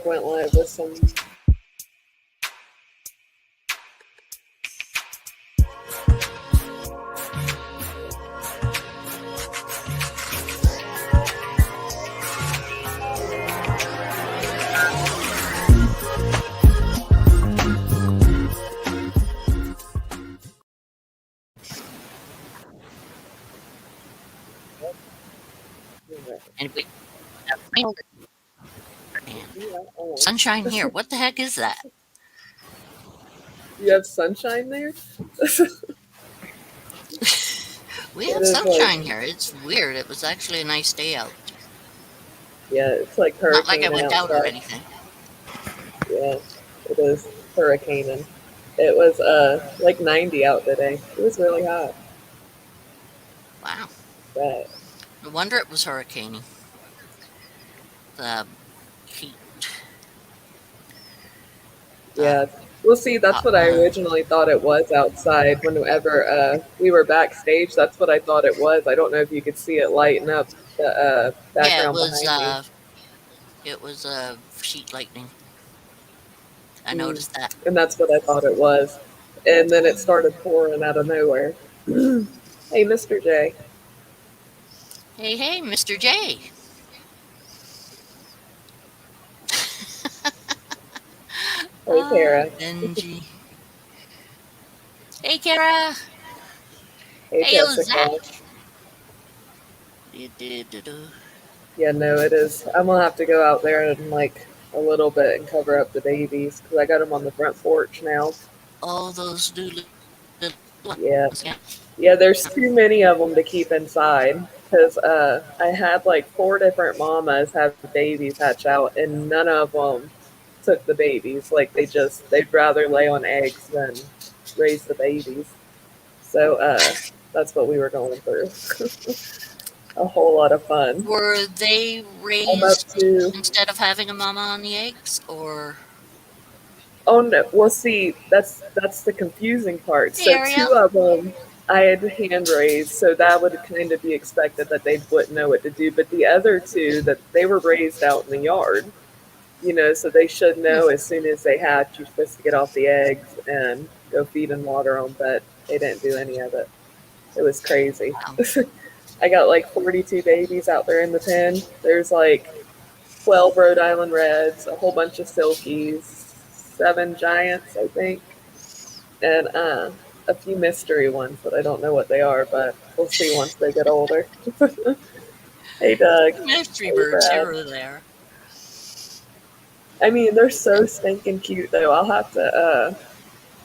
went live with some. Anyway, sunshine here. What the heck is that? You have sunshine there? We It have is like, sunshine here. It's weird. It was actually a nice day out. yeah, it's like Not like I hurricaning went out or outside. anything. Yeah, it is hurricaning. It was like 90 out today. It was really hot. Wow. But No wonder it was hurricaning. The heat. The yeah, we'll see. That's hot what I moon. originally thought it was outside. Whenever we were backstage, that's what I thought it was. I don't know if you could see it lighten up the Yeah, background behind me. it was sheet lightning. I Mm. noticed that. And that's what I thought it was. And then it started pouring out of nowhere. Hey, Mr. J. Hey, hey, Mr. J. Hey, Kara. Benji. Hey, Kara. Hey, Hey, yo, Jessica. Zach. Do-do-do-do. Yeah, no, it is. I'm gonna have to go out there in like a little bit and cover up the babies because I got them on the front porch now. All those new little Yeah, ones. Yeah. yeah. There's too many of them to keep inside because I had like four different mamas have babies hatch out, and none of them took the babies. Like they'd rather lay on eggs than raise the babies. So that's what we were going through. A whole lot of fun. Were they I'm up raised to. instead of having a mama on the eggs, or Oh no! Well, see, that's the confusing part. hey So Ariel? two of them I had hand raised, so that would kind of be expected that they wouldn't know what to do. But the other two, that they were raised out in the yard, so they should Hmm. know as soon as they hatch, you're supposed to get off the eggs and go feed and water them. But they didn't do any of it. It was crazy. Wow. I got like 42 babies out there in the pen. There's like 12 Rhode Island Reds, a whole bunch of Silkies, seven Giants, I think, and a few mystery ones that I don't know what they are, but we'll see once they get older. Hey, Doug. Mystery Hey, birds Brad. here or there. I mean, they're so stinking cute, though. I'll have to.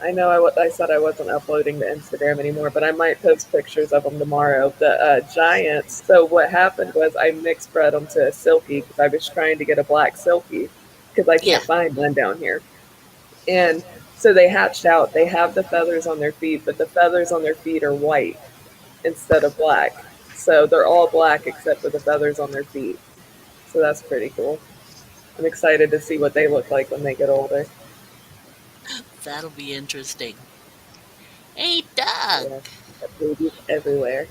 I know I said I wasn't uploading to Instagram anymore, but I might post pictures of them tomorrow. The Giants. So what happened was I mixed bred them to a Silky because I was trying to get a black Silky because I Yeah. can't find one down here. And so they hatched out. They have the feathers on their feet, but the feathers on their feet are white instead of black. So they're all black except for the feathers on their feet. So that's pretty cool. I'm excited to see what they look like when they get older. That'll be interesting. Hey Doug. Yeah, got babies everywhere.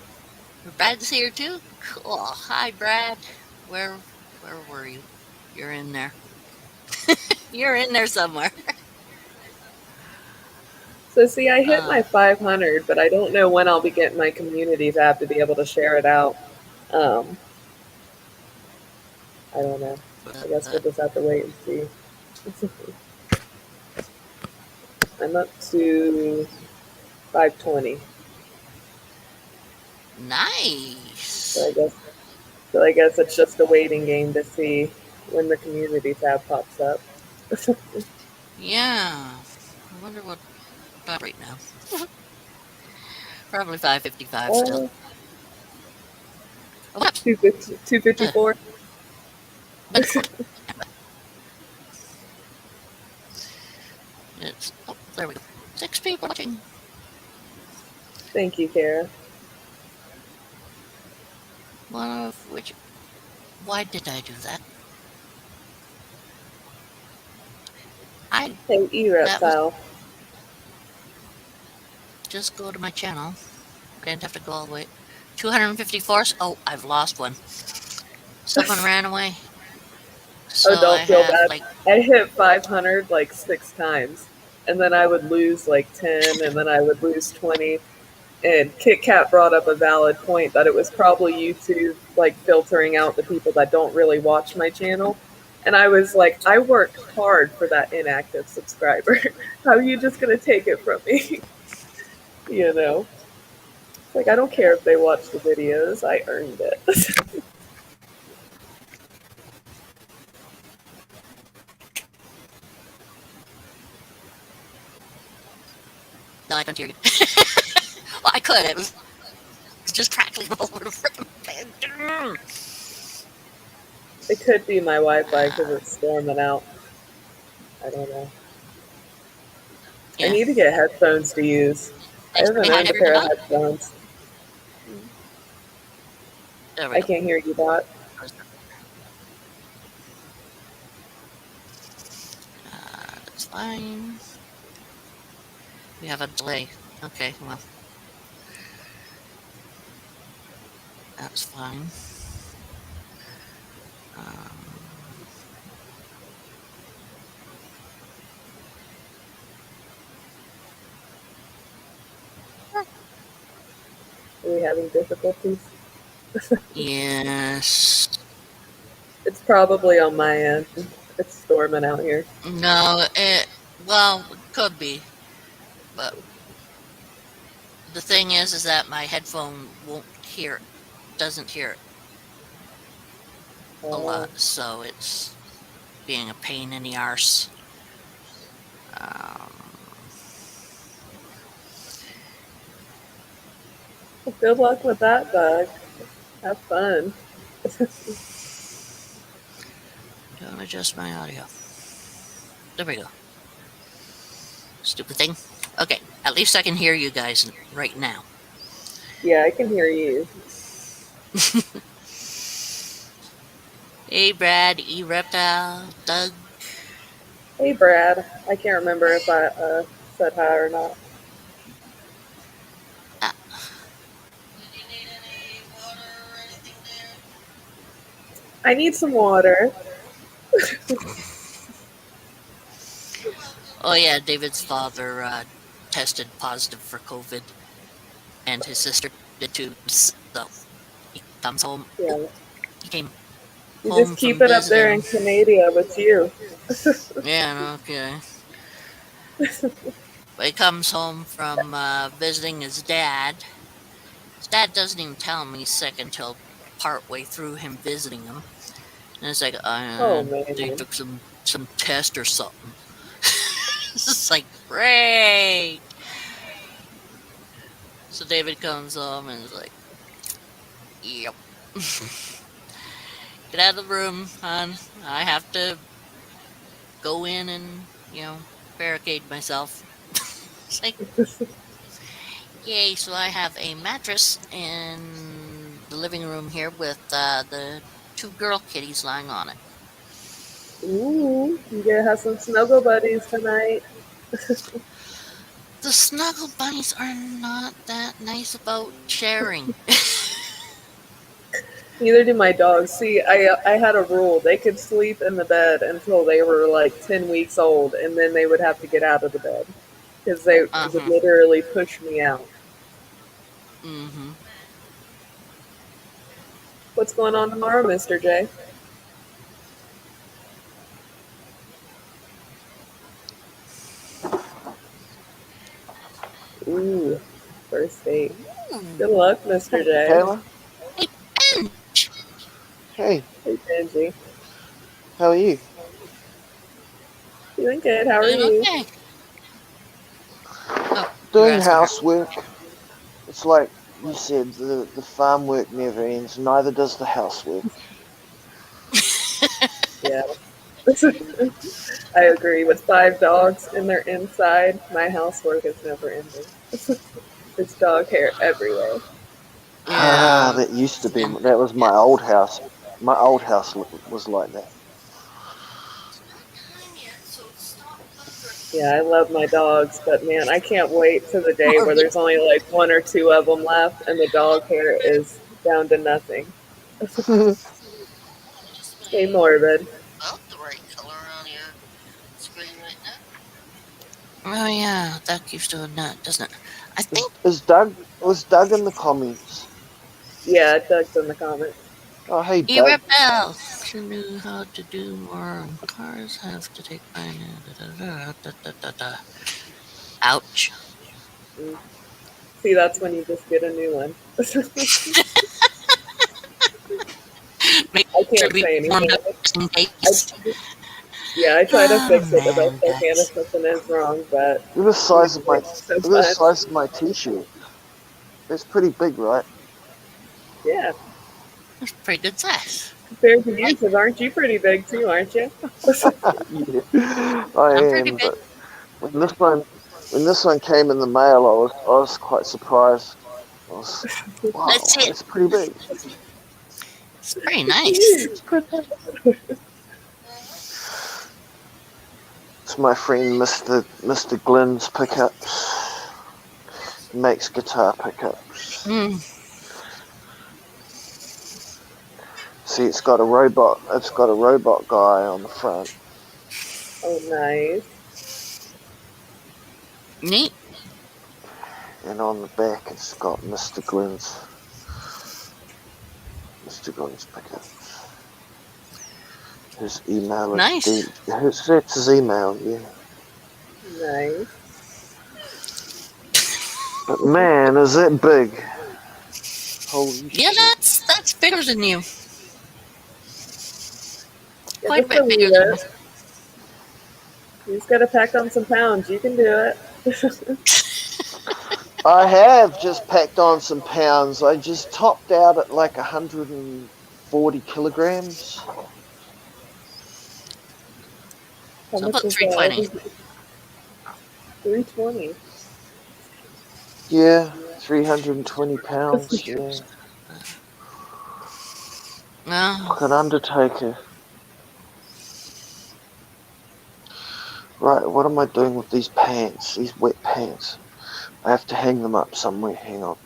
Brad's here too? Cool. Hi Brad. Where were you? You're in there. You're in there somewhere. So see, I hit Uh my 500, but I don't know when I'll be getting my community tab to be able to share it out. Um, I don't know. I guess we'll but just have to wait and see. I'm up to 520. So nice. I guess so I guess it's just a waiting game to see when the community tab pops up. Yeah. I wonder what about right now. Probably 5:55 still. uh, Oh, what? 250, 254. But it's there we go. 6 people watching. Thank you, Kara. One of which why did I do that? I Hey, E that was Reptile. just go to my channel. Didn't have to go all the way. 254. Oh, I've lost one. Someone ran away. Oh, So I don't feel have bad. like I hit 500 like 6 times, and then I would lose like 10, and then I would lose 20. And Kit Kat brought up a valid point that it was probably YouTube like filtering out the people that don't really watch my channel. And I was like, I worked hard for that inactive subscriber. How are you just gonna take it from me? you know? Like I don't care if they watch the videos, I earned it. No, I couldn't hear you. Well, I could. It was just crackling all over the freaking bed. It could be my Wi-Fi because it's storming out. I don't know. I Yeah. need to get headphones to use. I Thanks for haven't saying hi owned to a pair of everybody. headphones. There we I go. can't hear you, Dot. That's fine. We have a delay. Okay, well, that's fine. Um, Are we having difficulties? yes. It's probably on my end. It's storming out here. No, well, it could be, but the thing is that my headphone won't hear, doesn't hear it a Uh, lot, so it's being a pain in the arse. Um, well, good luck with that, Doug. Have fun. don't adjust my audio. There we go. Stupid thing. Okay, at least I can hear you guys right now. Yeah, I can hear you. Hey, Brad, E Reptile, Doug. Hey, Brad. I can't remember if I said hi or not. Ah, I need some water. oh, yeah, David's father tested positive for COVID, and his sister did too. So he comes home. Oh, Yeah. he came You home just keep from it up there in visiting. Canada with you. Yeah, okay. But he comes home from visiting his dad. His dad doesn't even tell him he's sick until partway through him visiting him. And it's like, Oh, they man. took some test or something. It's just like, great. So David comes home and is like, yep. Get out of the room, hon. I have to go in and, barricade myself. It's like, yay, so I have a mattress in the living room here with the two girl kitties lying on it. Ooh, you gonna have some snuggle buddies tonight. The snuggle bunnies are not that nice about sharing. Neither do my dogs. See, I had a rule. They could sleep in the bed until they were like 10 weeks old, and then they would have to get out of the bed because they would Uh-huh. literally push me out. Mm-hmm. What's going on tomorrow, Mr. J? Ooh, first date. Good Ooh. luck, Mr. Hey, J. Kayla. Hey, Bench. Hey, Hey, Benji. how are you? Doing good. How are Doing you? okay. Oh, you were Doing asking her. housework. It's like you said, the farm work never ends, neither does the housework. Yeah. I agree. With 5 dogs and they're inside, my housework is never ending. There's dog hair everywhere. Ah, Yeah. that used to be, And that was my old house. My old house was like that. Yeah, I love my dogs, but man, I can't wait to the day where Marvin. there's only like one or two of them left and the dog hair is down to nothing. Hey, Morbid. Oh yeah, that keeps doing that, doesn't it? I think Is Doug in the comments? Yeah, Doug's in the comments. Oh, hey, he Doug. rebel. Who knew how to do more? And cars have to take finance. Ouch. Mm. See, that's when you just get a new one. Make I sure can't to be say warmed anything. up just in I, case. yeah, I try to Oh fix it the best man, I can if guys. something is wrong, but Look at the you size of know, my it's so look at the much. size of my t-shirt. It's pretty big, right? Yeah, That's pretty good size. compared to you, Like, because aren't you pretty big too, aren't you? Yeah, I I'm pretty am. big. But when this one came in the mail, I was quite surprised. I was, Let's wow, see it. it's pretty big. It's pretty It's nice. It's pretty big. It's my friend Mr. Glenn's pickups. Makes guitar pickups. Mm, See, it's got a robot. It's got a robot guy on the front, Oh, nice. neat. and on the back, it's got Mr. Glenn's pickups. His email is Nice. D. That's his email, yeah. Nice. But man, is it big! Holy Yeah, shit! that's bigger than you. Yeah, Quite a just bit a bigger wee than you. bit. You just gotta pack on some pounds. You can do it. I have just packed on some pounds. I just topped out at like 140 kilograms. How So much about is 320. that? 320. Yeah, 320 pounds. Yeah, No, like an undertaker. Right, what am I doing with these pants? These wet pants. I have to hang them up somewhere. Hang on.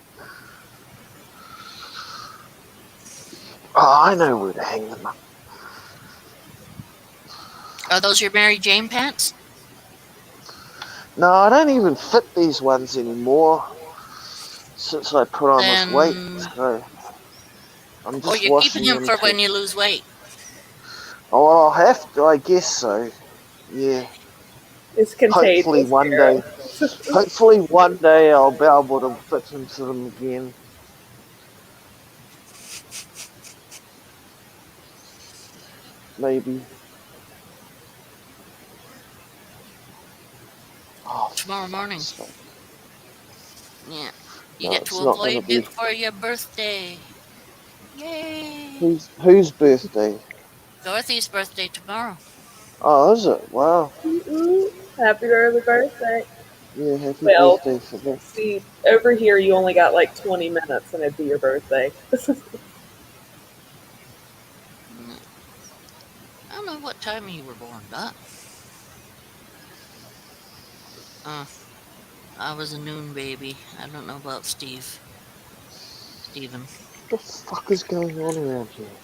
Oh, I know where to hang them up. are those your Mary Jane pants? No, I don't even fit these ones anymore since I put on this weight. Then, So I'm or just you're keeping washing them them for to. when you lose weight. Oh, well, I'll have to. I guess so. Yeah. It's Hopefully contagious, one day. Kara. Hopefully one day I'll be able to fit into them again. Maybe. Oh, Tomorrow morning. fuck's sake. Yeah. You No, get it's to not going to avoid be. it for your birthday. Yay! Whose birthday? Dorothy's birthday tomorrow. Oh, is it? Wow. Ooh, happy early birthday. Yeah, happy Well, birthday for that. see, over here you only got like 20 minutes and it'd be your birthday. Mm, I don't know what time you were born, but uh, I was a noon baby. I don't know about Steven. What the fuck is going on around here?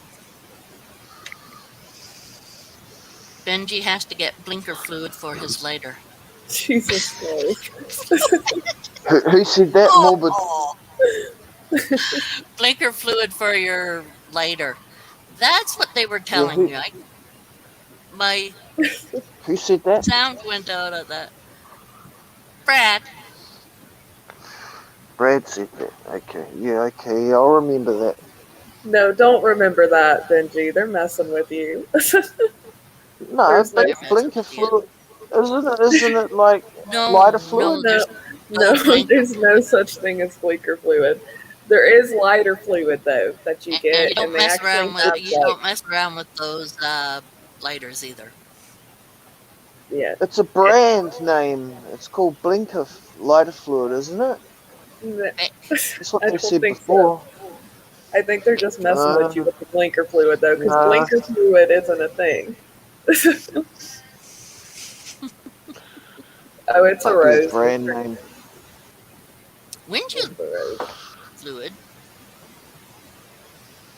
Benji has to get blinker fluid for his lighter. Jesus Christ. Who said that, Morbid? Oh, blinker fluid for your lighter. That's what they were Yeah, telling me. My who said that? sound went out at that. Brad. Brad said that. Okay, yeah, okay, I'll remember that. No, don't remember that, Benji. They're messing with you. No, There's no, They're messing blinker with you. fluid. Isn't it like lighter No, fluid? no, no, there's no, no blinker there's no fluid. such thing as bleaker fluid. There is lighter fluid though that you And get, and they actually have you like, don't mess around with those lighters either. yeah, It's a it, brand name. It's called Blinker Lighter Fluid, isn't it? Bic. That's what I they don't said think so. before. I think they're just messing with you Uh, with the blinker fluid though, because nah, blinker fluid isn't a thing. Oh, it's a might be a rose. brand name. Windshield It's a rose. fluid,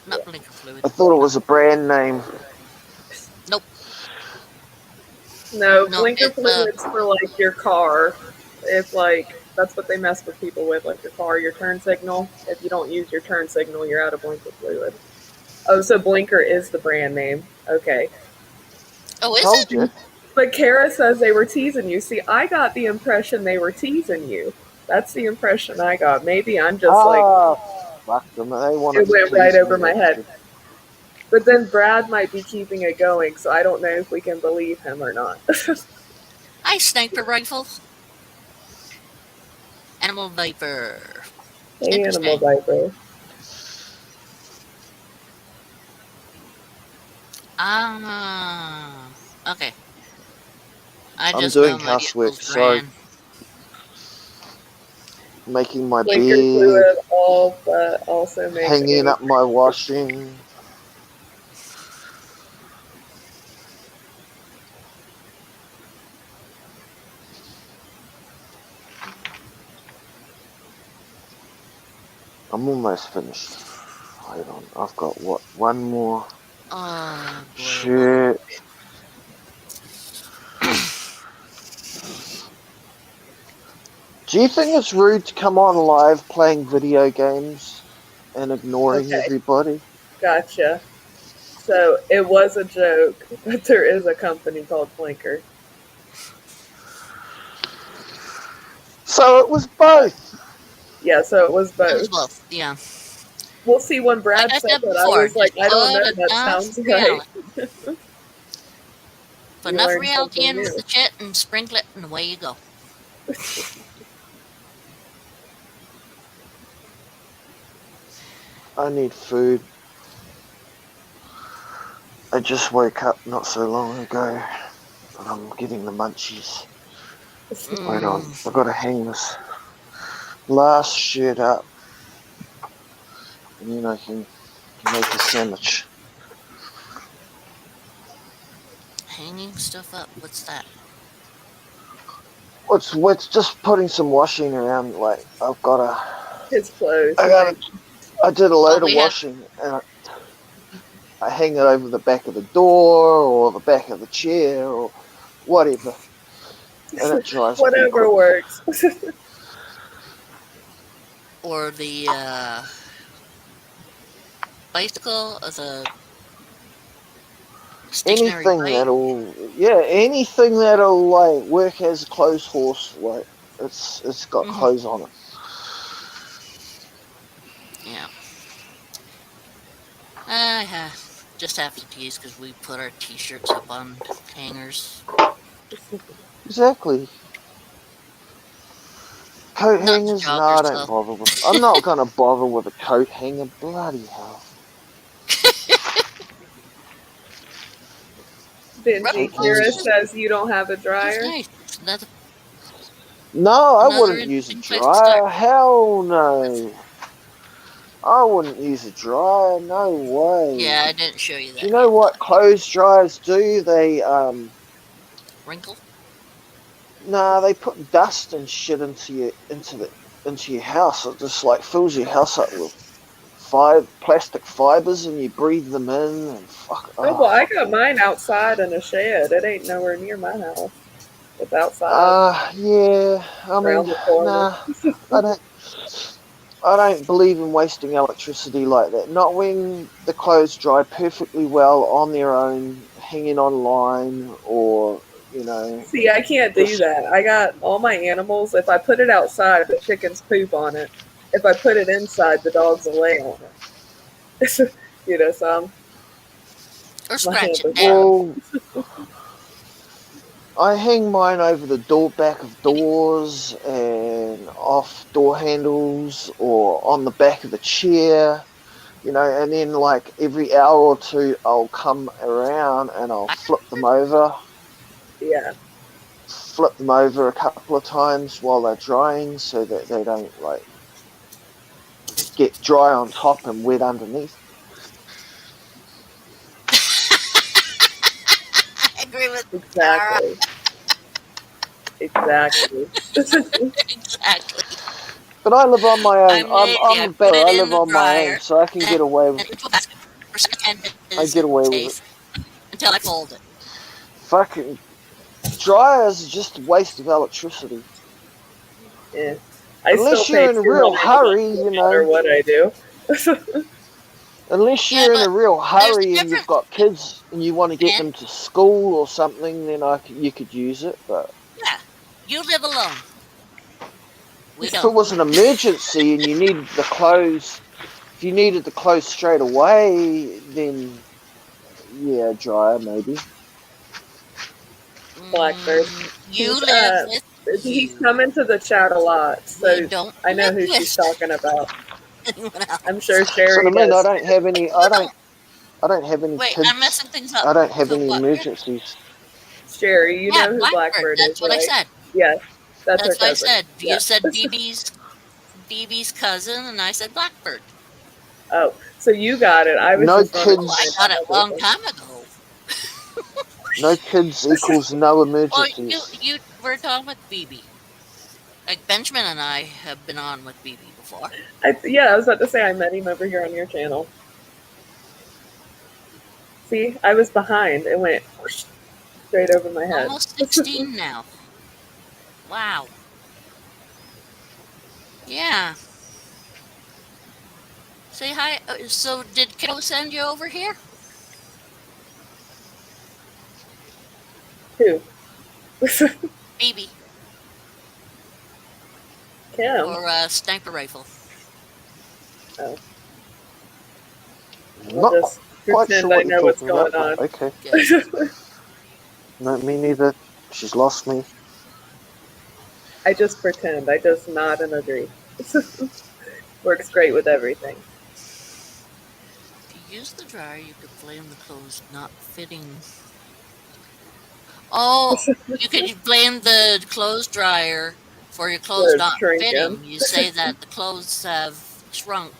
Yeah. not blinker fluid. I thought it No, was a brand name. nope. No, No, blinker it's fluids for like your car. If like that's what they mess with people with, like your car, your turn signal. If you don't use your turn signal, you're out of blinker fluid. Oh, so Blinker is the brand name. Okay. oh, is Told it? you. But Kara says they were teasing you. See, I got the impression they were teasing you. That's the impression I got. Maybe I'm just like, Ah, fuck them. They wanted it to went right tease over me. my head. But then Brad might be keeping it going, so I don't know if we can believe him or not. I sniper rifle. Animal Viper. Hey, Animal Interesting. Viper. Ah, okay. I I'm just know doing my housework, vehicle's so ran. making my Blinker bed, fluid all, but also makes hanging any. up my washing. I'm almost finished. Hold on, I've got what? One more. Oh boy, oh boy. Shit. Do you think it's rude to come on live playing video games and ignoring Okay, everybody? gotcha. So it was a joke, but there is a company called Blinker. So it was Uh, both. yeah, so it was It was both. both. Yeah. We'll see. When Like Brad I said said that, I before, was like, just I don't know, put that enough sounds right. reality. Put You enough learned reality something into new. the shit and sprinkle it, and away you go. I need food. I just woke up not so long ago, and I'm getting the munchies. Wait on, Mm. I've got to hang this last shirt up, and then I can make a sandwich. Hanging stuff up. What's that? What's just putting some washing around. Like His clothes. I He got, might. I did a Oh, load of we have. washing, and I hang it over the back of the door or the back of the chair or whatever, and it dries pretty Whatever quick. works. Or the bicycle as a stationary bike. Anything that'll like work as a clothes horse. Like it's got Hmm. clothes on it. Yeah. Just have to tease because we put our t-shirts up on hangers. Exactly. Coat Not to hangers? No, I joggers don't though. bother with. I'm not gonna bother with a coat hanger. Bloody hell. Benji Coat Kira Ruffles hangers. says you don't have a just dryer. nice. Another No, I another wouldn't use a interesting place to start. dryer. Hell no. I wouldn't use a dryer. No way. Yeah, I didn't show you Do you that know yet. what clothes dryers do? Wrinkle. They put dust and shit into your house. It just like fills your house up with plastic fibers, and you breathe them in, and Oh well, I fuck got that. mine outside in a shed. It ain't nowhere near my house. It's outside, Yeah. I mean, around the corner. nah. I don't. I don't believe in wasting electricity like that. Not when the clothes dry perfectly well on their own, hanging online, or See, I can't do just that. I got all my animals. If I put it outside, the chickens poop on it. If I put it inside, the dogs will lay on it. So Or my scratch hand it is down. tied. well. I hang mine over the back of doors and off door handles or on the back of the chair, and then like every hour or two I'll come around and I'll Yeah. flip them over a couple of times while they're drying so that they don't like get dry on top and wet underneath. I agree with Tara. Exactly. Exactly. Exactly. But I live on my own. I'm I'm lazy. a I put better. it I in live the on my own, dryer so I can and get away with. into a basket for 10 I days get away with it. safe until I fold it. Fucking dryers are just a waste of electricity. Yeah. I still Unless you're pay in a too real much for hurry, it, no you matter know. what I do. Unless Yeah, you're in but a real there's a hurry and you've difference, got kids and you want to get man. them to school or something, then you could use it. But Yeah, you live alone. We if it don't. was an emergency and you needed the clothes, if you needed the clothes straight away, then yeah, dryer maybe. Blackbird. You He's live with he's you. come into the chat a lot, We so don't I know live who she's with talking about. anyone I'm else. sure So I Sherry mean, does too. You don't. I don't have any Wait, I'm kids. messing things up. I don't have So any what? emergencies. Sherry, you Yeah, know who Blackbird. Blackbird is, That's what I right? said. Yes, that's her That's what I cousin. said. You Yeah. said BB's cousin, and I said Blackbird. Oh, so you got it. I was No just running Oh, through I kids. got it a long everything. time ago. No kids equals no Well, emergencies. you were talking with BB. Like Benjamin and I have been on with BB before. Yeah, I was about to say I met him over here on your channel. See, I was behind. It went whoosh, straight over my head. Almost 16 now. Wow. Yeah. Say hi. So did Kiddo send you over here? Who? BB. Kim. For a sniper rifle. Oh, I'll Not just quite sure pretend I what you're know what's talking going about, but on. okay. Good. No, me neither. She's lost me. I just pretend. I just nod and agree. Works great with everything. If you use the dryer, you could blame the clothes not fitting. Oh, you could blame the clothes dryer for your clothes Where it's not shrinking. fitting. You say that the clothes have shrunk.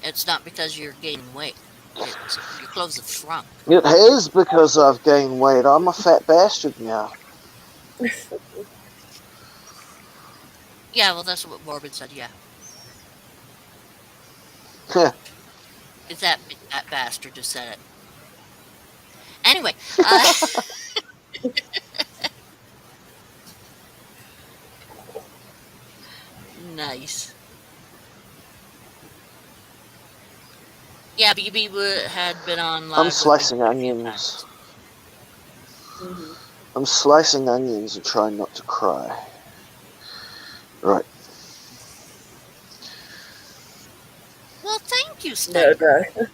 It's not because you're gaining weight. It's your clothes have shrunk. It has because I've gained weight. I'm a fat bastard now. Yeah, well, that's what Morbid said. Yeah, it's that bastard just said it. Anyway, nice. Yeah, BB had been on I'm live with me slicing a few onions. times. Hmm. I'm slicing onions and trying not to cry. Right. Well, thank you, No, Sniper. no.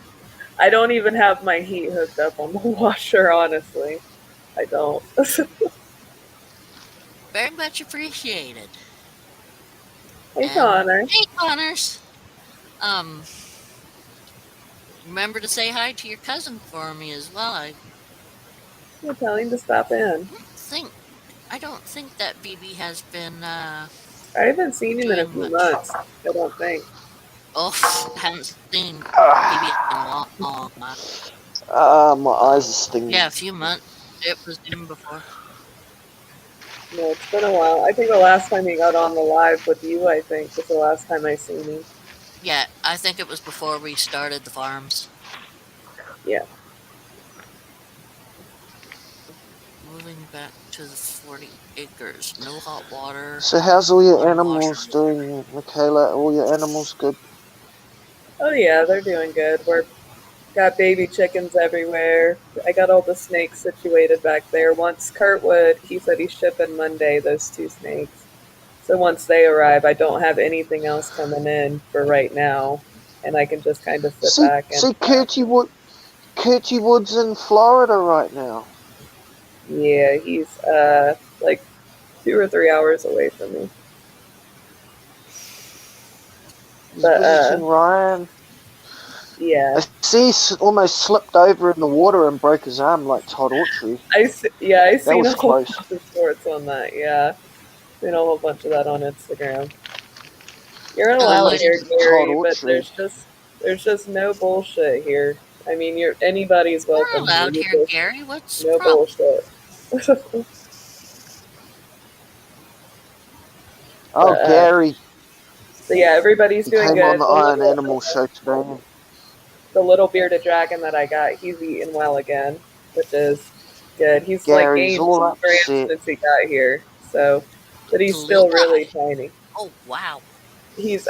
I don't even have my heat hooked up on the washer, honestly. I don't. Very much appreciated. Hey, And Connor. hey, Connors. Um, remember to say hi to your cousin for me as well. You're telling to stop in. Think I don't think that BB has been I haven't seen him in a doing few much. months, I don't think. Oh, haven't seen BB in a Ah, long while. my eyes are stinging. Yeah, a few months. It was him before. No, it's been a while. I think the last time he got on the live with you, I think, was the last time I seen him. Yeah, I think it was before we started the farms. Yeah. Moving back to the 40 acres. No hot water. So how's all your One washer. animals doing, Michaela? All your animals good? Oh yeah, they're doing good. We're got baby chickens everywhere. I got all the snakes situated back there. Once Kurtwood, he said he's shipping Monday, those two snakes. So once they arrive, I don't have anything else coming in for right now. And I can just kind of sit See, back and, see, Curty Wood's in Florida right now. yeah, he's like 2 or 3 hours away from me. He's But visiting Ryan. yeah, I see he almost slipped over in the water and broke his arm like Todd Autry. I That seen was a whole close. bunch of shorts on that. Yeah, seen a whole bunch of that on Instagram. You're Hello, allowed Almost here, ladies. Todd Gary, but Autry. there's just no bullshit here. I mean, you're anybody's We're welcome here. allowed You here, just Gary. What's the no problem? bullshit. Oh, but Gary. yeah, everybody's He doing came on good. the Iron Animal show today. The little bearded dragon that I got, he's eating well again, which is good. He's like Gary's gained all 2 grams upset. since he got here, so but The he's little still really guy. tiny. Oh wow. He's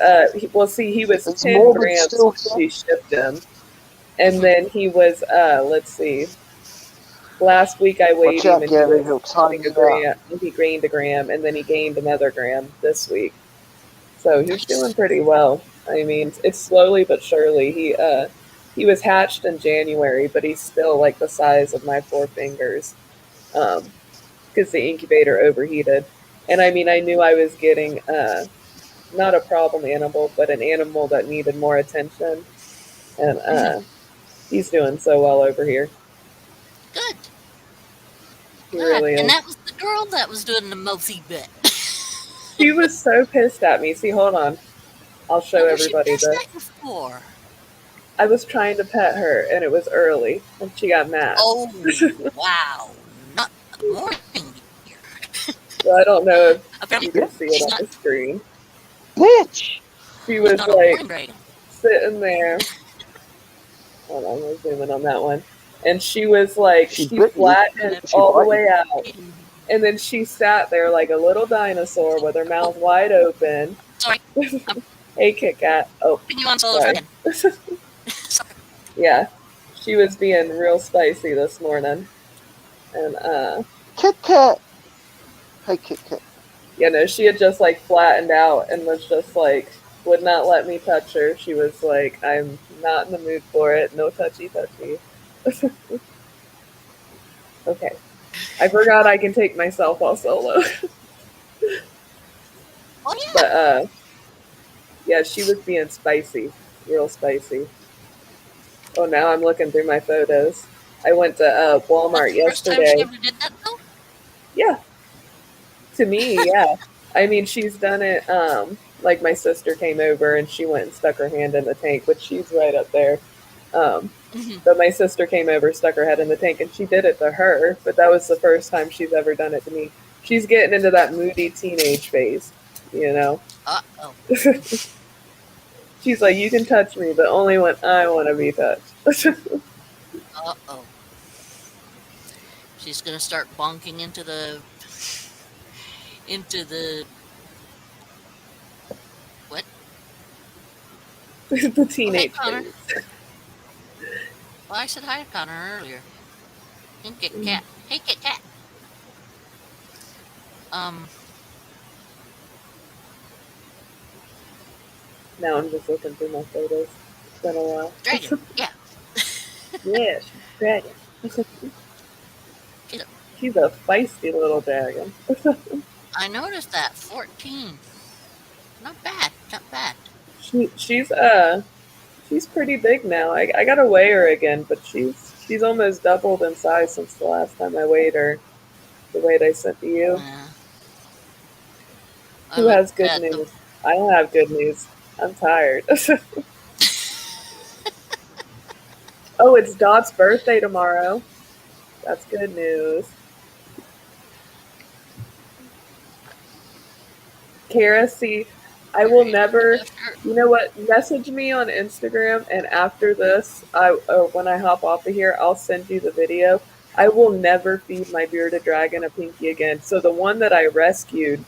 well, see, he was Is 10 Morbid grams still when here? she shipped him, and Hmm. then he was let's see, last week I weighed Watch him out, and he Gary. was He'll time like a you out. gram. He gained a gram, and then he gained another gram this week. So he's doing Nice. pretty well. I mean, it's slowly but surely. He was hatched in January, but he's still like the size of my four fingers, because the incubator overheated. And I mean, I knew I was getting not a problem animal, but an animal that needed more attention. And Hmm. he's doing so well over here. Good. He Good. really And is. that was the girl that was doing the mouthy bit. She was so pissed at me. See, hold on. I'll show What was she everybody pissed this. at you for? I was trying to pet her, and it was early, and she got mad. Oh wow. Not a morning deer. So I don't know if you Apparently can see it she's on not the screen. Bitch! She she's was not a like morning dragon. sitting there. Hold on, we'll zoom in on that one. And she was like, She she bit you. flattened She all the bite you. way out. And then she sat there like a little dinosaur with her Oh, mouth wide open. sorry. I'm Hey, Kit Kat. Oh, putting you on solo sorry. dragon. Sorry. Yeah, she was being real spicy this morning. And, Kit Kat! Hey, Kit Kat. you know, she had just like flattened out and was just like, would not let me touch her. She was like, I'm not in the mood for it. No touchy touchy. Okay. I forgot I can take myself off solo. Oh But yeah. yeah, she was being spicy, real spicy. Oh, now I'm looking through my photos. I went to That's Walmart the first time she yesterday. ever did that though? Yeah, to me, yeah. I mean, she's done it. Like my sister came over and she went and stuck her hand in the tank, which she's right up there. Um, Hmm. but my sister came over, stuck her head in the tank, and she did it to her. But that was the first time she's ever done it to me. She's getting into that moody teenage phase, you know. Uh-oh. She's like, you can touch me, but only when I want to be touched. Uh-oh. She's gonna start bonking into the what? The Oh hey teenage Connor. phase. Well I said hi to Connor earlier. And Kit Kat. Hey Kit Kat. Um Now I'm just looking through my photos. It's been a while. dragon. Yeah. Yeah, she's a dragon. She's a, She's a feisty little dragon. I noticed that. 14. Not bad. Not bad. She's pretty big now. I gotta weigh her again, but she's almost doubled in size since the last time I weighed her. The weight I sent to you. Yeah. I Who looked has good at the news? I don't have good news. I'm tired. Oh, it's Dot's birthday tomorrow. That's good news. Kara, see, I will Alright, I'll never. adjust her. You know what? Message me on Instagram, and after this, when I hop off of here, I'll send you the video. I will never feed my bearded dragon a pinky again. So the one that I rescued,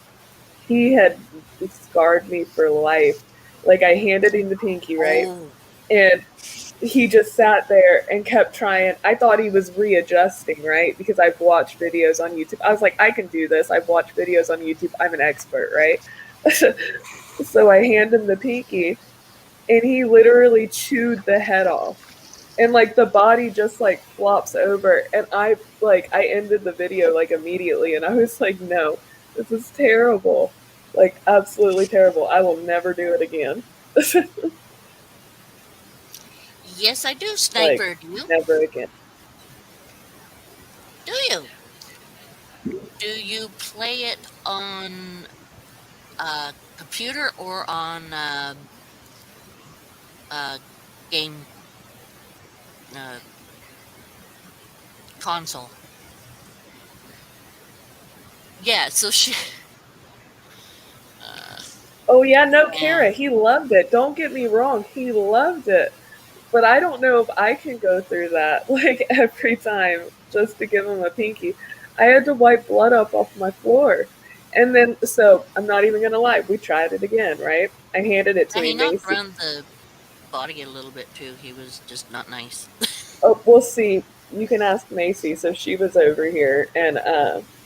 he had scarred me for life. Like I handed him the pinky, right, Oh. and he just sat there and kept trying. I thought he was readjusting, right? Because I've watched videos on YouTube. I was like, I can do this. I've watched videos on YouTube. I'm an expert, right? So I hand him the pinky, and he literally chewed the head off. And like the body just like flops over, and I ended the video like immediately, and I was like, no, this is terrible, like absolutely terrible. I will never do it again. Yes, I do, Like Sniper. Do you? never again. Do you? Do you play it on computer or on uh, game uh, console? Yeah, so she. Uh, Oh yeah, no, yeah. Kara, he loved it. Don't get me wrong, he loved it. but I don't know if I can go through that like every time just to give him a pinky. I had to wipe blood up off my floor. And then, so I'm not even gonna lie, we tried it again, right? I handed it to Yeah, he me, knocked Macy. around the body a little bit too. He was just not nice. Oh, we'll see. You can ask Macy. So she was over here, and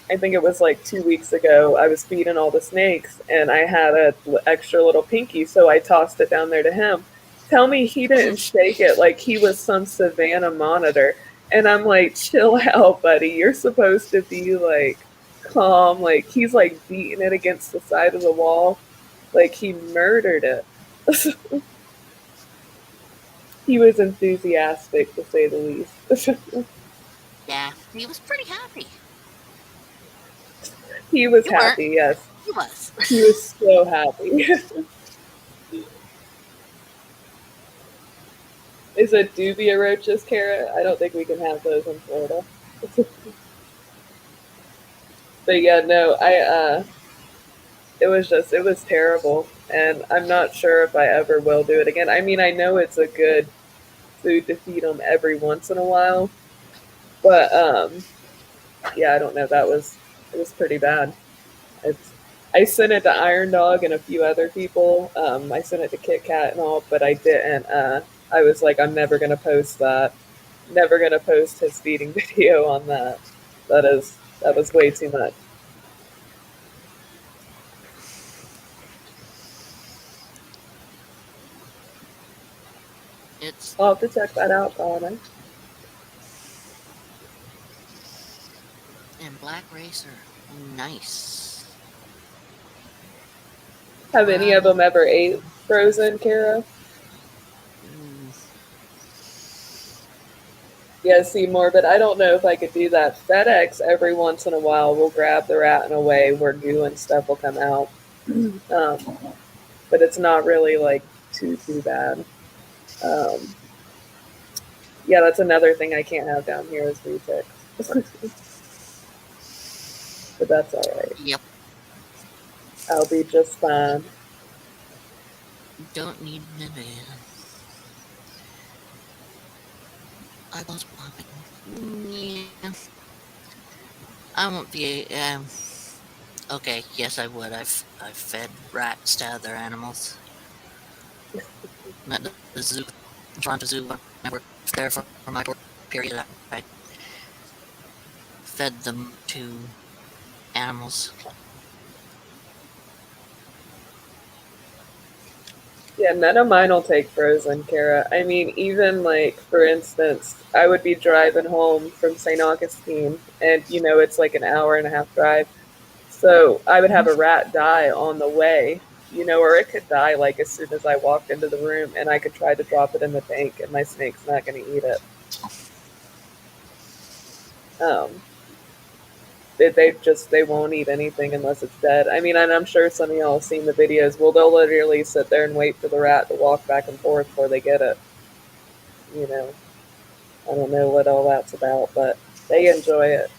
I think it was like 2 weeks ago. I was feeding all the snakes, and I had a extra little pinky, so I tossed it down there to him. Tell me he didn't shake it like he was some Savannah monitor, and I'm like, chill out, buddy. You're supposed to be like calm. Like he's like beating it against the side of the wall, like he murdered it. He was enthusiastic to say the least. Yeah, he was pretty happy. He was You weren't. happy, yes. He was. He was so happy. Is it dubia roaches, Kara? I don't think we can have those in Florida. But yeah, no, it was terrible, and I'm not sure if I ever will do it again. I mean, I know it's a good food to feed them every once in a while, but yeah, I don't know. It was pretty bad. It's I sent it to Iron Dog and a few other people. I sent it to Kit Kat and all, but I didn't. I was like, I'm never gonna post that. Never gonna post his feeding video on that. That was way too much. It's I'll have to check that out, Donna. and Black Racer. Nice. Have any of Run. them ever ate frozen, Kara? Mm, Yeah, Seymour, but I don't know if I could do that. FedEx every once in a while will grab the rat in a way where goo and stuff will come out. But it's not really like too bad. Um, yeah, that's another thing I can't have down here is retics. But that's all right. yep. I'll be just fine. Don't need an van. I was popping. Yeah. I won't be. Okay. Yes, I would. I've fed rats to other animals. At the zoo, Toronto Zoo. When I worked there for my work period, I fed them to animals. Yeah, none of mine will take frozen, Kara. I mean, even like for instance, I would be driving home from St. Augustine, and it's like an hour and a half drive. So I would have a rat die on the way, or it could die like as soon as I walked into the room, and I could try to drop it in the tank, and my snake's not going to eat it. Um, they won't eat anything unless it's dead. I mean, and I'm sure some of y'all have seen the videos. Well, they'll literally sit there and wait for the rat to walk back and forth before they get it. You know, I don't know what all that's about, but they enjoy it.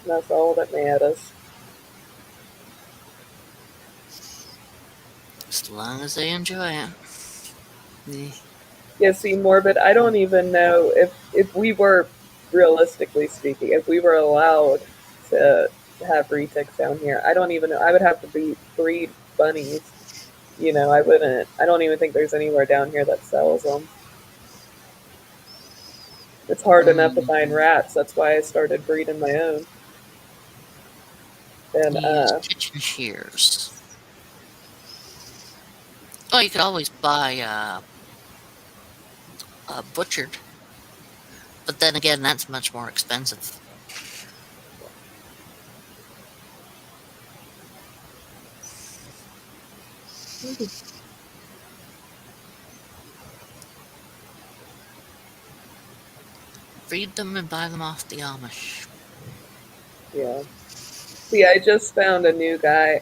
That's all that matters. As long as they enjoy it. Yeah. Yeah, see, Morbid, I don't even know if we were, realistically speaking, if we were allowed to have retics down here. I don't even know. I would have to breed bunnies. I don't even think there's anywhere down here that sells them. It's hard enough to find Mm, rats. That's why I started breeding my own. And use kitchen shears. Oh, you could always buy butchered, but then again, that's much more expensive. Breed them and buy them off the Amish. yeah. See, I just found a new guy.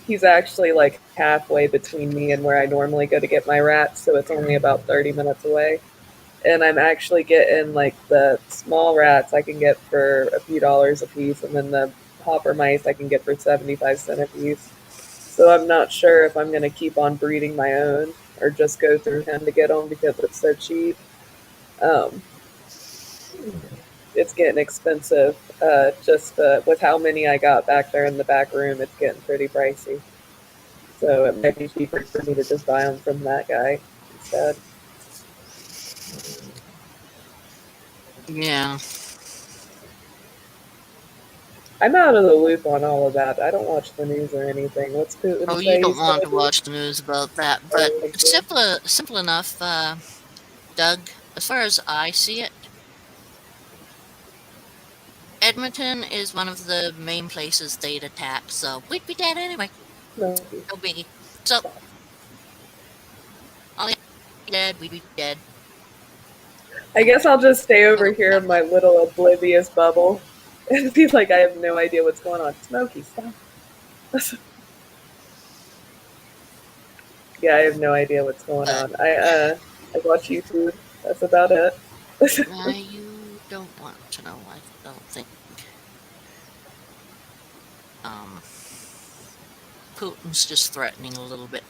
He's actually like halfway between me and where I normally go to get my rats, so it's only about 30 minutes away. And I'm actually getting like the small rats I can get for a few dollars a piece, and then the hopper mice I can get for 75 cents a piece. So I'm not sure if I'm going to keep on breeding my own or just go through him to get them because it's so cheap. Um, it's getting expensive. Just with how many I got back there in the back room, it's getting pretty pricey. So it might be cheaper for me to just buy them from that guy instead. Yeah. I'm out of the loop on all of that. I don't watch the news or anything. What's Putin Oh, you say don't he's want gonna to do? watch the news about that, but Or like, simple enough, Doug. As far as I see it, Edmonton is one of the main places they'd attack, so we'd be dead anyway. no. No biggie. So, all dead, we'd be dead. I guess I'll just stay We'll over go here back. in my little oblivious bubble and be like, I have no idea what's going on. Smokey, stop. Yeah, I have no idea what's going But on. I watch YouTube. That's about it. you don't want to know, I don't think. Um, Putin's just threatening a little bit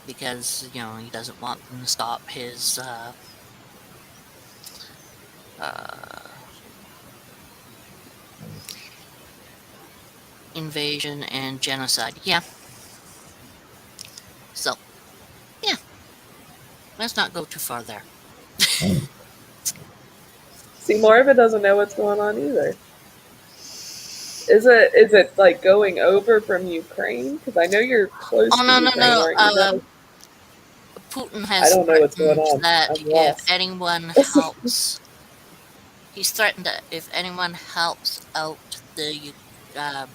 because, he doesn't want them to stop his uh, invasion and genocide. Yeah. So, yeah, let's not go too far there. See, Marva doesn't know what's going on either. Is it like going over from Ukraine? Because I know you're close Oh, to no, no, Ukraine, no. aren't you? Though Putin I has don't know what's going threatened on. that I'm if lost. anyone helps, he's threatened that if anyone helps out uh,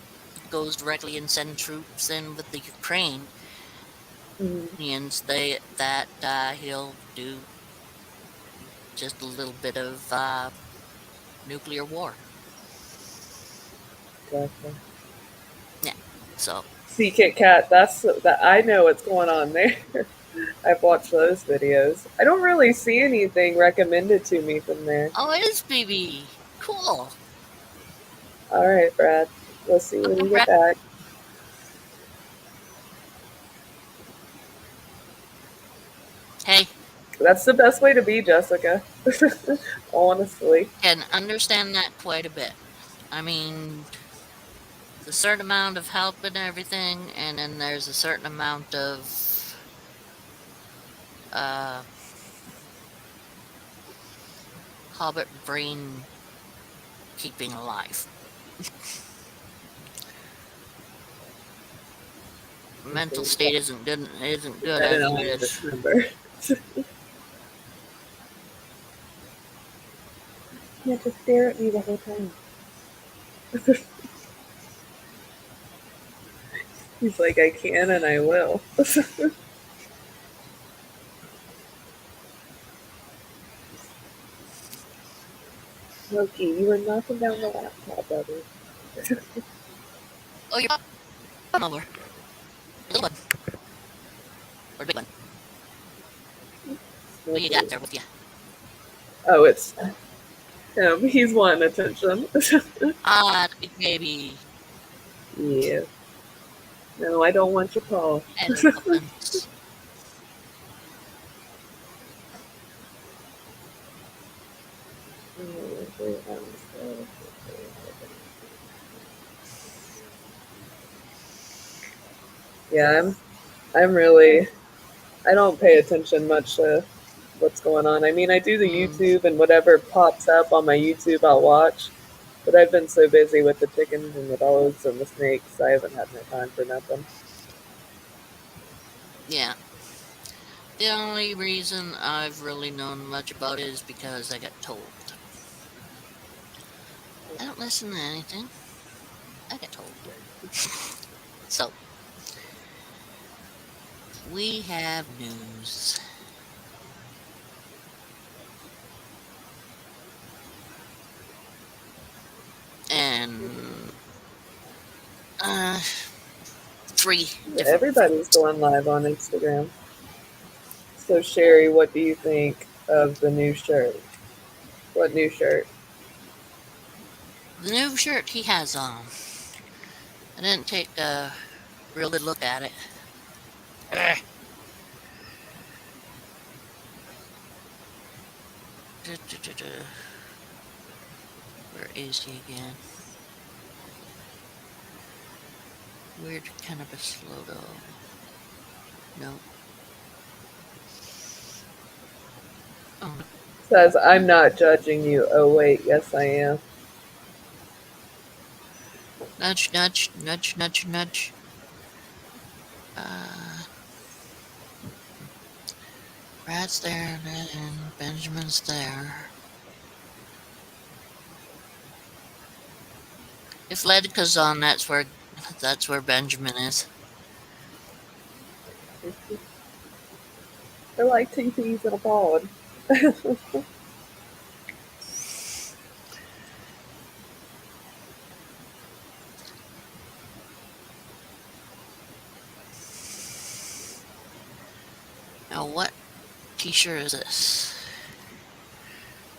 goes directly and send troops in with the Ukrainians, Mm, he'll do just a little bit of nuclear war. gotcha. Yeah. So, See, Kit Kat, that's that. I know what's going on there. I've watched those videos. I don't really see anything recommended to me from there. oh, it is BB. Cool. All right, Brad. We'll see when you get back. Hey, That's the best way to be, Jessica. Honestly. can understand that quite a bit. I mean, a certain amount of help and everything, and then there's a certain amount of uh, hobbit brain keeping alive. Mental state isn't good I don't as know. it I need to is. remember. Yeah, just stare at me the whole time. He's like, I can and I will. Loki, you were knocking down the laptop, buddy. Oh, you're over. The little one or the big one? What you got there with you? Oh, it's him. He's wanting attention. Ah, the big baby Yeah. No, I don't want your paw. elephants. Yeah, I'm really I don't pay attention much to what's going on. I mean, I do the Mm, YouTube and whatever pops up on my YouTube, I'll watch. But I've been so busy with the chickens and the dogs and the snakes, I haven't had no time for nothing. yeah. The only reason I've really known much about it is because I got told. I don't listen to anything. I get told. So, we have news. And uh, three different Everybody's things. going live on Instagram. So, Sherry, what do you think of the new shirt? What new shirt? The new shirt he has on. I didn't take a real good look at it. Ugh. Where is he again? Weird cannabis logo. No. Oh, no. Says, I'm not judging you. Oh, wait, yes, I am. Nudge, nudge, nudge, nudge, nudge. Brad's there and Benjamin's there. If Ledka's on, that's where Benjamin is. They're like two peas in a pod. Now, what t-shirt is this?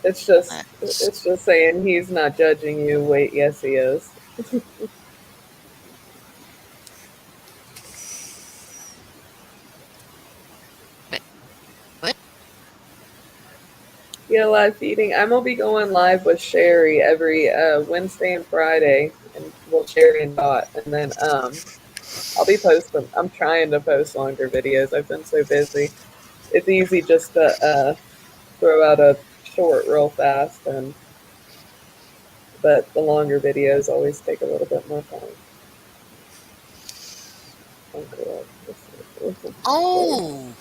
It's just, Let's. it's just saying he's not judging you. Wait, yes, he is. Wait, what? Yeah, live feeding. I'm gonna be going live with Sherry every Wednesday and Friday, and well, Sherry and Dot, and then I'll be posting. I'm trying to post longer videos. I've been so busy. It's easy just to throw out a short real fast, and but the longer videos always take a little bit more time. Okay, Oh,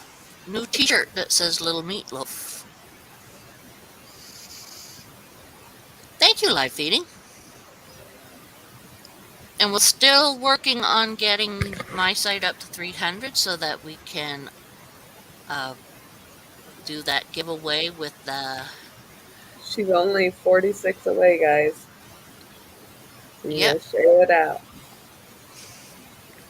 new t-shirt that says Little Meatloaf. Thank you, live feeding. And we're still working on getting my site up to 300 so that we can uh, do that giveaway with the. She's only 46 away, guys. So you Yep. gotta share it out.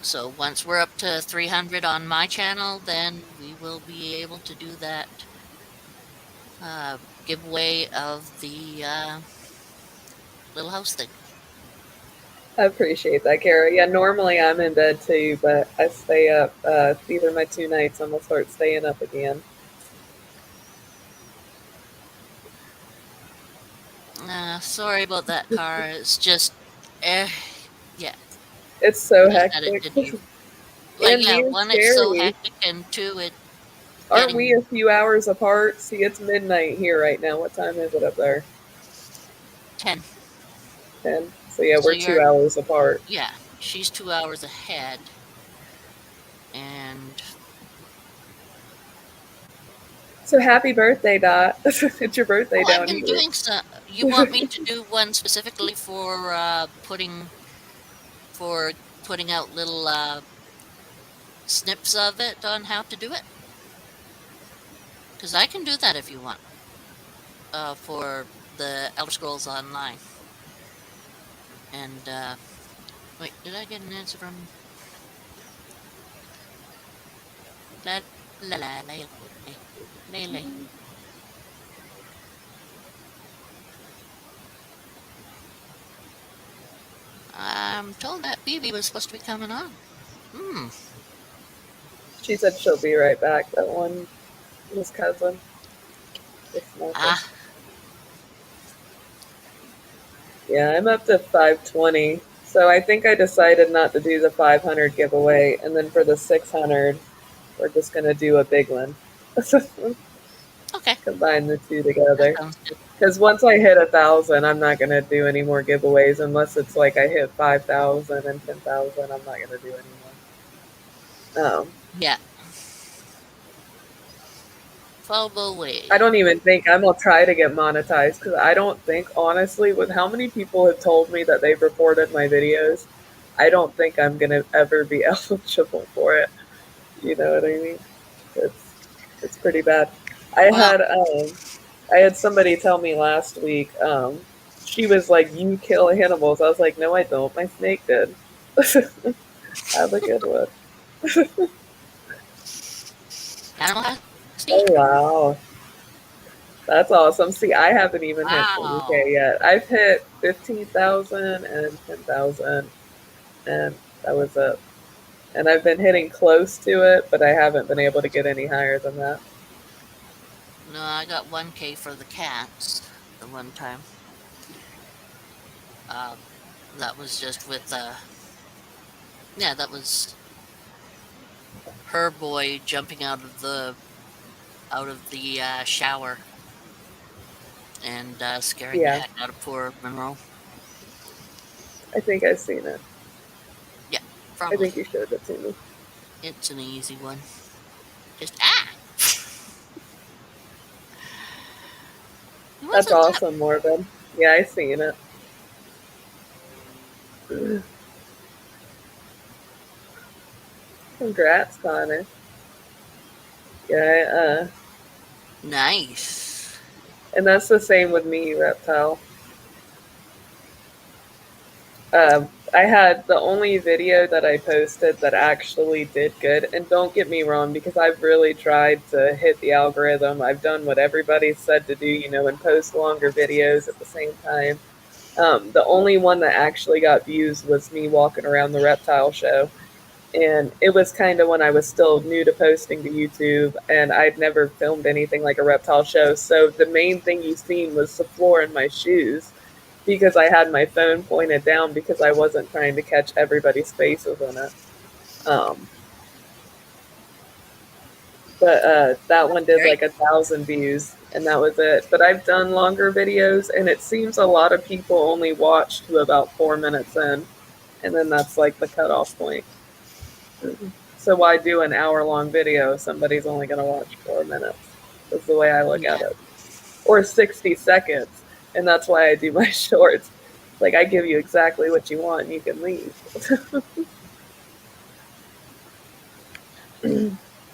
So once we're up to 300 on my channel, then we will be able to do that giveaway of the little house thing. I appreciate that, Kara. Yeah, normally I'm in bed too, but I stay up. Either my 2 nights, I'm gonna start staying up again. Sorry about that, car. It's just, eh, yeah. It's so I said it, hectic. didn't you? Like, And yeah, me and one, it's so Sherry, hectic, and two, it aren't we a getting few hours apart? See, it's midnight here right now. What time is it up there? 10. 10. So yeah, So we're 2 hours apart. yeah, she's 2 hours ahead. And So happy birthday, Dot. It's your birthday I've down been here. doing some. You want me to do one specifically for putting out little snips of it on how to do it? Because I can do that if you want. For the Elder Scrolls Online. And wait, did I get an answer from la la la la Lele? I'm told that Phoebe was supposed to be coming on. Hmm. She said she'll be right back. That one, his cousin. It's nothing. Ah, Yeah, I'm up to 520. So I think I decided not to do the 500 giveaway, and then for the 600, we're just gonna do a big one. okay. Combine the two That together. sounds good. Because once I hit 1,000, I'm not gonna do any more giveaways unless it's like I hit 5,000 and 10,000. I'm not gonna do anymore. Yeah. Follow away. I don't even think I'm gonna try to get monetized because I don't think, honestly, with how many people have told me that they've reported my videos, I don't think I'm gonna ever be eligible for it. You know what I mean? It's it's pretty bad. I Well, had I had somebody tell me last week. She was like, "You kill animals." I was like, "No, I don't. My snake did." Have a good one. animal honesty. Oh wow, that's awesome. See, I haven't even hit Wow. 20K yet. I've hit 15,000 and 10,000, and that was it. and I've been hitting close to it, but I haven't been able to get any higher than that. No, I got 1K for the cats the one time. Uh, that was just with yeah, that was her boy jumping out of the shower and scaring the Yeah, heck out of poor Monroe. I think I've seen it. Yeah, I probably. think you showed it to me. It's an easy one. Just It That's wasn't that. awesome, Morbid. Yeah, I seen it. Congrats, Connor. Yeah, Nice. and that's the same with me, Reptile. I had the only video that I posted that actually did good. And don't get me wrong, because I've really tried to hit the algorithm. I've done what everybody said to do, and post longer videos at the same time. The only one that actually got views was me walking around the reptile show. And it was kind of when I was still new to posting to YouTube, and I'd never filmed anything like a reptile show. So the main thing you seen was the floor and my shoes, because I had my phone pointed down because I wasn't trying to catch everybody's faces in it. Um, but that one did Very. like 1,000 views, and that was it. But I've done longer videos, and it seems a lot of people only watch to about 4 minutes in, and then that's like the cutoff point. So why do an hour-long video if somebody's only going to watch 4 minutes? That's the way I look at Yeah. it. Or 60 seconds, and that's why I do my shorts. Like, I give you exactly what you want, and you can leave.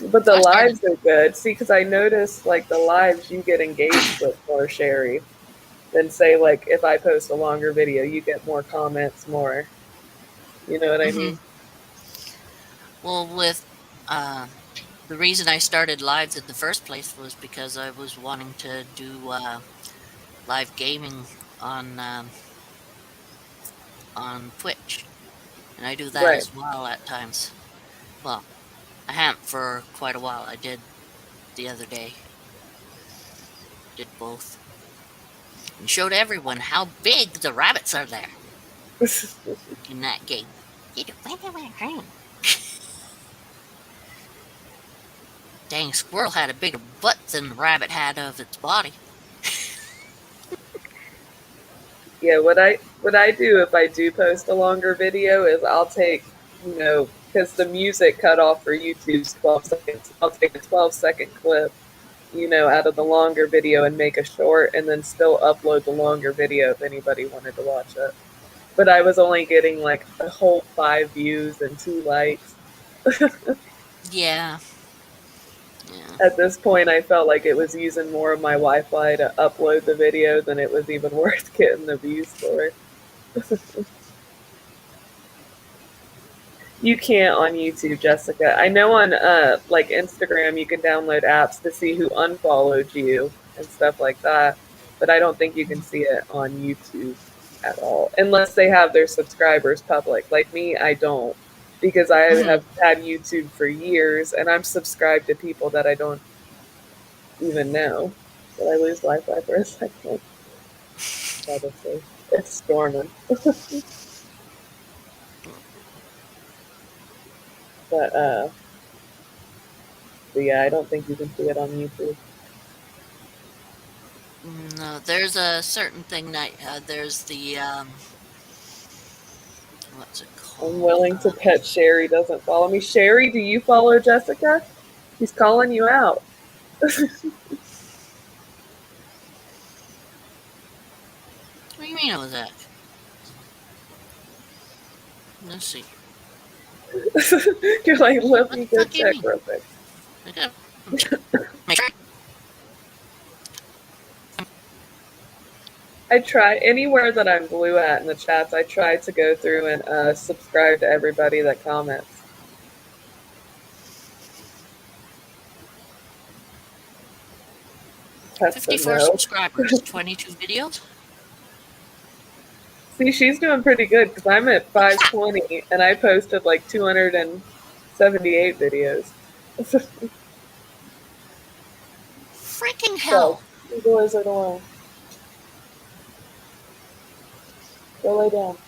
But the I started. lives are good. See, because I noticed, like, the lives you get engaged with more, Sherry, than, say, like, if I post a longer video, you get more comments, more. You know what I hmm mean? Well, with uh, the reason I started lives in the first place was because I was wanting to do live gaming on um, on Twitch, and I do that Right. as well at times. Well, I haven't for quite a while. I did the other day. Did both and showed everyone how big the rabbits are there in that game. Dang, squirrel had a bigger butt than the rabbit had of its body. Yeah, what I do if I do post a longer video is I'll take, because the music cutoff for YouTube's 12 seconds. I'll take a 12-second clip, out of the longer video and make a short, and then still upload the longer video if anybody wanted to watch it. But I was only getting like a whole 5 views and 2 likes. Yeah, yeah. At this point, I felt like it was using more of my Wi-Fi to upload the video than it was even worth getting the views for. You can't on YouTube, Jessica. I know on like Instagram you can download apps to see who unfollowed you and stuff like that, but I don't think you can see it on YouTube at all unless they have their subscribers public. Like me, I don't, because I hmm have had YouTube for years and I'm subscribed to people that I don't even know. Did I lose Wi-Fi for a second? Probably. It's storming, but yeah, I don't think you can see it on YouTube. No, there's a certain thing that there's the what's it I'm called? willing to bet Sherry doesn't follow me. Sherry, do you follow Jessica? He's calling you out. What do you mean it was that? Let's see. You're like, let What me the go fuck do you check mean? real quick. I gotta make sure. I try anywhere that I'm blue at in the chats. I try to go through and subscribe to everybody that comments. Test and 54 no. subscribers, 22 videos. See, she's doing pretty good because I'm at 520 and I posted like 200 and 78 videos. Freaking So, hell. leave the lizard alone. Go lay down.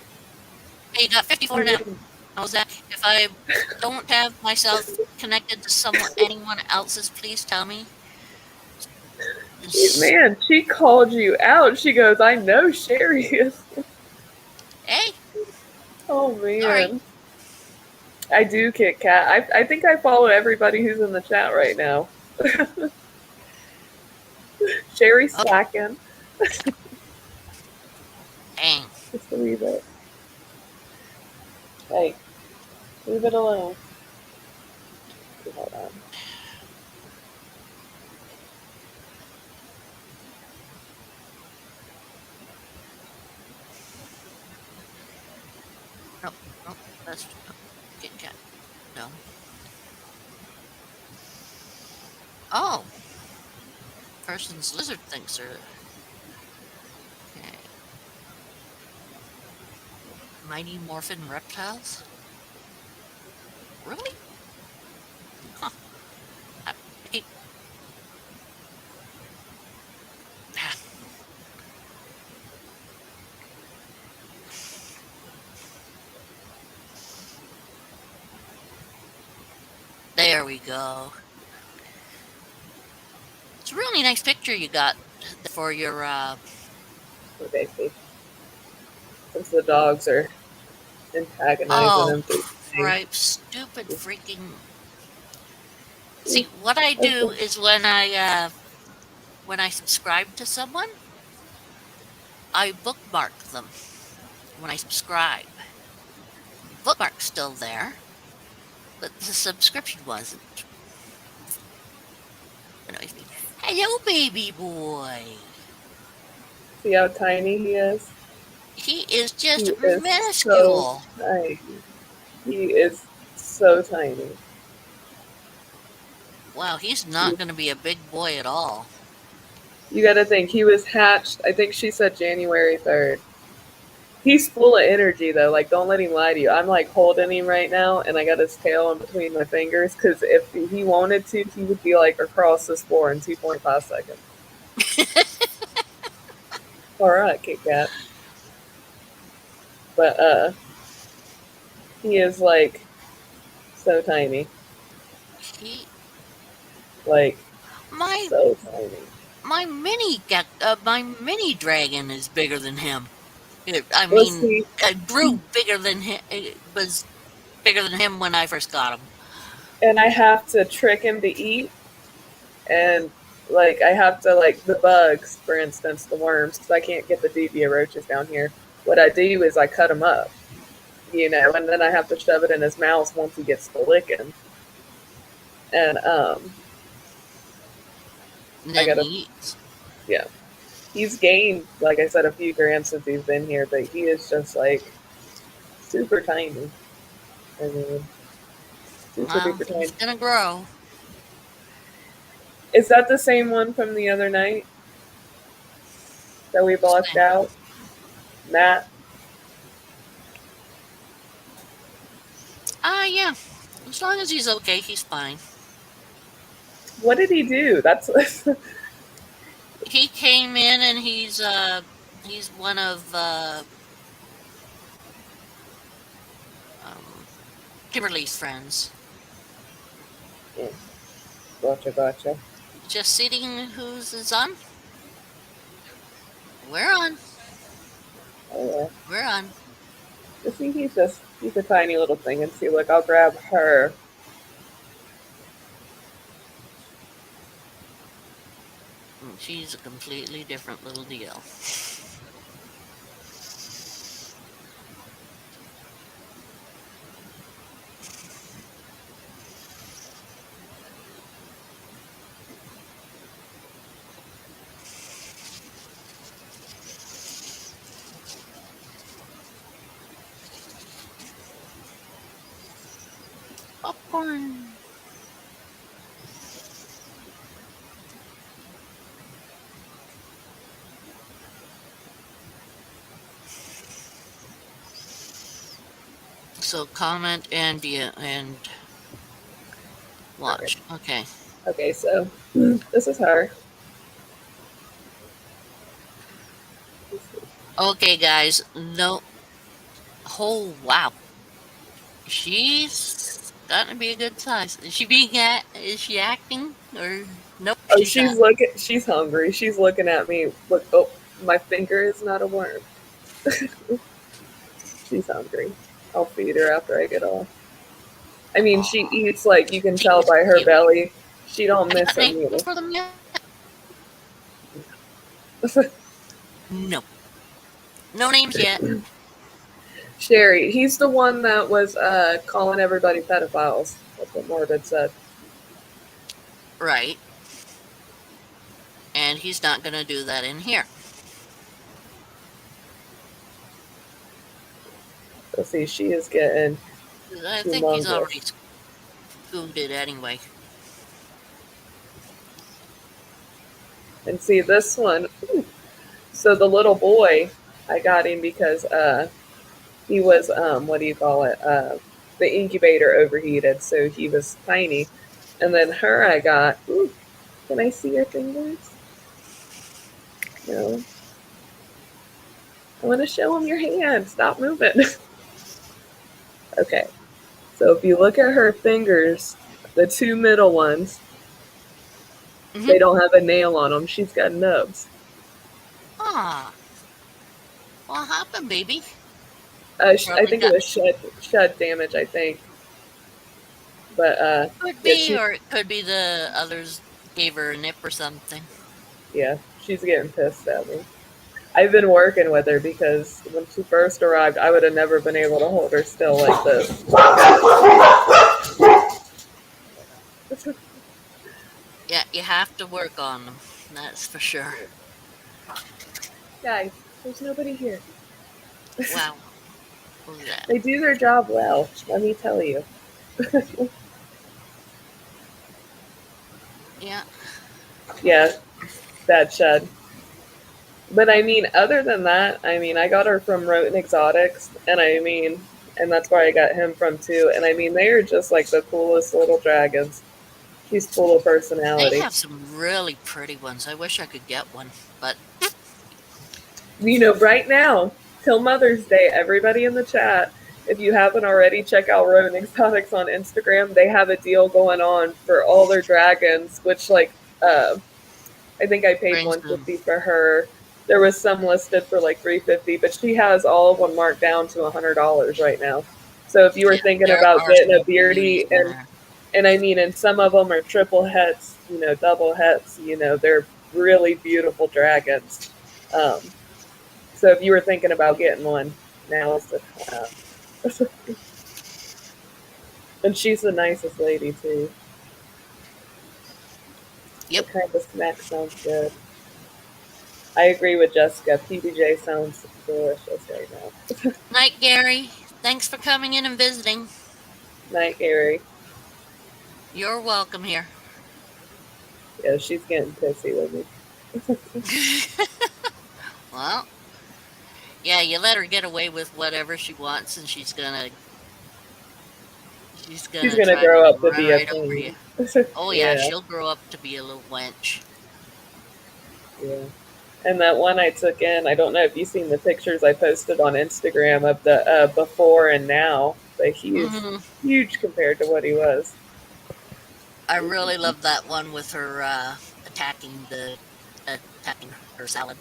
Hey, you got 54 Leave now. it How's that? If I don't have myself connected to anyone else's, please tell me. Man, she called you out. She goes, I know Sherry is. Hey, Oh, sorry. man. I do Kit Kat. I think I follow everybody who's in the chat right now. Sherry's Oh, slacking. dang. Just a wee bit. Hey, leave it alone. Hold on. No, no, that's Kit Kat. No. Oh, person's lizard thinks are. Okay. Mighty Morphin Reptiles? Really? Huh. I, he, there we go. It's a really nice picture you got for your. Okay, see. Since the dogs are antagonizing Oh, him through the thing. right. Stupid freaking. See? See, what I That's do the, is when I subscribe to someone, I bookmark them when I subscribe. Bookmark's still there, but the subscription wasn't. Annoys me. Hello, baby boy. see how tiny he is? He is He just is so minuscule. tiny. He is so tiny. Wow, he's not going to be a big boy at all. You gotta think, he was hatched, I think she said January 3rd. He's full of energy though, like don't let him lie to you. I'm like holding him right now and I got his tail in between my fingers because if he wanted to, he would be like across this floor in 2.5 seconds. Alright, Kit Kat. But he is like so tiny. He, Like my so tiny. my mini dragon is bigger than him. I Let's mean, see. it grew bigger than him. It was bigger than him when I first got him. And I have to trick him to eat and like I have to like the bugs, for instance, the worms, because I can't get the dubia roaches down here. What I do is I cut them up, and then I have to shove it in his mouth once he gets to licking. And And I then gotta, he eats. yeah, he's gained, like I said, a few grams since he's been here, but he is just like super tiny. I mean, super Well, duper he's tiny. gonna grow. Is that the same one from the other night that we blocked out, Matt? Yeah. As long as he's okay, he's fine. What did he do? That's He came in and he's one of um, Kimberly's friends. gotcha. Just sitting. Who's his on? We're on. Oh yeah. We're on. You see, he's a tiny little thing. And see, look, I'll grab her. She's a completely different little deal. Popcorn. So comment and All right. Watch. Okay. Okay, so this is her. Okay, guys. No. Oh, wow. She's gotten to be a good size. Is she being is she acting or nope, Oh, she's not. she's hungry. She's looking at me. Look, oh, my finger is not a worm. She's hungry. I'll feed her after I get off. I mean, she Aw. eats like you can She tell is by her cute. belly. She don't Have you miss got a names meal. for them yet? No. No names yet. Sherry, he's the one that was calling everybody pedophiles. That's what Morbid said. Right. And he's not gonna do that in here. So see, she is getting I think he's already humongous. scooted anyway. And see this one. So the little boy, I got him because he was what do you call it? The incubator overheated, so he was tiny. And then her, I got. Ooh, can I see your fingers? No. I want to show him your hand. Stop moving. Okay. So if you look at her fingers, the two middle ones, Mm-hmm. they don't have a nail on them. She's got nubs. Ah, what happened, baby? I Probably think it got was shed damage. I think, but could yeah, be, or it could be the others gave her a nip or something. she's getting pissed at me. I've been working with her because when she first arrived, I would have never been able to hold her still like this. Yeah, you have to work on them. That's for sure. Guys, there's nobody here. Wow. What was that? They do their job well. Let me tell you. Yeah. Yeah, bad shed. But I mean, other than that, I mean, I got her from Roten Exotics, and I mean, and that's where I got him from too. And I mean, they are just like the coolest little dragons. She's full of They personality. have some really pretty ones. I wish I could get one, but You know, right now, till Mother's Day, everybody in the chat, if you haven't already, check out Roten Exotics on Instagram. They have a deal going on for all their dragons, which like I think I paid brings them 150 for her. There was some listed for like 350, but she has all of them marked down to $100 right now. So if you were yeah, thinking there about are getting a some beauties beardy in there. and I mean, and some of them are triple heads, you know, double heads, you know, they're really beautiful dragons. Um, so if you were thinking about getting one, now is the time. And she's the nicest lady too. Yep. What kind of snack sounds good? I agree with Jessica. PBJ sounds delicious right now. Night, Gary. Thanks for coming in and visiting. Night, Gary. You're welcome here. Yeah, she's getting pissy with me. Well, yeah, you let her get away with whatever she wants, and she's She's gonna gonna try to grow up to run be a right over you. queen. Oh yeah, Yeah, she'll grow up to be a little wench. yeah. And that one I took in, I don't know if you've seen the pictures I posted on Instagram of the before and now, but he is Hmm. huge compared to what he was. I really love that one with her attacking her salad.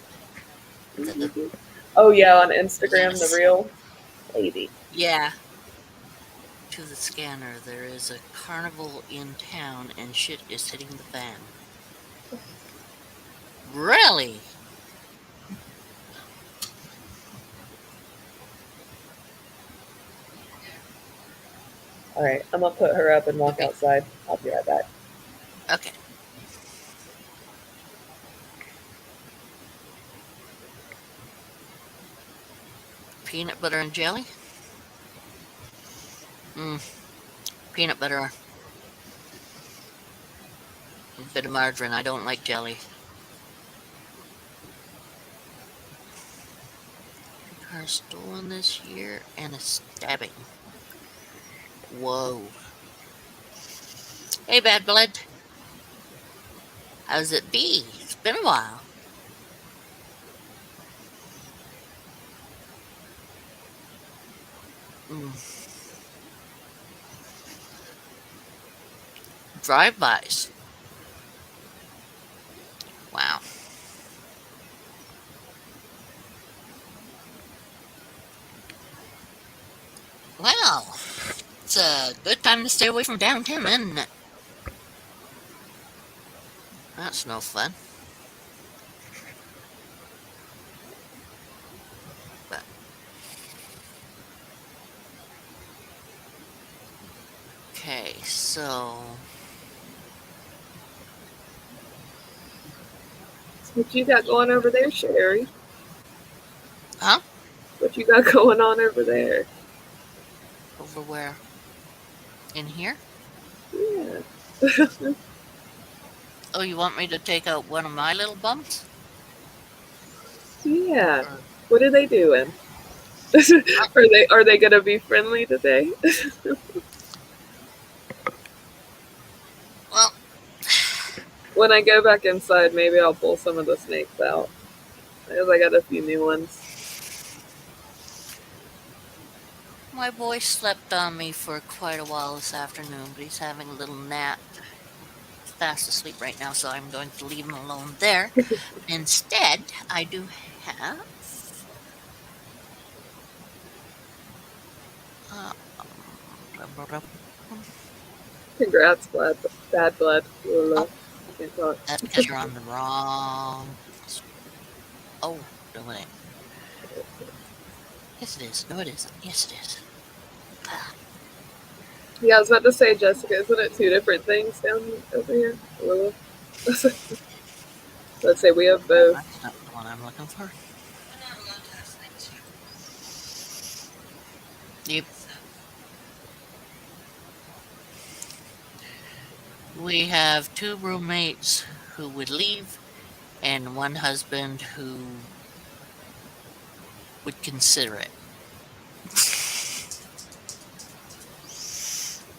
The Oh yeah, on Instagram, the lettuce. real lady. Yeah. To the scanner, there is a carnival in town, and shit is hitting the fan. Really? All right, I'm gonna put her up and walk Okay. outside. I'll be right back. Okay. Peanut butter and jelly. Mm, peanut butter. A bit of margarine. I don't like jelly. Car stolen this year and a stabbing. Whoa. Hey, Bad Blood. How's it be? It's been a while. Mm, drive-bys. Wow. Well, it's a good time to stay away from downtown, isn't it? That's no fun. But okay, so What you got going over there, Sherry? huh? What you got going on over there? Over where? In here? Yeah. Oh, you want me to take out one of my little bumps? Yeah. Or, What are they doing? Are they gonna be friendly today? well, When I go back inside, maybe I'll pull some of the snakes out. Because I got a few new ones. my boy slept on me for quite a while this afternoon, but he's having a little nap. He's fast asleep right now, so I'm going to leave him alone there. Instead, I do have. Uh, Congrats, bad blood. oh, I can't talk. that's because you're on the wrong. Oh, no, it ain't. Yes, it is. No, it isn't. Yes, it is. Ah, Yeah, I was about to say, Jessica, isn't it two different things down over here? Lilith? Let's say we have no, both. that's not the one I'm looking for. Yep. We have two roommates who would leave, and one husband who would consider it.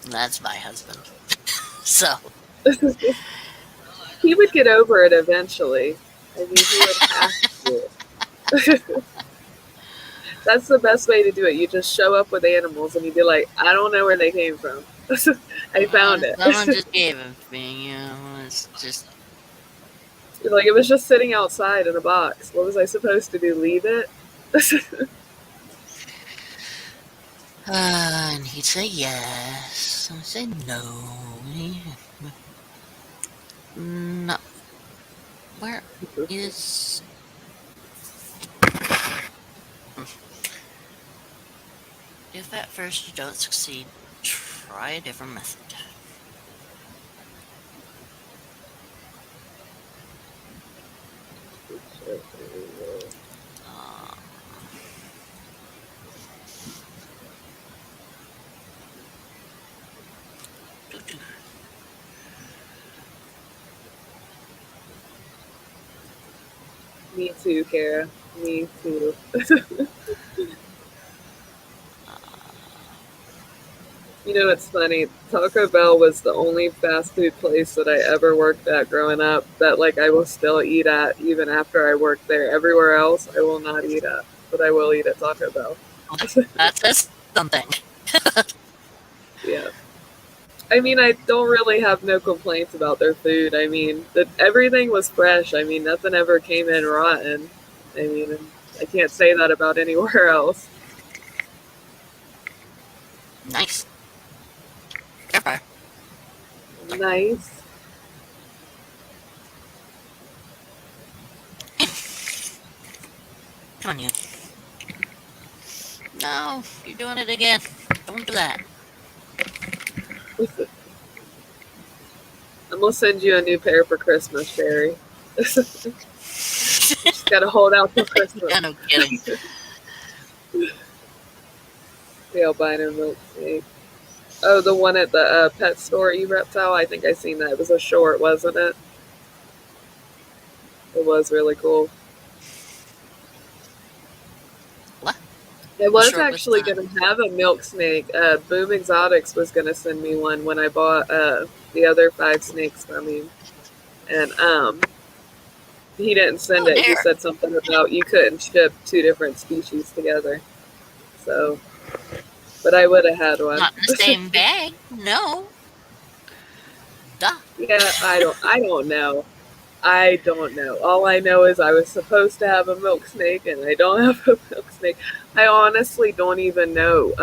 That's my husband. So, He would get over it eventually. I mean, he would have to. That's the best way to do it. You just show up with animals and you be like, I don't know where they came from. I found it. someone just gave him to me. It's just. You're like, it was just sitting outside in a box. What was I supposed to do? Leave it? And he'd say yes. I say no. No. Where is. If at first you don't succeed, try a different method. Um, doo-doo. Me too, Kara. Me too. Uh, You know, it's funny. Taco Bell was the only fast food place that I ever worked at growing up that, like, I will still eat at even after I work there. Everywhere else, I will not eat at, but I will eat at Taco Bell. that says something. Yeah. I mean, I don't really have no complaints about their food. I mean, everything was fresh. I mean, nothing ever came in rotten. I mean, I can't say that about anywhere else. Nice. Fair. Nice. Come on, you. No, you're doing it again. Don't do that. I'm gonna send you a new pair for Christmas, Sherry. Just gotta hold out till Christmas. Yeah, no kidding. The albino milk snake. Oh, the one at the pet store, E-Reptile. I think I seen that. It was a short, wasn't it? It was really cool. What? I The was short was actually done. going to have a milk snake. Boom Exotics was going to send me one when I bought the other 5 snakes from him. And he didn't send Oh it. He dear. said something about you couldn't ship 2 different species together. So, but I would have had one. Not in the same bag. No. Duh. Yeah, I don't know. I don't know. All I know is I was supposed to have a milk snake and I don't have a milk snake. I honestly don't even know.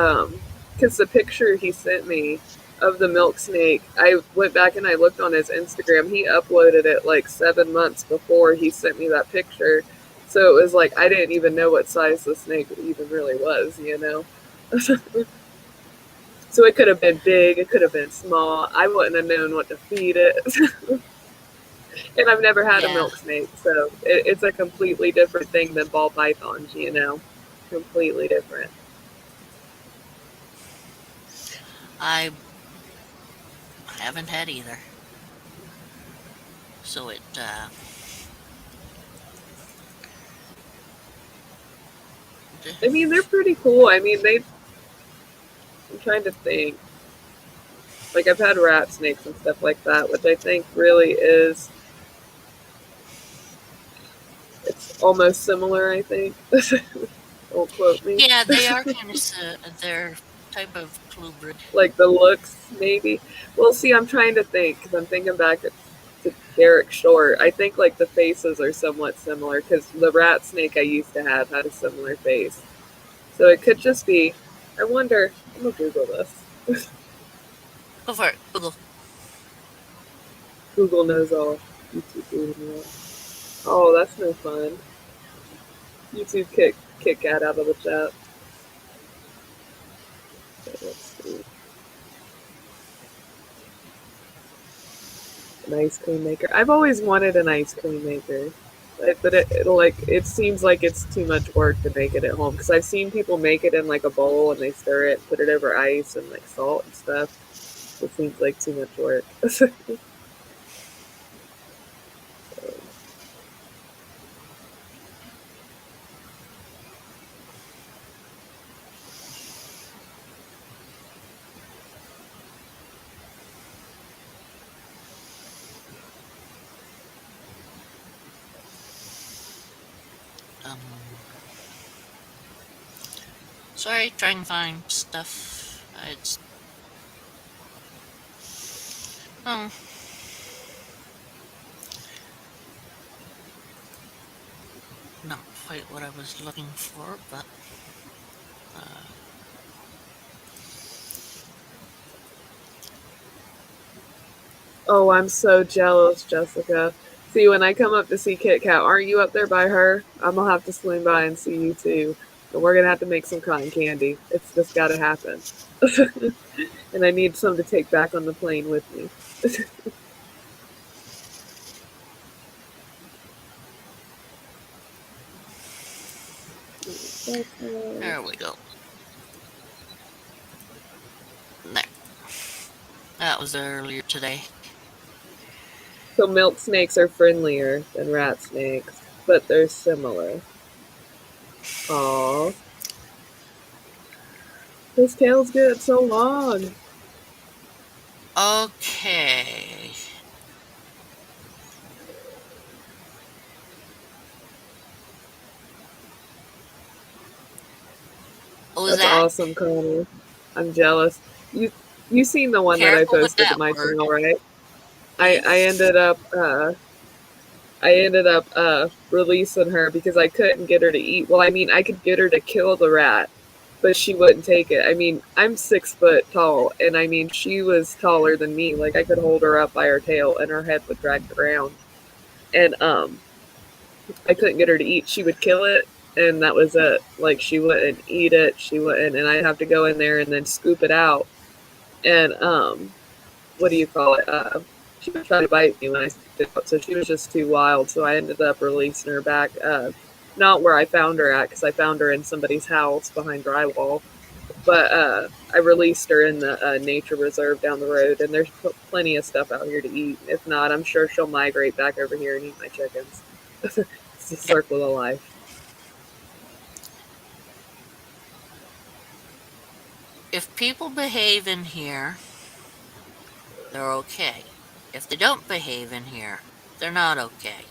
Cuz the picture he sent me of the milk snake, I went back and I looked on his Instagram. He uploaded it like 7 months before he sent me that picture. So it was like I didn't even know what size the snake even really was, you know. So it could have been big, it could have been small. I wouldn't have known what to feed it. And I've never had a Yeah. milk snake, so it's a completely different thing than ball pythons, you know? Completely different. I haven't had either. So it d- I mean, they're pretty cool. I mean, I'm trying to think. Like, I've had rat snakes and stuff like that, which I think really is, it's almost similar, I think. Don't quote me. yeah, they are kind of they're type of clubrid. Like the looks, maybe. Well, see, I'm trying to think because I'm thinking back to Derek Short. I think like the faces are somewhat similar because the rat snake I used to have had a similar face. So it could just be. I wonder. I'm gonna Google this. Go for it. Google. Google knows all. YouTube knows all. Oh, that's no fun. YouTube kick cat out of the chat. Okay, let's see. An ice cream maker. I've always wanted an ice cream maker, but it seems like it's too much work to make it at home because I've seen people make it in like a bowl and they stir it, put it over ice and like salt and stuff. It seems like too much work. Um, sorry, trying to find stuff. It's oh, not quite what I was looking for, but uh, Oh, I'm so jealous, Jessica. See, when I come up to see Kit Kat, aren't you up there by her? I'm gonna have to swing by and see you too. And we're gonna have to make some cotton candy. It's just gotta happen. And I need some to take back on the plane with me. there we go. There. That was earlier today. So milk snakes are friendlier than rat snakes, but they're similar. Aww. His tails get so long. Okay. What was That's that? awesome, Connor. I'm jealous. You you seen the one that I Careful with posted to that my word. channel, right? I, Hmm? I ended up releasing her because I couldn't get her to eat. Well, I mean, I could get her to kill the rat, but she wouldn't take it. I mean, I'm 6 foot tall, and I mean, she was taller than me. Like I could hold her up by her tail, and her head would drag the ground. And I couldn't get her to eat. She would kill it, and that was it. Like she wouldn't eat it. She wouldn't, and I'd have to go in there and then scoop it out. And what do you call it? She would try to bite me when I scooped it out, so she was just too wild. So I ended up releasing her back, not where I found her at, because I found her in somebody's house behind drywall. But I released her in the nature reserve down the road, and there's plenty of stuff out here to eat. If not, I'm sure she'll migrate back over here and eat my chickens. It's the Yep. circle of life. If people behave in here, they're okay. If they don't behave in here, they're not okay.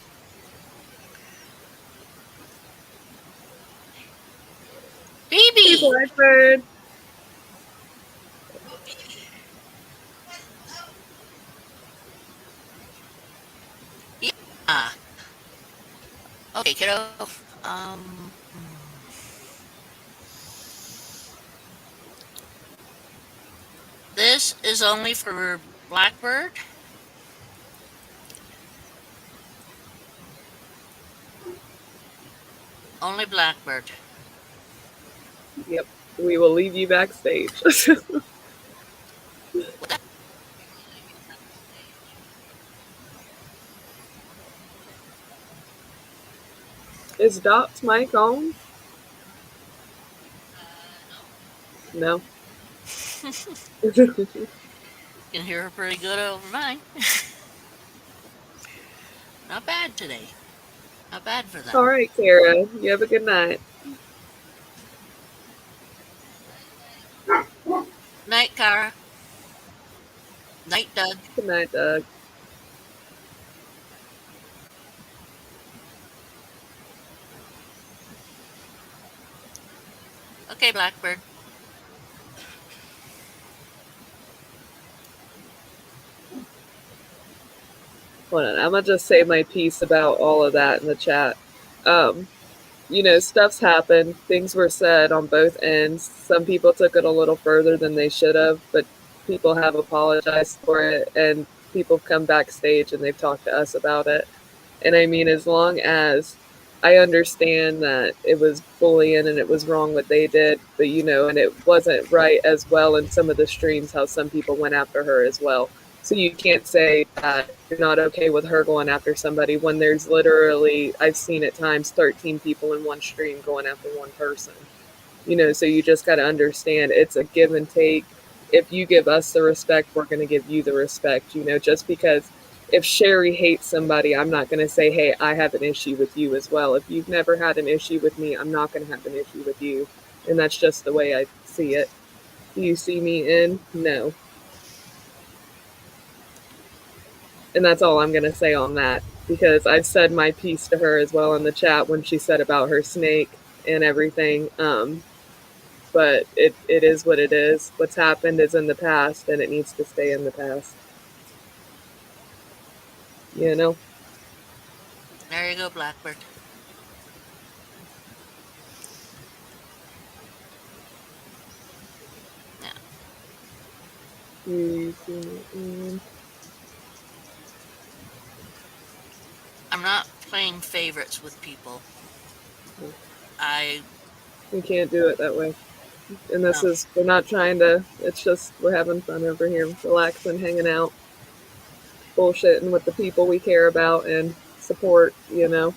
Hey, Phoebe! Blackbird. Yeah. Okay, kiddo. This is only for Blackbird. Only Blackbird. Yep, we will leave you backstage. What the? Is Dot's mic on? No. Can hear her pretty good over mine. Not bad today. Not bad for that. All right, Kara. You have a good night. Night, Kara. Night, Doug. Good night, Doug. Okay, Blackbird. Hold on. I'm gonna just say my piece about all of that in the chat. Um, stuff's happened. Things were said on both ends. Some people took it a little further than they should have, but people have apologized for it, and people have come backstage and they've talked to us about it. And I mean, as long as I understand that it was bullying and it was wrong what they did, but and it wasn't right as well in some of the streams how some people went after her as well. So you can't say that you're not okay with her going after somebody when there's literally, I've seen at times 13 people in one stream going after one person. So you just got to understand it's a give and take. If you give us the respect, we're going to give you the respect. Just because if Sherry hates somebody, I'm not going to say, hey, I have an issue with you as well. If you've never had an issue with me, I'm not going to have an issue with you. And that's just the way I see it. Do you see me in? No. And that's all I'm going to say on that, because I've said my piece to her as well in the chat when she said about her snake and everything. But it is what it is. What's happened is in the past, and it needs to stay in the past. You know? There you go, Blackbird. Yeah. I'm not playing favorites with people. We can't do it that way. And No. we're not trying to, it's just, we're having fun over here, relaxing, hanging out, bullshitting with the people we care about and support. If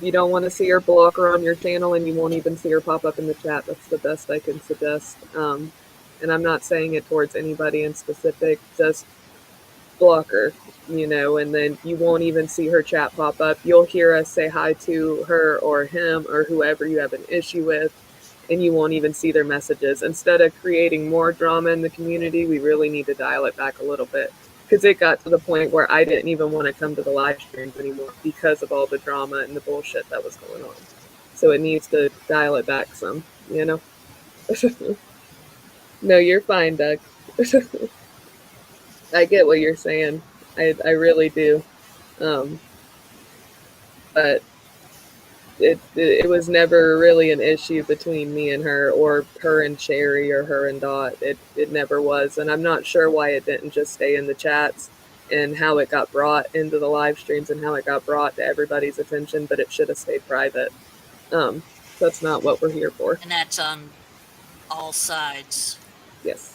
you don't want to see her, block her on your channel and you won't even see her pop up in the chat. That's the best I can suggest. And I'm not saying it towards anybody in specific, just block her, and then you won't even see her chat pop up. You'll hear us say hi to her or him or whoever you have an issue with, and you won't even see their messages. Instead of creating more drama in the community, we really need to dial it back a little bit, because it got to the point where I didn't even want to come to the live streams anymore because of all the drama and the bullshit that was going on. So it needs to dial it back some. No, you're fine, Doug. I get what you're saying. I really do. But it was never really an issue between me and her, or her and Sherry, or her and Dot. It never was, and I'm not sure why it didn't just stay in the chats and how it got brought into the live streams and how it got brought to everybody's attention, but it should have stayed private. That's not what we're here for. And that's on all sides. Yes.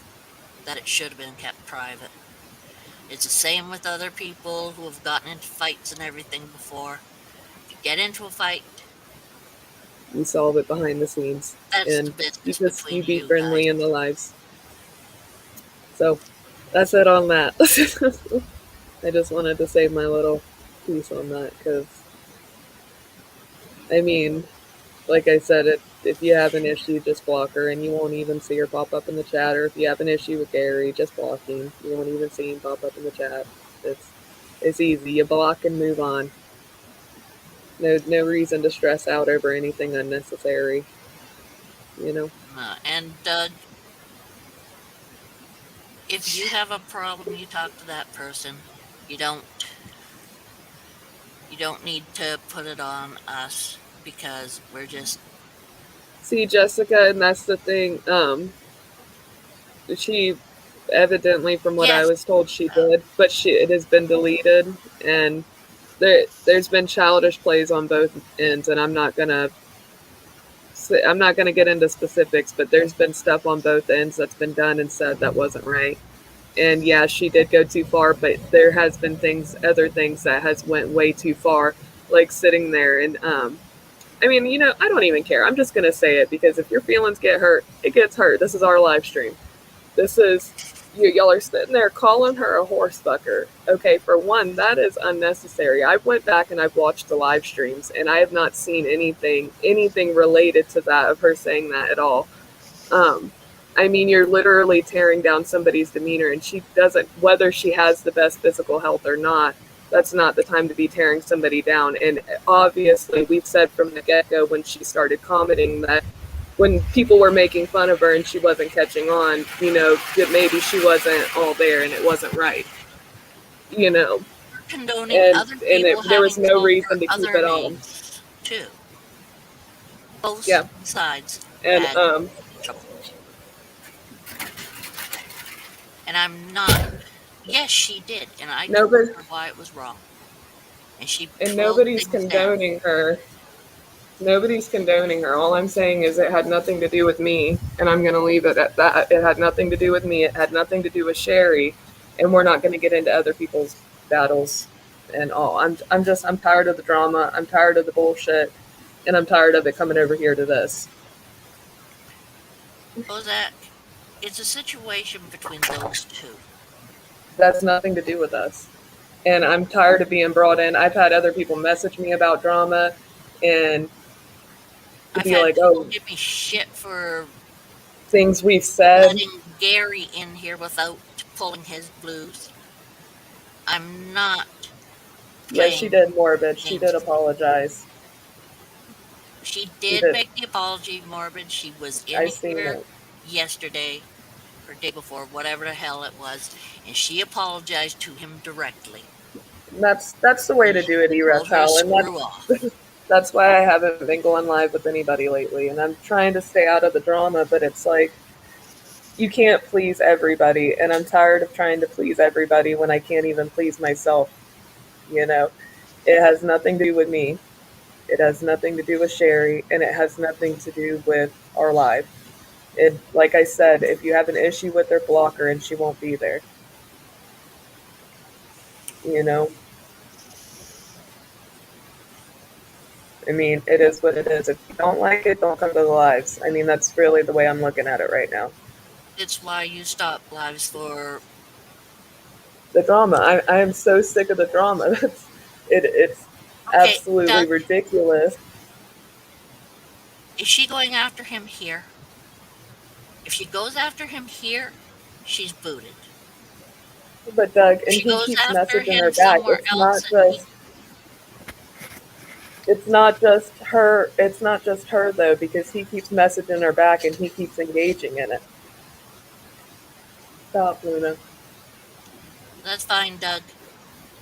That it should have been kept private. It's the same with other people who have gotten into fights and everything before. If you get into a fight, You solve it behind the scenes, that's the and business you between be you friendly guys. in the lives. So that's it on that. I just wanted to say my little piece on that, because I mean, like I said, if you have an issue, just block her, and you won't even see her pop up in the chat. Or if you have an issue with Gary, just block him. You won't even see him pop up in the chat. It's it's easy. You block and move on. No reason to stress out over anything unnecessary. You know. And Doug, if you have a problem, you talk to that person. You don't you don't need to put it on us because we're just See, Jessica, and that's the thing. She evidently, from what I yes. was told, she Uh, did, but it has been deleted, and there's been childish plays on both ends, and I'm not gonna get into specifics, but there's been stuff on both ends that's been done and said that wasn't right. And yeah, she did go too far, but there has been other things that has went way too far, like sitting there and I mean, I don't even care. I'm just gonna say it because if your feelings get hurt, it gets hurt. This is our live stream. This is y'all are sitting there calling her a horsefucker. Okay, for one, that is unnecessary. I went back and I've watched the live streams, and I have not seen anything related to that of her saying that at all. Um, I mean, you're literally tearing down somebody's demeanor, and she doesn't, whether she has the best physical health or not, that's not the time to be tearing somebody down. And obviously, we've said from the get go when she started commenting that when people were making fun of her and she wasn't catching on, that maybe she wasn't all there and it wasn't right, you know, condoning and other and people there was having no vulgar reason to keep other it on. names too. Both Yeah, sides and had trouble. And I'm not, yes, she did. And I told nobody her why it was wrong. And she and slowed nobody's things down. condoning her. Nobody's condoning her. All I'm saying is it had nothing to do with me, and I'm going to leave it at that. It had nothing to do with me. It had nothing to do with Sherry, and we're not going to get into other people's battles and all. I'm tired of the drama. I'm tired of the bullshit, and I'm tired of it coming over here to this. Bozak, it's a situation between those two. That's nothing to do with us. And I'm tired of being brought in. I've had other people message me about drama and to I've be had like, people oh, give me shit for things we've said. letting Gary in here without pulling his blues. I'm not Yeah, she playing did morbid. She games did with you. apologize. She She did did. make the apology, Morbid. She was in I seen here it. yesterday or day before, whatever the hell it was, and she apologized to him directly. That's the way And to do it, he told her to Erectile, and screw off. that's why I haven't been going live with anybody lately. And I'm trying to stay out of the drama, but it's like you can't please everybody, and I'm tired of trying to please everybody when I can't even please myself. You know, it has nothing to do with me. It has nothing to do with Sherry, and it has nothing to do with our live. It, like I said, if you have an issue with her, block her, and she won't be there. You know, I mean, it is what it is. If you don't like it, don't come to the lives. I mean, that's really the way I'm looking at it right now. It's why you stop lives for. The drama. I am so sick of the drama. It's Okay, absolutely Doug, ridiculous. is she going after him here? If she goes after him here, she's booted. But Doug, If and she he goes keeps after messaging her him back. somewhere else, and It's not just her. It's not just her though, because he keeps messaging her back and he keeps engaging in it. Stop, Luna. that's fine, Doug.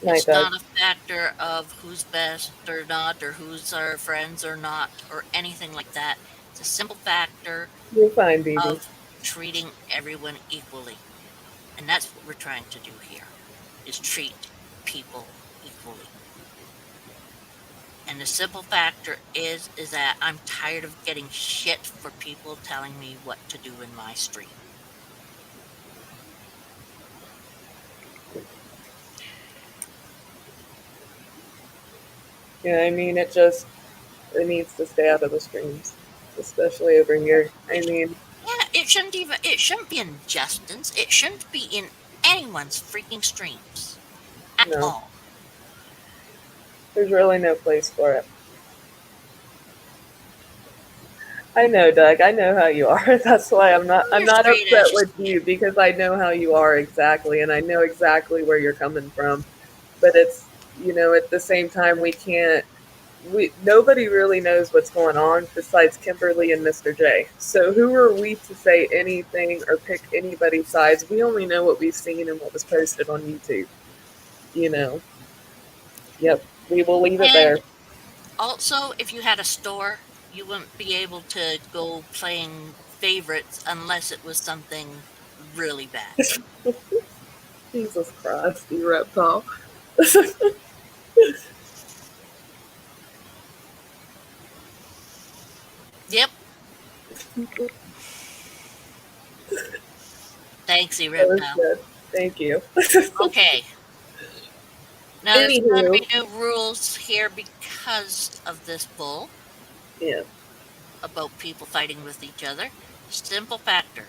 Night, It's Doug. not a factor of who's best or not, or who's our friends or not, or anything like that. It's a simple factor You're fine, BB. of treating everyone equally. And that's what we're trying to do here, is treat people equally. And the simple factor is that I'm tired of getting shit for people telling me what to do in my stream. Yeah, I mean, it needs to stay out of the streams, especially over here. I It, mean, yeah, it shouldn't be in Justin's. It shouldn't be in anyone's freaking streams at no, all. there's really no place for it. I know, Doug. I know how you are. That's why I'm You're not straight as upset you with see it. you because I know how you are exactly and I know exactly where you're coming from. But it's, at the same time we can't we nobody really knows what's going on besides Kimberly and Mr. J. So who are we to say anything or pick anybody's sides? We only know what we've seen and what was posted on YouTube, you know. Yep. We will leave it And there. also, if you had a store, you wouldn't be able to go playing favorites unless it was something really bad. Jesus Christ, you reptile. Yep. Thanks, E That was Reptile. good. Thank you. Okay. Now there's going to Anywho, be new rules here because of this bull yeah. about people fighting with each other. Simple factor.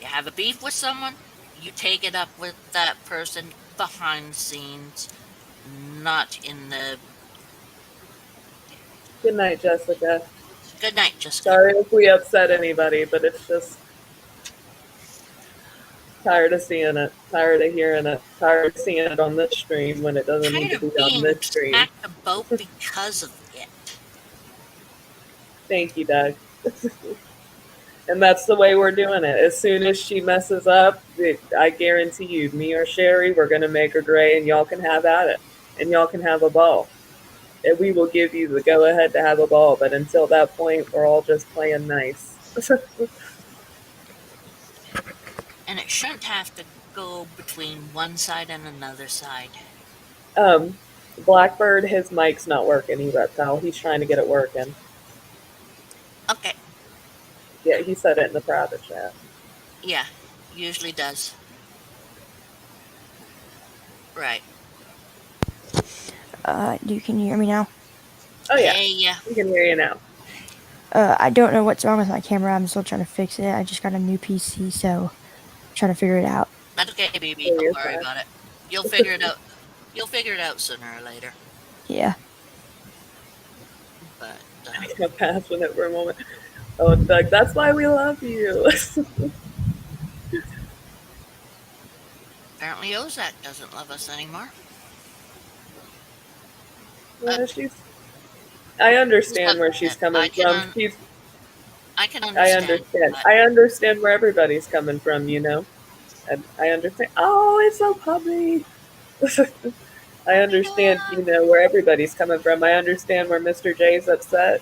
You have a beef with someone, you take it up with that person behind the scenes, not in the Good night, Jessica. good night, Jessica. Sorry if we upset anybody, but it's just tired of seeing it, tired of hearing it, tired of seeing it on this stream when it doesn't need Tired to be of on being this stream. smacked about because of it. Thank you, Doug. And that's the way we're doing it. As soon as she messes up, I guarantee you, me or Sherry, we're going to make her gray and y'all can have at it. And y'all can have a ball. And we will give you the go ahead to have a ball. But until that point, we're all just playing nice. And it shouldn't have to go between one side and another side. um, Blackbird, his mic's not working, he reptile. He's trying to get it working. Okay. Yeah, he said it in the private chat. Yeah, usually does. Right. Can you hear me now? Oh, yeah. Hey, yeah. We can hear you now. I don't know what's wrong with my camera. I'm still trying to fix it. I just got a new PC, so I'm trying to figure it out. That's okay, baby. Oh, Don't you're worry fine. about it. You'll figure it out. You'll figure it out sooner or later. Yeah. But I got passionate for a moment. Oh, Doug, that's why we love you. apparently Ozak doesn't love us anymore. But Yeah, I he's understand loving where she's it. I coming can from. un- I can I understand understand. that. I understand where everybody's coming from. And I understand. Oh, it's so puppy. I understand, Yeah, where everybody's coming from. I understand where Mr. J's upset,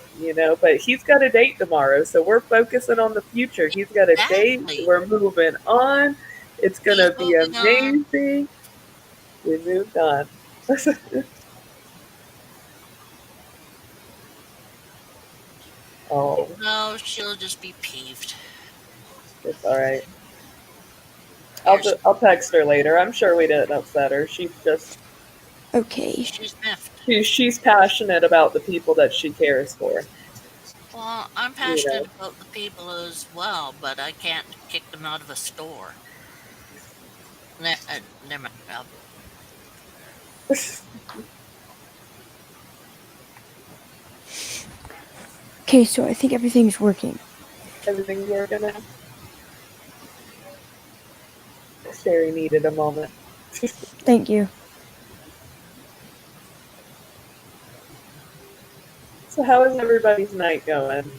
but he's got a date tomorrow, so we're focusing on the future. He's got a date. exactly. We're moving on. It's He's gonna be moving on. amazing. We moved on. Oh, No, she'll just be peeved. it's all right. Here's I'll text her later. I'm sure we didn't upset her. Okay. she's miffed. She's passionate about the people that she cares for. Well, I'm You passionate know. about the people as well, but I can't kick them out of a store. Never mind. Okay, so I think everything's working. Everything's working out. Sherry needed a moment. Thank you. So how is everybody's night going?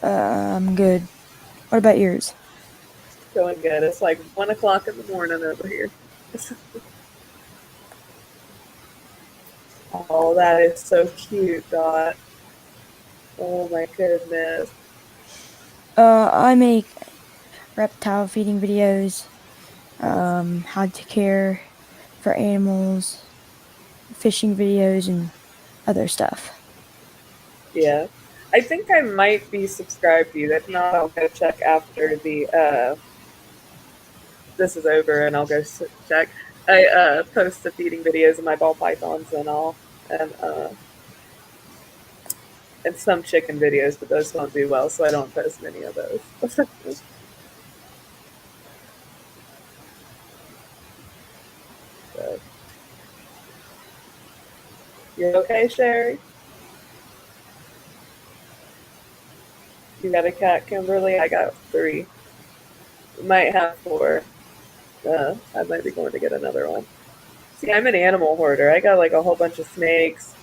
I'm good. What about yours? Going good. It's like 1 o'clock in the morning over here. Oh, that is so cute, Dot. Oh my goodness. I make reptile feeding videos, how to care for animals, fishing videos, and other stuff. Yeah. I think I might be subscribed to you. If not, I'll go check after the this is over and I'll go check. I post the feeding videos of my ball pythons and all, and some chicken videos, but those don't do well, so I don't post many of those. So, you okay, Sherry? You got a cat, Kimberly? I got 3. Might have 4. I might be going to get another one. See, I'm an animal hoarder. I got like a whole bunch of snakes,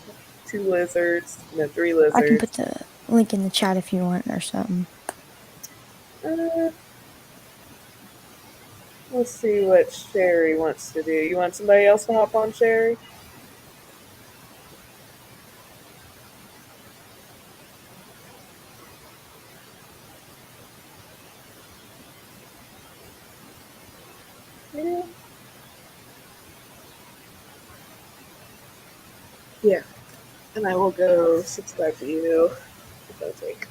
2 lizards, no, 3 I can lizards. put the link in the chat if you want or something. Uh, let's see what Sherry wants to do. You want somebody else to hop on, Sherry? Yeah. Yeah. And I will go subscribe to you. That'll take.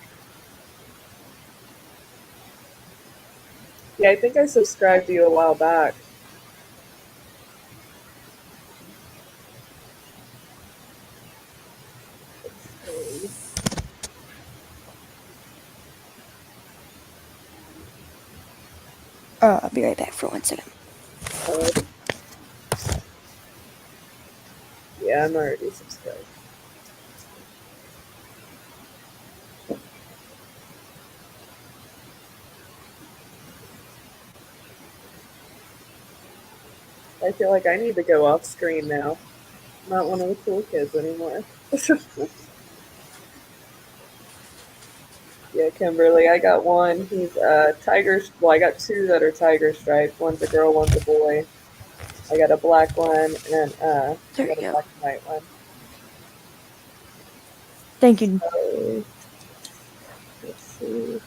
Yeah, I think I subscribed to you a while back. Let's see. I'll be right back for 1 second. Alrighty. Yeah, I'm already subscribed. I feel like I need to go off screen now. I'm not one of the cool kids anymore. Yeah, Kimberly, I got one. He's tiger. Well, I got 2 that are tiger striped. One's a girl, one's a boy. I got a black one and I There got you a go. black and white one. Thank you. So, let's see.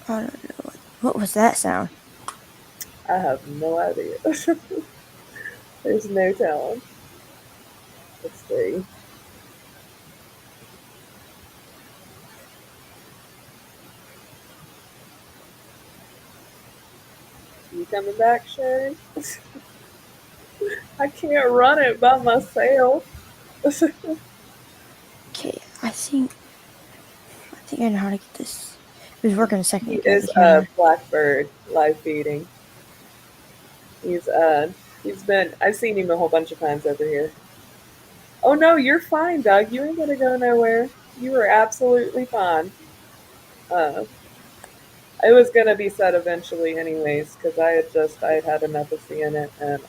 I don't know. What was that sound? I have no idea. There's no telling. Let's see. You coming back, Sherry? I can't run it by myself. Okay, I think I know how to get this. It was working a second He ago. The is a camera. blackbird live feeding. He's been. I've seen him a whole bunch of times over here. Oh no, you're fine, Doug. You ain't gonna go nowhere. You are absolutely fine. Uh, it was gonna be said eventually, anyways, because I had had enough of seeing it, and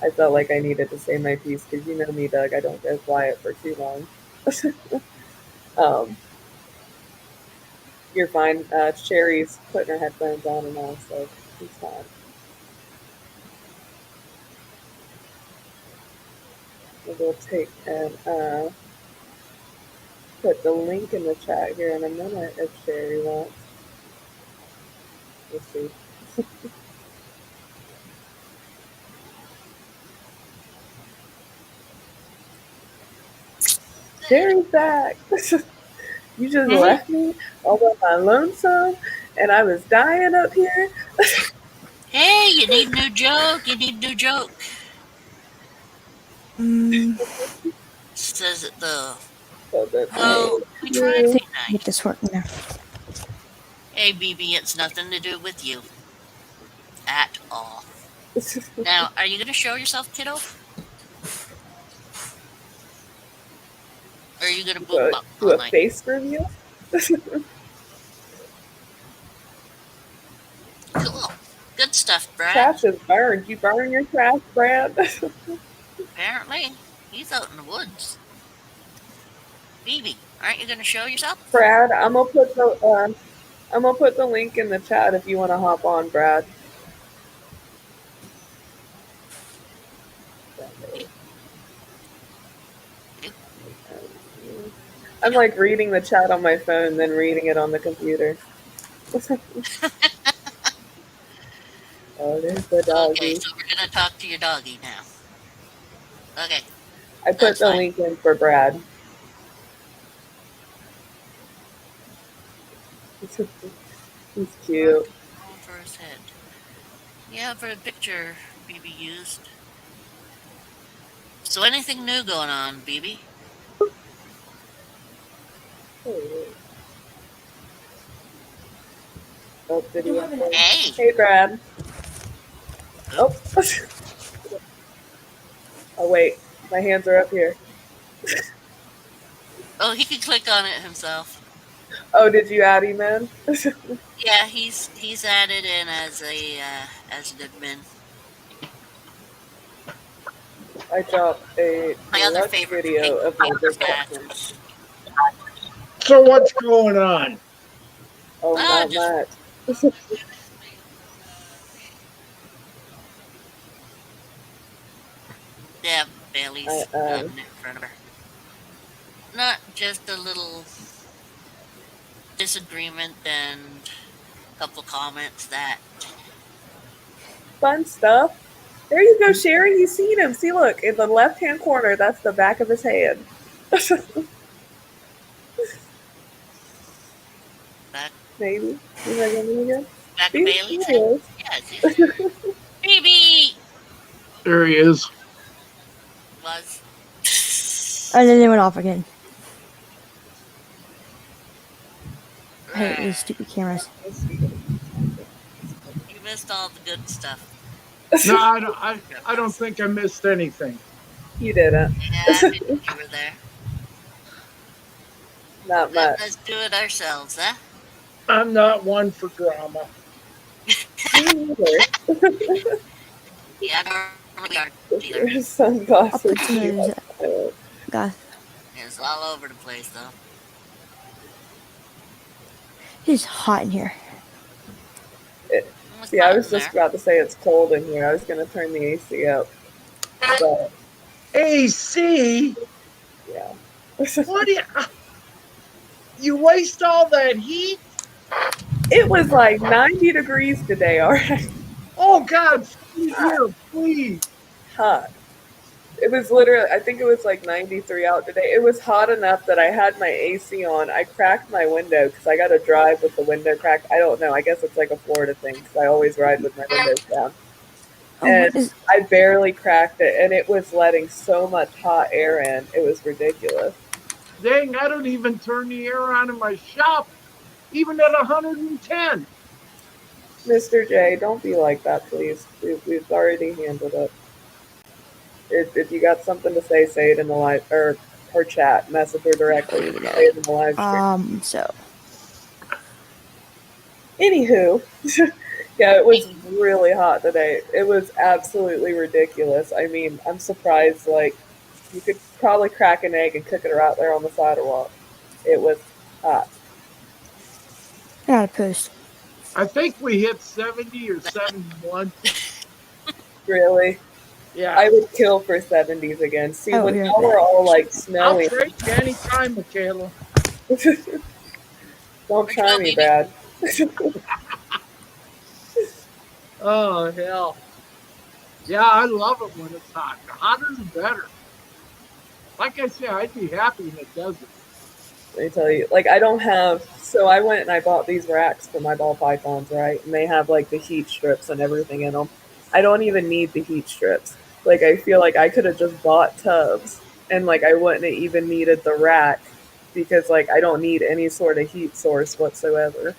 I felt like I needed to say my piece because you know me, Doug. I don't go quiet for too long. um, you're fine. Sherry's putting her headphones on and all, so she's fine. We'll take and put the link in the chat here in a minute if Sherry wants. Let's see. Sherry's back. You just left me all by my lonesome, and I was dying up here. Hey, you need new joke. You need new joke. Says it though. So that's Well, we you. tried to I be think I get nice. this working now. Hey, BB, it's nothing to do with you at all. Now, are you going to show yourself, kiddo? Or are you going to boop bop Do all a night? face review. Cool. Good stuff, Brad. Trash is burned. You burn your trash, Brad. Apparently, he's out in the woods. BB, aren't you going to show yourself? Brad, I'm gonna put the link in the chat if you want to hop on, Brad. I'm like reading the chat on my phone, then reading it on the computer. Oh, there's the Okay, doggy. so we're going to talk to your doggy now. Okay, I put that's the fine. link in for Brad. He's cute. For his head. Yeah, for the picture BB used. So anything new going on, BB? Oh, did he upload? Hey! Hey, Brad. Oh. Oops. Oh, wait. My hands are up here. Oh, he can click on it himself. Oh, did you add him in? Yeah, he's added in as an admin. I dropped a My other deluxe favorite video of my that. reception. So what's going on? Oh, not Just much. yeah, I, Bailey's in front of her. Not just a little disagreement and a couple comments that fun stuff. There you go, Sherry. You seen him. See, look, in the left-hand corner, that's the back of his hand. back Maybe. Is that going again? back of He's Bailey's head. cool. Yeah, see, baby There he is. was. And then they went off again. I hate these stupid cameras. You missed all the good stuff. No, I don't think I missed anything. You didn't. Yeah, I figured you were there. Not much. Let's do it ourselves, huh? I'm not one for drama. Me neither. Yeah, normally aren't either. Your sunglasses. I'll put some of those guys. It's all over the place, though. It's hot in here. Yeah, I was just about to say it's cold in here. I was going to turn the AC up. But, AC? yeah. What do you waste all that heat? It was like 90 degrees today, all right? Oh, God, here, please. Hot. It was literally, I think it was like 93 out today. It was hot enough that I had my AC on. I cracked my window because I got to drive with the window cracked. I don't know. I guess it's like a Florida thing because I always ride with my windows down. And I barely cracked it, and it was letting so much hot air in. It was ridiculous. Dang, I don't even turn the air on in my shop, even at 110. Mr. J, don't be like that, please. We've already handled it. If you got something to say it in the live or chat. Message her directly. Say it in the live stream. So. Anywho, yeah, it was really hot today. It was absolutely ridiculous. I mean, I'm surprised. Like, you could probably crack an egg and cook it right there on the sidewalk. It was hot. I gotta post. I think we hit 70 or 71. Really? Yeah. I would kill for 70s again. See, when yeah, y'all were all like snowy. I'll trade you anytime, Michaela. Don't try me, Brad. Oh, hell. Yeah, I love it when it's hot. The hotter the better. Like I said, I'd be happy in the desert. Let me tell you, like, I don't have, so I went and I bought these racks for my ball pythons, right? And they have like the heat strips and everything in them. I don't even need the heat strips. Like, I feel like I could have just bought tubs and like I wouldn't have even needed the rack because like I don't need any sort of heat source whatsoever.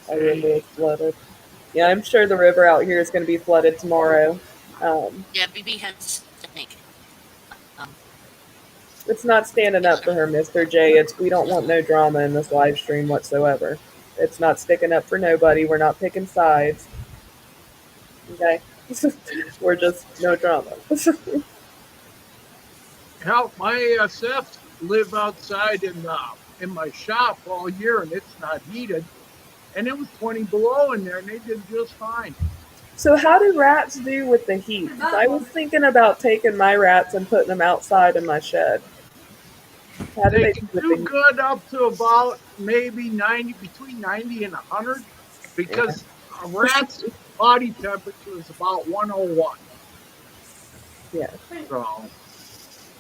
I remember it's flooded. Yeah, I'm sure the river out here is going to be flooded tomorrow. Yeah, BB has snake. It's not standing up for her, Mr. J. It's we don't want no drama in this live stream whatsoever. It's not sticking up for nobody. We're not picking sides. Okay? We're just no drama. Hell, my ASFs live outside in my shop all year, and it's not heated. And it was 20 below in there, and they did just fine. So how do rats do with the heat? I was thinking about taking my rats and putting them outside in my shed. How do they can do good up to about maybe 90, between 90 and 100, because a rat's body temperature is about 101. Yeah. So.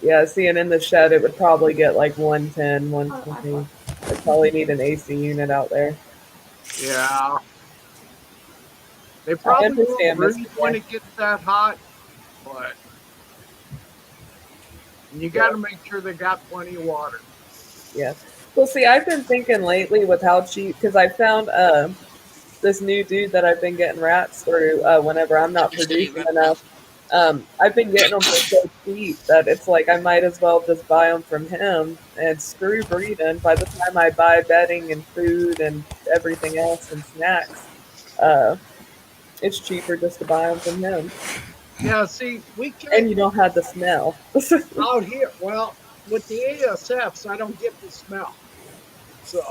Yeah, see, and in the shed it would probably get like 110, 120. I'd probably need an AC unit out there. Yeah. They probably won't breathe when it gets that hot, but you got to make sure they got plenty of water. Yeah. Well, see, I've been thinking lately with how cheap, because I found this new dude that I've been getting rats through whenever I'm not producing enough. I've been getting them for so cheap that it's like I might as well just buy them from him and screw breeding. By the time I buy bedding and food and everything else and snacks, uh, it's cheaper just to buy them from him. Yeah, see, we And can't you don't have the smell. out here. Well, with the ASFs, I don't get the smell. So,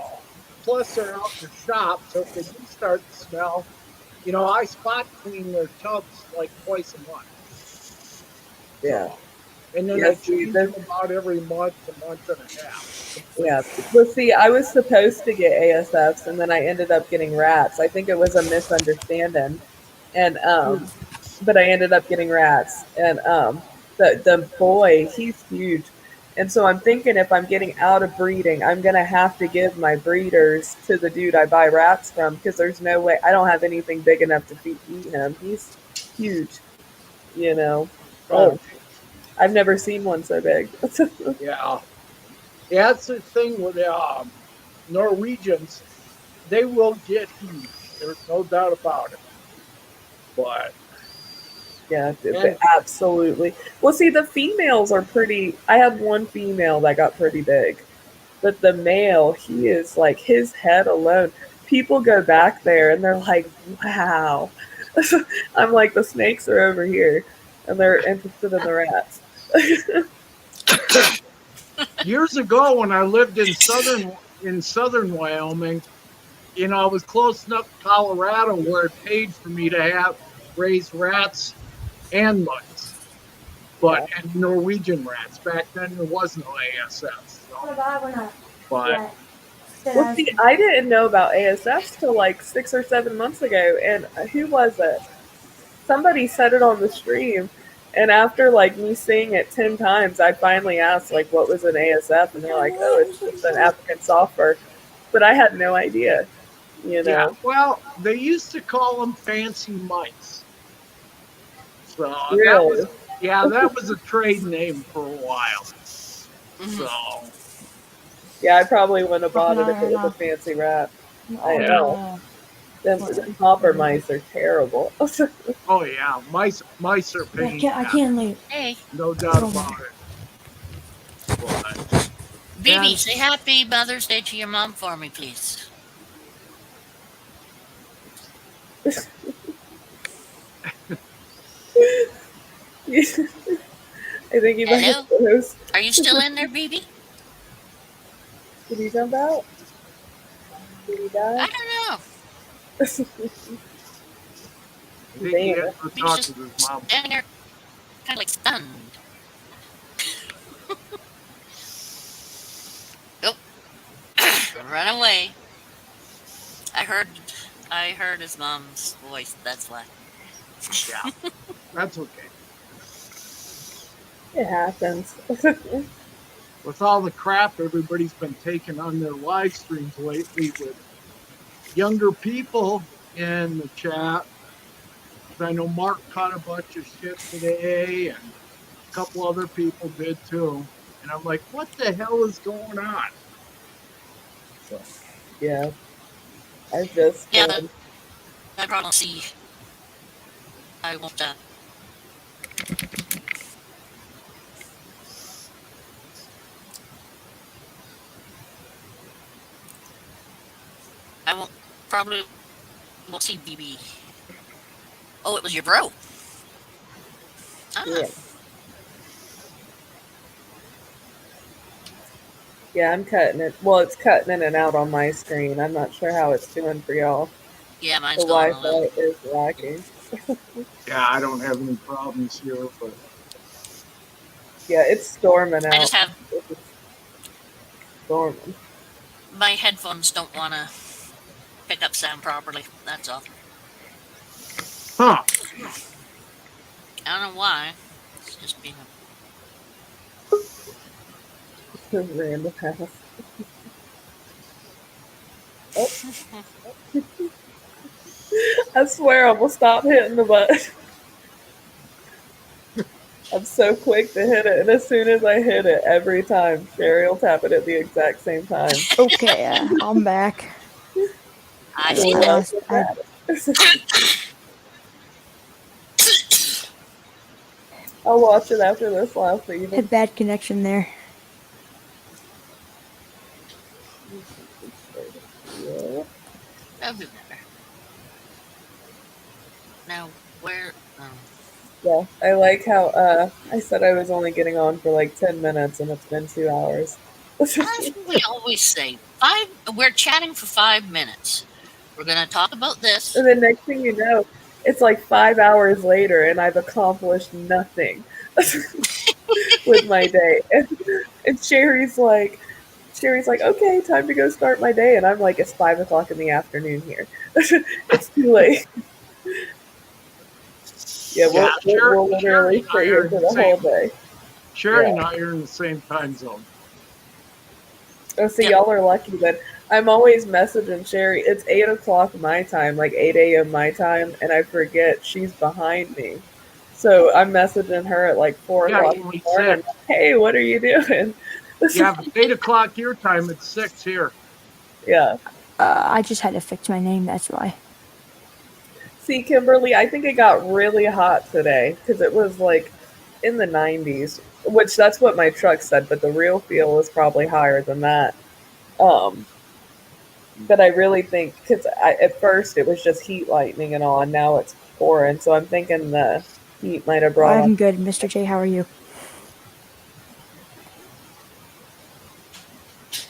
plus they're out in the shop, so if they do start to smell, I spot clean their tubs like twice a month. Yeah. So, and then I Yes, see, change them about every month to month and a half. yeah. Well, see, I was supposed to get ASFs, and then I ended up getting rats. I think it was a misunderstanding, and but I ended up getting rats, and the boy, he's huge, and so I'm thinking if I'm getting out of breeding, I'm gonna have to give my breeders to the dude I buy rats from because there's no way I don't have anything big enough to eat him. He's huge, you know. Oh, I've never seen one so big. yeah. Yeah, that's the thing with the Norwegians. They will get huge. There's no doubt about it. But, Yeah, and absolutely. Well, see, the females are pretty. I had one female that got pretty big, but the male, he is like his head alone. People go back there and they're like, "Wow." I'm like, the snakes are over here, and they're interested in the rats. years ago when I lived in southern Wyoming, I was close enough to Colorado where it paid for me to have raise rats and mice, but Yeah. and Norwegian rats. Back then there was no ASS. So, but Well, see, I didn't know about ASFs till like 6 or 7 months ago, and who was it? Somebody said it on the stream, and after like me seeing it 10 times, I finally asked like what was an ASF, and they're like, "Oh, it's just an African soft fur," but I had no idea, you yeah, know. well, they used to call them fancy mice. So Really? that was a trade name for a while. So Yeah, I probably wouldn't have bought it if it was a No. fancy rat. I yeah, know. Them hopper mice are terrible. oh yeah, mice are I pain. can't. I can't leave. Hey, No doubt about it. But BB, and say happy Mother's Day to your mom for me, please. I think he might have Hello? froze. Are you still in there, BB? Did he jump out? Did he die? I don't know. I think he Damn. has to BB's talk just with his mom. standing there, kind of like stunned. Oh, run away. I heard, I heard his mom's voice. That's why. Yeah, that's okay. It happens. With all the crap everybody's been taking on their live streams lately with younger people in the chat, I know Mark caught a bunch of shit today and a couple other people did too. And I'm like, what the hell is going on? So, Yeah. I just Yeah, I probably won't see. I won't. I won't. Probably won't see BB. Oh, it was your bro. Ah, yeah. Yeah, I'm cutting it. Well, it's cutting in and out on my screen. I'm not sure how it's doing for y'all. yeah, The mine's going a little. Wi-Fi is lacking. yeah, I don't have any problems here, but Yeah, it's storming I out. just have It's storming. my headphones don't want to pick up sound properly. That's all. huh. I don't know why. It's just being a. Random house. Oh, I swear I will stop hitting the button. I'm so quick to hit it, and as soon as I hit it, every time Sherry will tap it at the exact same time. Okay, I'm back. I I, see I that. lost. I, I'll watch it after this last season. Had bad connection there. Yeah. That'd be better. Now, where? Yeah, I like how I said I was only getting on for like 10 minutes and it's been 2 hours. That's what we always say. We're chatting for 5 minutes. We're gonna talk about this. And then next thing you know, it's like 5 hours later and I've accomplished nothing with my day. And Sherry's like, okay, time to go start my day. And I'm like, it's 5 o'clock in the afternoon here. It's too late. Yeah, Yeah, we'll literally Sherry and sit I here are in for the the whole same. day. Sherry and I are in the same time zone. Oh, see, Yep. y'all are lucky then. I'm always messaging Sherry. It's 8 o'clock my time, like 8 a.m. my time, and I forget she's behind me. So I'm messaging her at like 4 Yeah, o'clock it's in only the morning. 6. Hey, what are you doing? Yeah, if it's 8 o'clock your time, it's 6 here. Yeah. I just had to fix my name, that's why. See, Kimberly, I think it got really hot today because it was like in the 90s, which that's what my truck said, but the real feel was probably higher than that. Um, but I really think because at first it was just heat lightning and all, and now it's pouring. So I'm thinking the heat might have brought on. I'm good, Mr. J. How are you?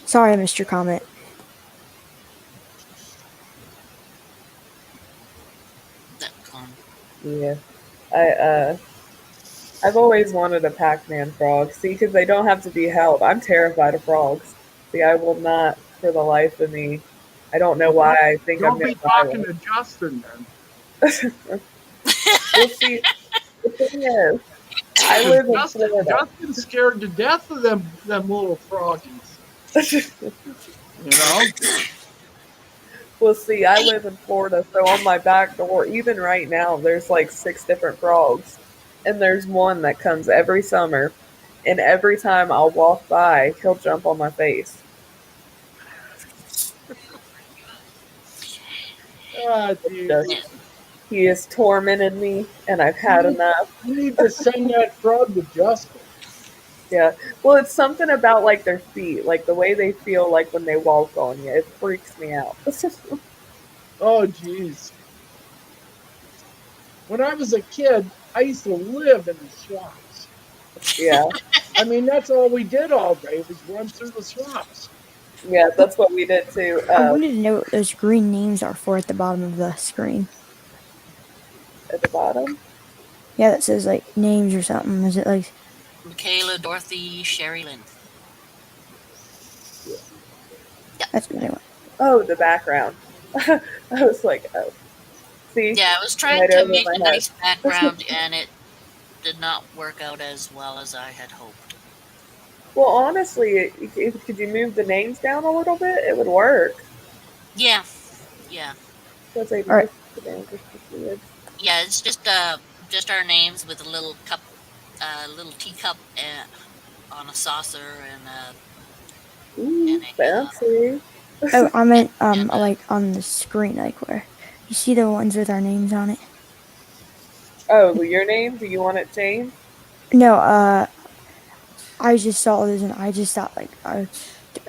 Sorry I missed your comment. That con. Yeah, I I've always wanted a Pac-Man frog. See, because they don't have to be held. I'm terrified of frogs. See, I will not for the life of me. I don't know Well, why I think I'm don't gonna be buy talking to Justin then, one. We'll see. The thing is, I because live in Florida. Justin's scared to death of them little froggies. You know, Well, see, I live in Florida, so on my back door, even right now, there's like 6 different frogs. And there's one that comes every summer. And every time I'll walk by, he'll jump on my face. ah, jeez. Just, he has tormented me, and I've had enough. You need to send that frog to Justin. Yeah. Well, it's something about like their feet, like the way they feel like when they walk on you. It freaks me out. Oh, jeez. When I was a kid, I used to live in the swamps. Yeah. I mean, that's all we did all day was run through the swamps. Yeah, that's what we did too. I wanted to know what those green names are for at the bottom of the screen. At the bottom. Yeah, that says like names or something. Is it like Michaela, Dorothy, Sherry Lynn. that's what I want? Oh, the background. I was like, oh. See? Yeah, I was trying Right to over make my a head. nice background, and it did not work out as well as I had hoped. Well, honestly, could you move the names down a little bit? It would work. Yeah, yeah, Let's say All right. yeah. It's just our names with a little cup, little teacup, on a saucer, Ooh, and fancy. Oh, I meant and like on the screen, like where you see the ones with our names on it. Oh, your name? Do you want it changed? No, I just saw this and I just thought like,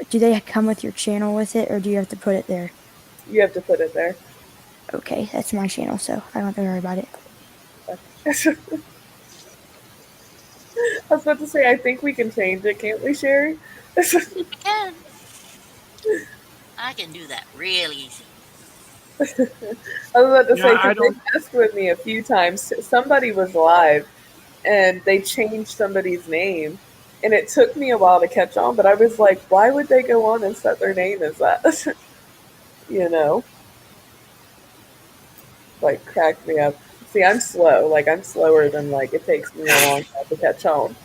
do they come with your channel with it, or do you have to put it there? You have to put it there. Okay, that's my channel, so I don't have to worry about it. I was about to say, I think we can change it, can't we, Sherry? can. I can do that real easy. I was about to Yeah, say, I because they don't. messed with me a few times. Somebody was live and they changed somebody's name. And it took me a while to catch on, but I was like, why would they go on and set their name as that? You know? Like, cracked me up. See, I'm slow. Like, I'm slower than, like, it takes me a long time to catch on.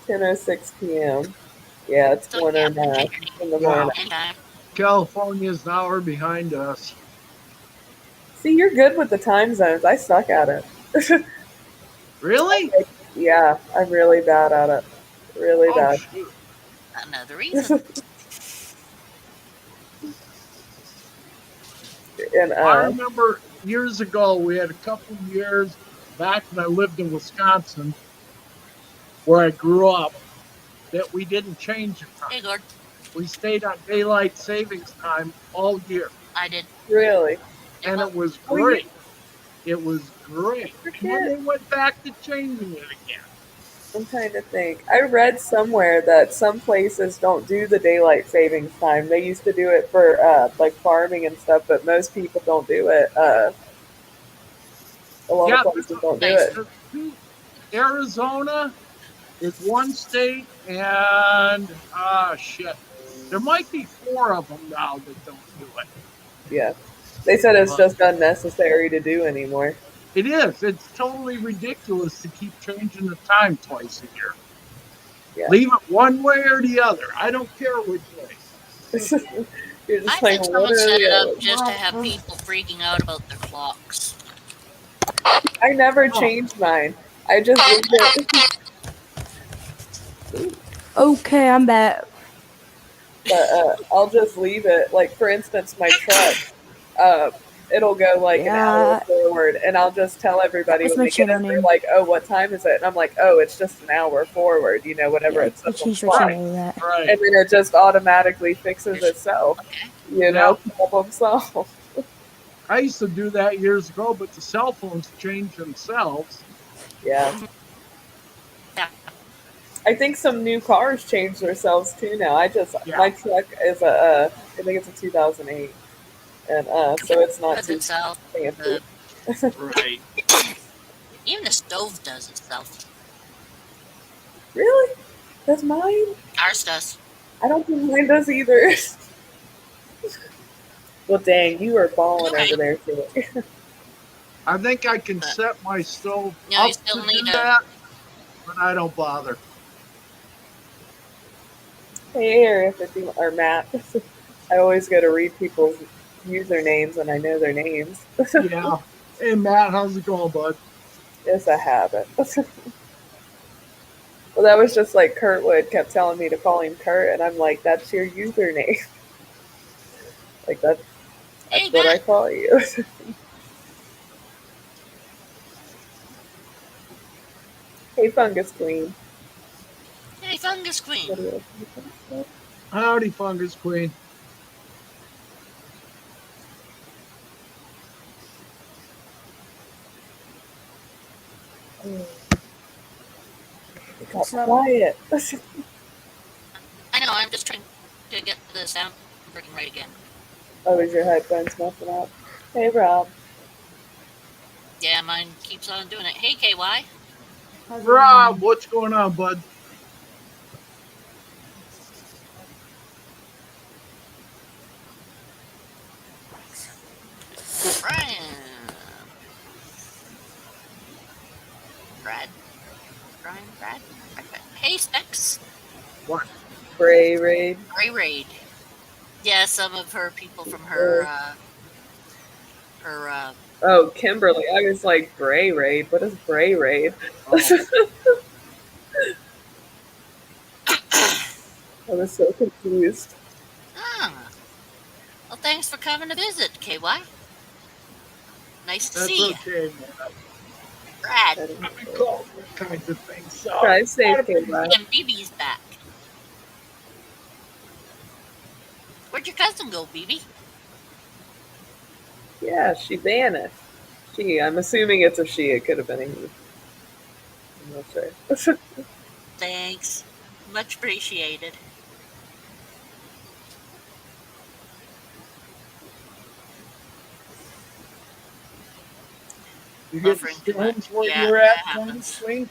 10:06 p.m. Yeah, it's So yeah, 1:09 change your name in the Yeah, morning. anytime. California's an hour behind us. See, you're good with the time zones. I suck at it. Really? Yeah, I'm really bad at it. Really Oh, bad. shoot. Another reason. And I remember years ago, we had a couple of years back when I lived in Wisconsin, where I grew up, that we didn't change the time. Hey, Gord. We stayed on daylight savings time all year, I did. Really? and it was Oh, you great. It was great. And then forget? they went back to changing it again. I'm trying to think. I read somewhere that some places don't do the daylight savings time. They used to do it for like farming and stuff, but most people don't do it. A lot of Yeah, places don't do Nice. it. Arizona is one state, and shit, there might be four of them now that don't do it. Yeah. They said it's But just unnecessary to do anymore. it is. It's totally ridiculous to keep changing the time twice a year. Yeah. Leave it one way or the other. I don't care which way. You're just I playing think one someone or set it the up other. just to have people freaking out about their clocks. I never Oh, changed mine. I just leave it. Okay, I'm back. But I'll just leave it. Like for instance, my truck, uh, it'll go like an hour Yeah, forward, and I'll just tell everybody what's when my they get channel in, they're name? like, "Oh, what time is it?" And I'm like, "Oh, it's just an hour forward." You know, whatever Yeah, it I says on the changed my clock, right, channel to that. right. and then it just automatically fixes itself. Okay. You Yeah, know, problem solved. I used to do that years ago, but the cell phones changed themselves. Yeah, Yeah. I think some new cars change themselves too now. Yeah, My truck is I think it's a 2008, and so it's not Does too itself. fancy. The right. even the stove does itself. Really? That's mine? Ours does. I don't think mine does either. Well, dang, you are balling Okay. over there, too. I think I can But set my stove you up still to need do a. that, but I don't bother. Hey, Area 50, or Matt. I always go to read people's usernames and I know their names. Yeah. Hey, Matt, how's it going, bud? It's a habit. Well, that was just like Kurtwood kept telling me to call him Kurt, and I'm like, that's your username. Like, Hey, that's what I Matt. call you. Hey, Fungus Queen. Hey, Fungus Queen. What do you think? Howdy, Fungus Queen. It got What's up? quiet. I know. I'm just trying to get the sound working right again. Oh, is your headphones messing up? Hey, Rob. Yeah, mine keeps on doing it. Hey, KY. How's it Rob, going? what's going on, bud? Brian. Brad. Brian. Brad. Hey, Specs. What? Bray Raid. Ray Raid. Yeah, some of her people from Uh, her oh, Kimberly. I was like, Bray Raid? What is Bray Raid? Oh, I was so confused. ah. Well, thanks for coming to visit, KY. Nice to that's see you. okay, man. Brad. I've been called all kinds of things, so Drive safe, gotta be KY. nice. And BB's back. Where'd your cousin go, BB? Yeah, she vanished. She. I'm assuming it's a she. It could have been a he. I'm not sure. Thanks. Much appreciated. You get Buffering too much. storms where Yeah, you're that at, Fungus happens. Queen?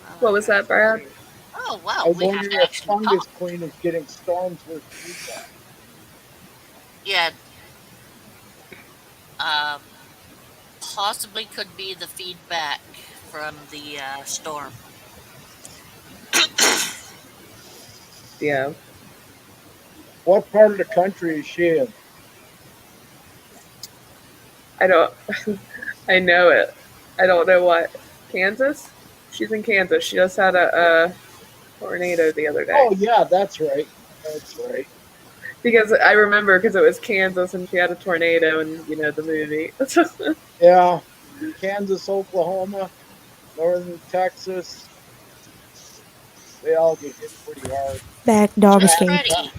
Well, What was that, Brad? oh, I wow. was We have wondering to if actually Fungus talk. Queen is getting storms where she's at. Yeah, possibly could be the feedback from the storm. Yeah. What part of the country is she in? I don't. I know it. I don't know what. Kansas? She's in Kansas. She just had a tornado the other day. Oh, yeah, that's right. That's right. Because I remember because it was Kansas and she had a tornado and the movie. Yeah, Kansas, Oklahoma, northern Texas, they all get hit pretty hard. Back dog Just escape. ready.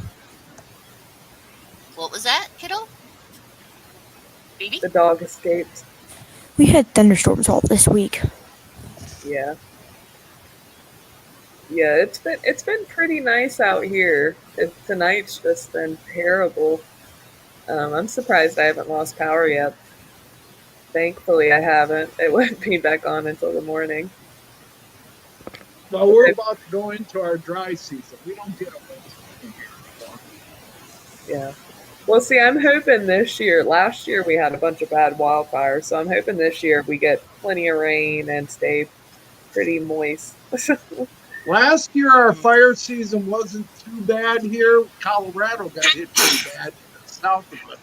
What was that, kiddo? Baby? The dog escaped. We had thunderstorms all this week. Yeah. Yeah, it's been pretty nice out here. Tonight's just been terrible. I'm surprised I haven't lost power yet. Thankfully, I haven't. It won't be back on until the morning. Well, we're about to go into our dry season. We don't get a wet season here anymore. Yeah. Well, see, I'm hoping this year. Last year we had a bunch of bad wildfires, so I'm hoping this year we get plenty of rain and stay pretty moist. Last year, our fire season wasn't too bad here. Colorado got hit pretty bad south of us.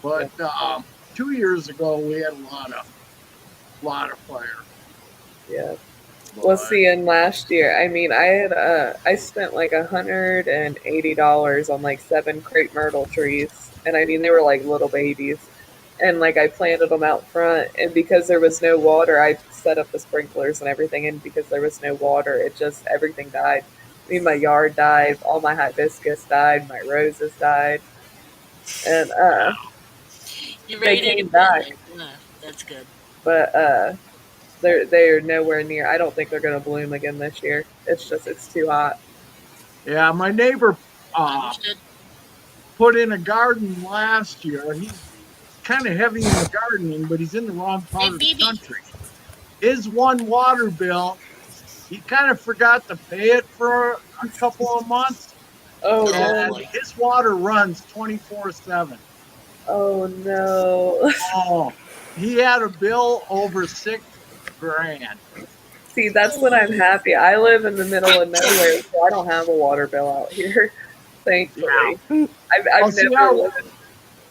But 2 years ago, we had a lot of fire. Yeah. Well, see, and last year, I mean, I spent like $180 on like 7 crepe myrtle trees, and I mean they were like little babies, and like I planted them out front, and because there was no water, I set up the sprinklers and everything, and because there was no water, it just everything died. I mean, my yard died, all my hibiscus died, my roses died, and You they ready to came back, that's good. but they're nowhere near. I don't think they're going to bloom again this year. It's too hot. Yeah, my neighbor Understood. put in a garden last year. He's kind of heavy in the gardening, but he's in the wrong part of the country. His one water bill, he kind of forgot to pay it for a couple of months. Oh, and no. his water runs 24/7. Oh, no. Oh, he had a bill over $6,000. See, that's when I'm happy. I live in the middle of nowhere, so I don't have a water bill out here, thankfully. Yeah. I've never lived.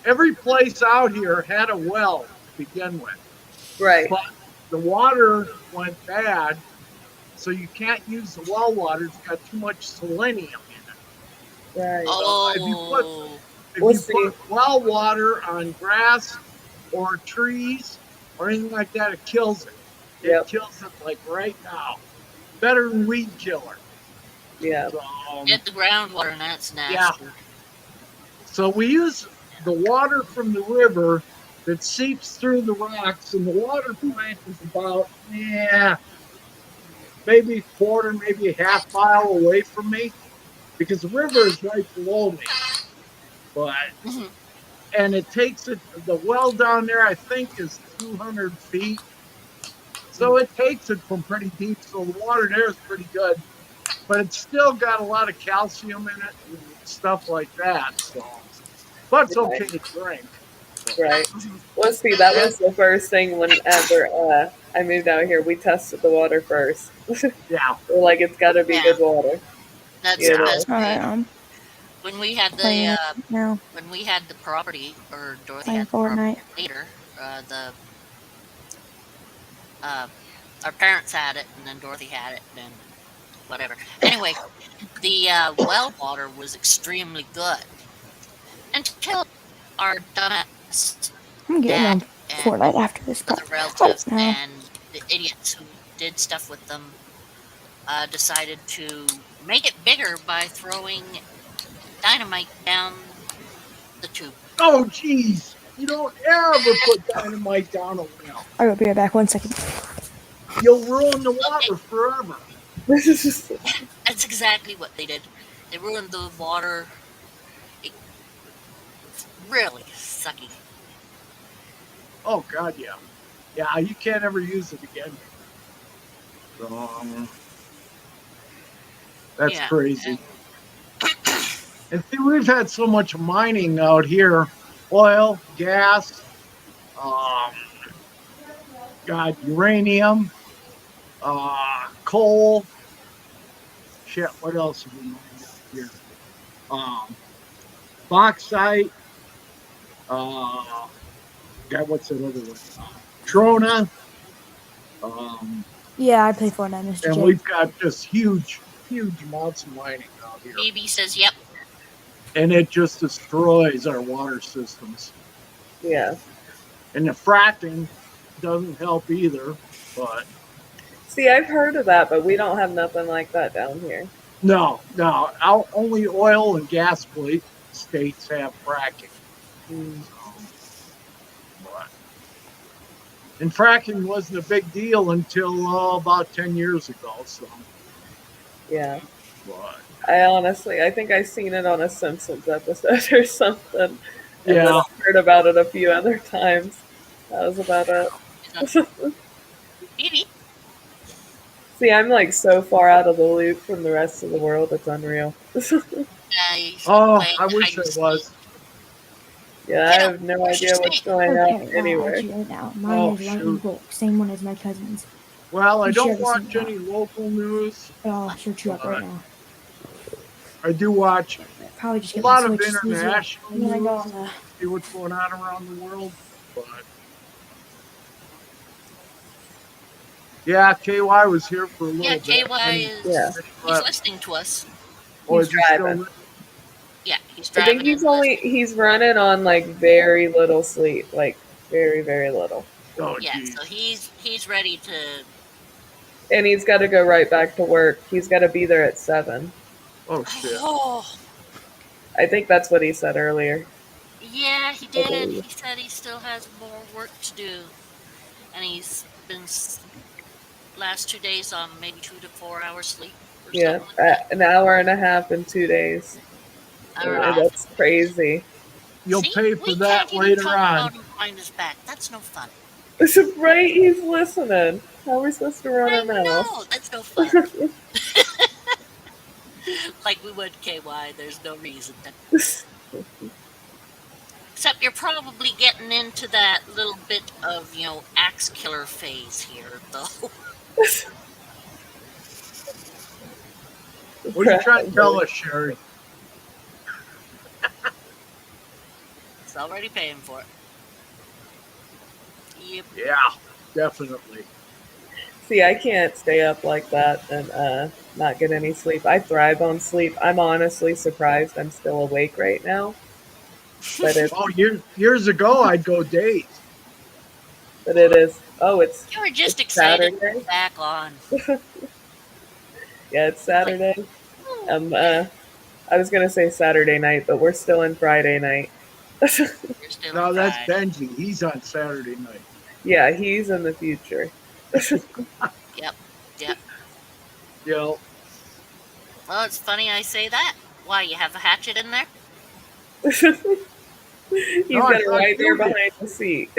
Every place out here had a well to begin with. Right. But the water went bad, so you can't use the well water. It's got too much selenium in it. Right. Oh. If you put well water on grass or trees or anything like that, it kills it. It kills it like right now. Better than weed killer. Yeah. So, get the groundwater and that's nasty. Yeah. So we use the water from the river that seeps through the rocks, and the water plant is about maybe quarter, maybe a half mile away from me, because the river is right below me. But and it takes it. The well down there, I think, is 200 feet. So it takes it from pretty deep. So the water there is pretty good, but it's still got a lot of calcium in it and stuff like that. So, but it's okay to drink. Right. Well, see, that was the first thing whenever I moved out here. We tested the water first. Yeah. We're like, it's got to be good water. That's Alright, when we had when we had the property, or Dorothy had the property later, our parents had it, and then Dorothy had it, and then whatever. Anyway, the well water was extremely good until our dumbass I'm getting on Fortnite after this other relatives and the idiots who did stuff with them decided to make it bigger by throwing dynamite down the tube. Oh, jeez. You don't ever put dynamite down a well. I will be right back. 1 second. You'll ruin the water forever. That's exactly what they did. They ruined the water. It's really sucky. Oh, God, yeah. Yeah, you can't ever use it again. That's crazy. And see, we've had so much mining out here. Oil, gas, uranium, coal. Shit, what else have we mined out here? Bauxite. What's that other one? Trona. Yeah, I play Fortnite, Mr. And J. we've got just huge amounts of mining out here. BB says, yep. and it just destroys our water systems. Yeah. And the fracking doesn't help either. But See, I've heard of that, but we don't have nothing like that down here. no, only oil and gas states have fracking. Mm, But, and fracking wasn't a big deal until about 10 years ago. So, yeah. but, I think I seen it on a Simpsons episode or something, and then yeah, I heard about it a few other times. That was about it. He's on TV. See, I'm like so far out of the loop from the rest of the world, it's unreal. He's oh, playing I wish hide and I seek. was. Yeah, I Kiddo, have no where's your idea what's snake? going on Okay, I'll anywhere. let you right now. Mine Oh, is lightning shoot. bolt, same one as my cousin's. Well, I We share don't the same watch account. any local news, But I'll search you up right now. I do watch Probably just a get my lot of Switch easier. international And then I go news, on the. see what's going on around the world. But yeah, KY was here for a little Yeah, bit. KY Yeah. he's listening to us. Oh, He's is he still driving. li- Yeah, he's I think driving and listening. he's running on like very little sleep, like very, very little. Oh, Yeah, geez. so he's ready to. And he's got to go right back to work. He's got to be there at 7. Oh, shit. Oh, I think that's what he said earlier. yeah, he I did. believe. He said he still has more work to do, and he's been last 2 days on maybe 2 to 4 hours sleep or Yeah, something like that. an hour and a half in 2 days. Hour and a half. That's crazy. You'll See, pay we for that can't even later talk on. about him behind his back. That's no fun. Right? He's listening. How are we supposed to run I our know, mouth? that's no fun. Like we would KY, there's no reason to. Except you're probably getting into that little bit of, axe killer phase here, though. What are you trying to tell us, Sherry? It's already paying for it. Yep. Yeah, definitely. See, I can't stay up like that and not get any sleep. I thrive on sleep. I'm honestly surprised I'm still awake right now. But Oh, years ago, I'd go days. it is. Oh, it's You were just it's excited to Saturday. be back on. Yeah, it's Saturday. I was gonna say Saturday night, but we're still in Friday night. You're still No, in that's pride. Benji. He's on Saturday night. Yeah, he's in the future. Yep. Yep. You know, Well, it's funny I say that. Why, you have a hatchet in there? He's No, got I it thought right there you did. behind the seat.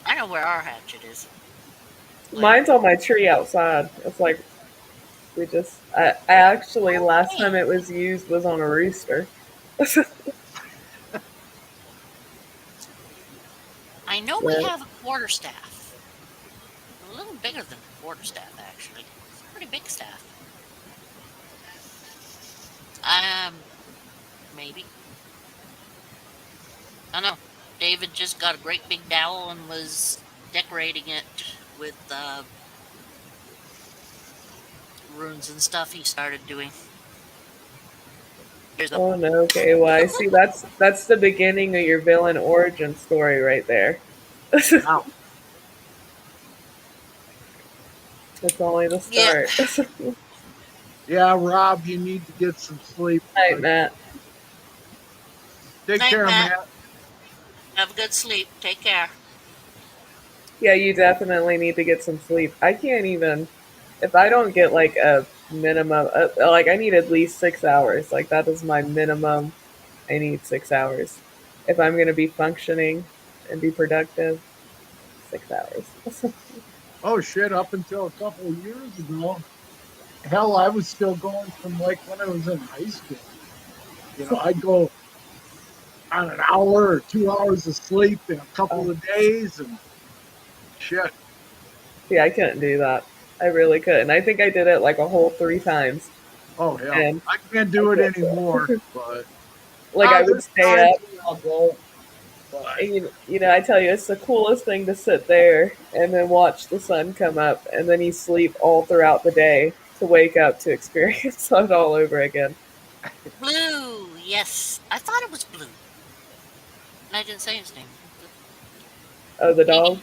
I know where our hatchet is. Mine's on my tree outside. It's like I actually last time it was used was on a rooster. I know we Yeah. have a quarterstaff. A little bigger than a quarterstaff, actually. It's a pretty big staff. Maybe. I don't know. David just got a great big dowel and was decorating it with runes and stuff he started doing. Here's a Oh no, KY. See, that's the beginning of your villain origin story right there. wow. It's only the Yeah. start. Yeah, Rob, you need to get some sleep. Night, Matt. Take Night, care, Matt. Matt. Have a good sleep. Take care. Yeah, you definitely need to get some sleep. I can't even if I don't get like a minimum, like I need at least 6 hours. Like that is my minimum. I need 6 hours if I'm going to be functioning and be productive. 6 hours. Oh, shit, up until a couple of years ago. Hell, I was still going from like when I was in high school. I'd go on an hour or 2 hours of sleep in a couple of days and shit. Yeah, I couldn't do that. I really couldn't. I think I did it like a whole 3 times. Oh, hell. And I can't do it anymore, but like I would stay up. I'll go. But And, I tell you, it's the coolest thing to sit there and then watch the sun come up, and then you sleep all throughout the day, to wake up to experience it all over again. Blue. Yes, I thought it was Blue, and I didn't say his name. But Oh, the dog?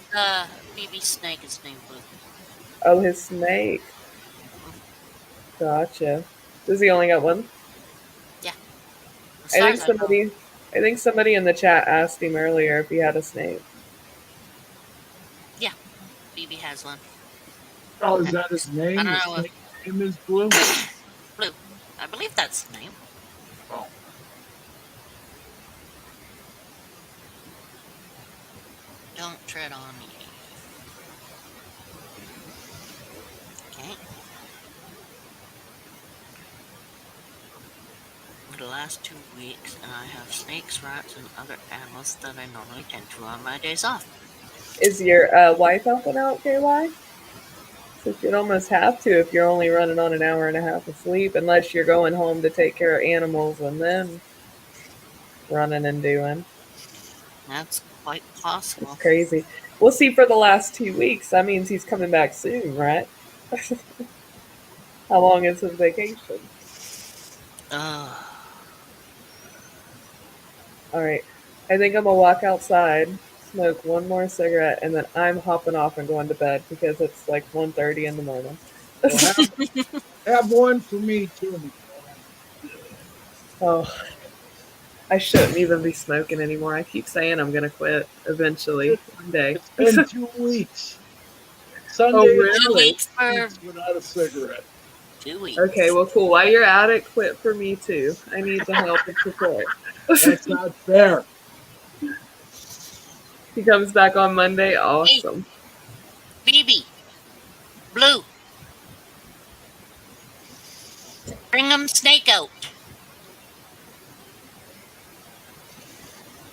BB's snake is named Blue. Oh, his snake. Mm, Gotcha. Does he only got one? yeah, as I far think as I know. somebody I think somebody in the chat asked him earlier if he had a snake. Yeah, BB has one. Oh, is I, that his I name? don't The know if snake's name is Blue? Blue. I believe that's the name. Oh, Don't tread on me. Okay. The last 2 weeks, and I have snakes, rats, and other animals that I normally tend to on my days off. Is your wife helping out, KY? Since you'd almost have to if you're only running on an hour and a half of sleep, unless you're going home to take care of animals and then running and doing. That's quite It's possible. crazy. We'll see for the last 2 weeks. That means he's coming back soon, right? How long is his vacation? Ugh. All right. I think I'm gonna walk outside, smoke one more cigarette, and then I'm hopping off and going to bed because it's like 1:30 in the morning. well, have one for me too, Nicole. Oh, I shouldn't even be smoking anymore. I keep saying I'm gonna quit eventually It, one day. it's been 2 weeks. Oh, Sunday it's Two really? weeks for 2 weeks without a cigarette. 2 weeks. Okay, well, cool. While you're at it, quit for me too. I need the help and support. That's not fair. He comes back on Monday. Hey, Awesome. BB, Blue, bring them snake out.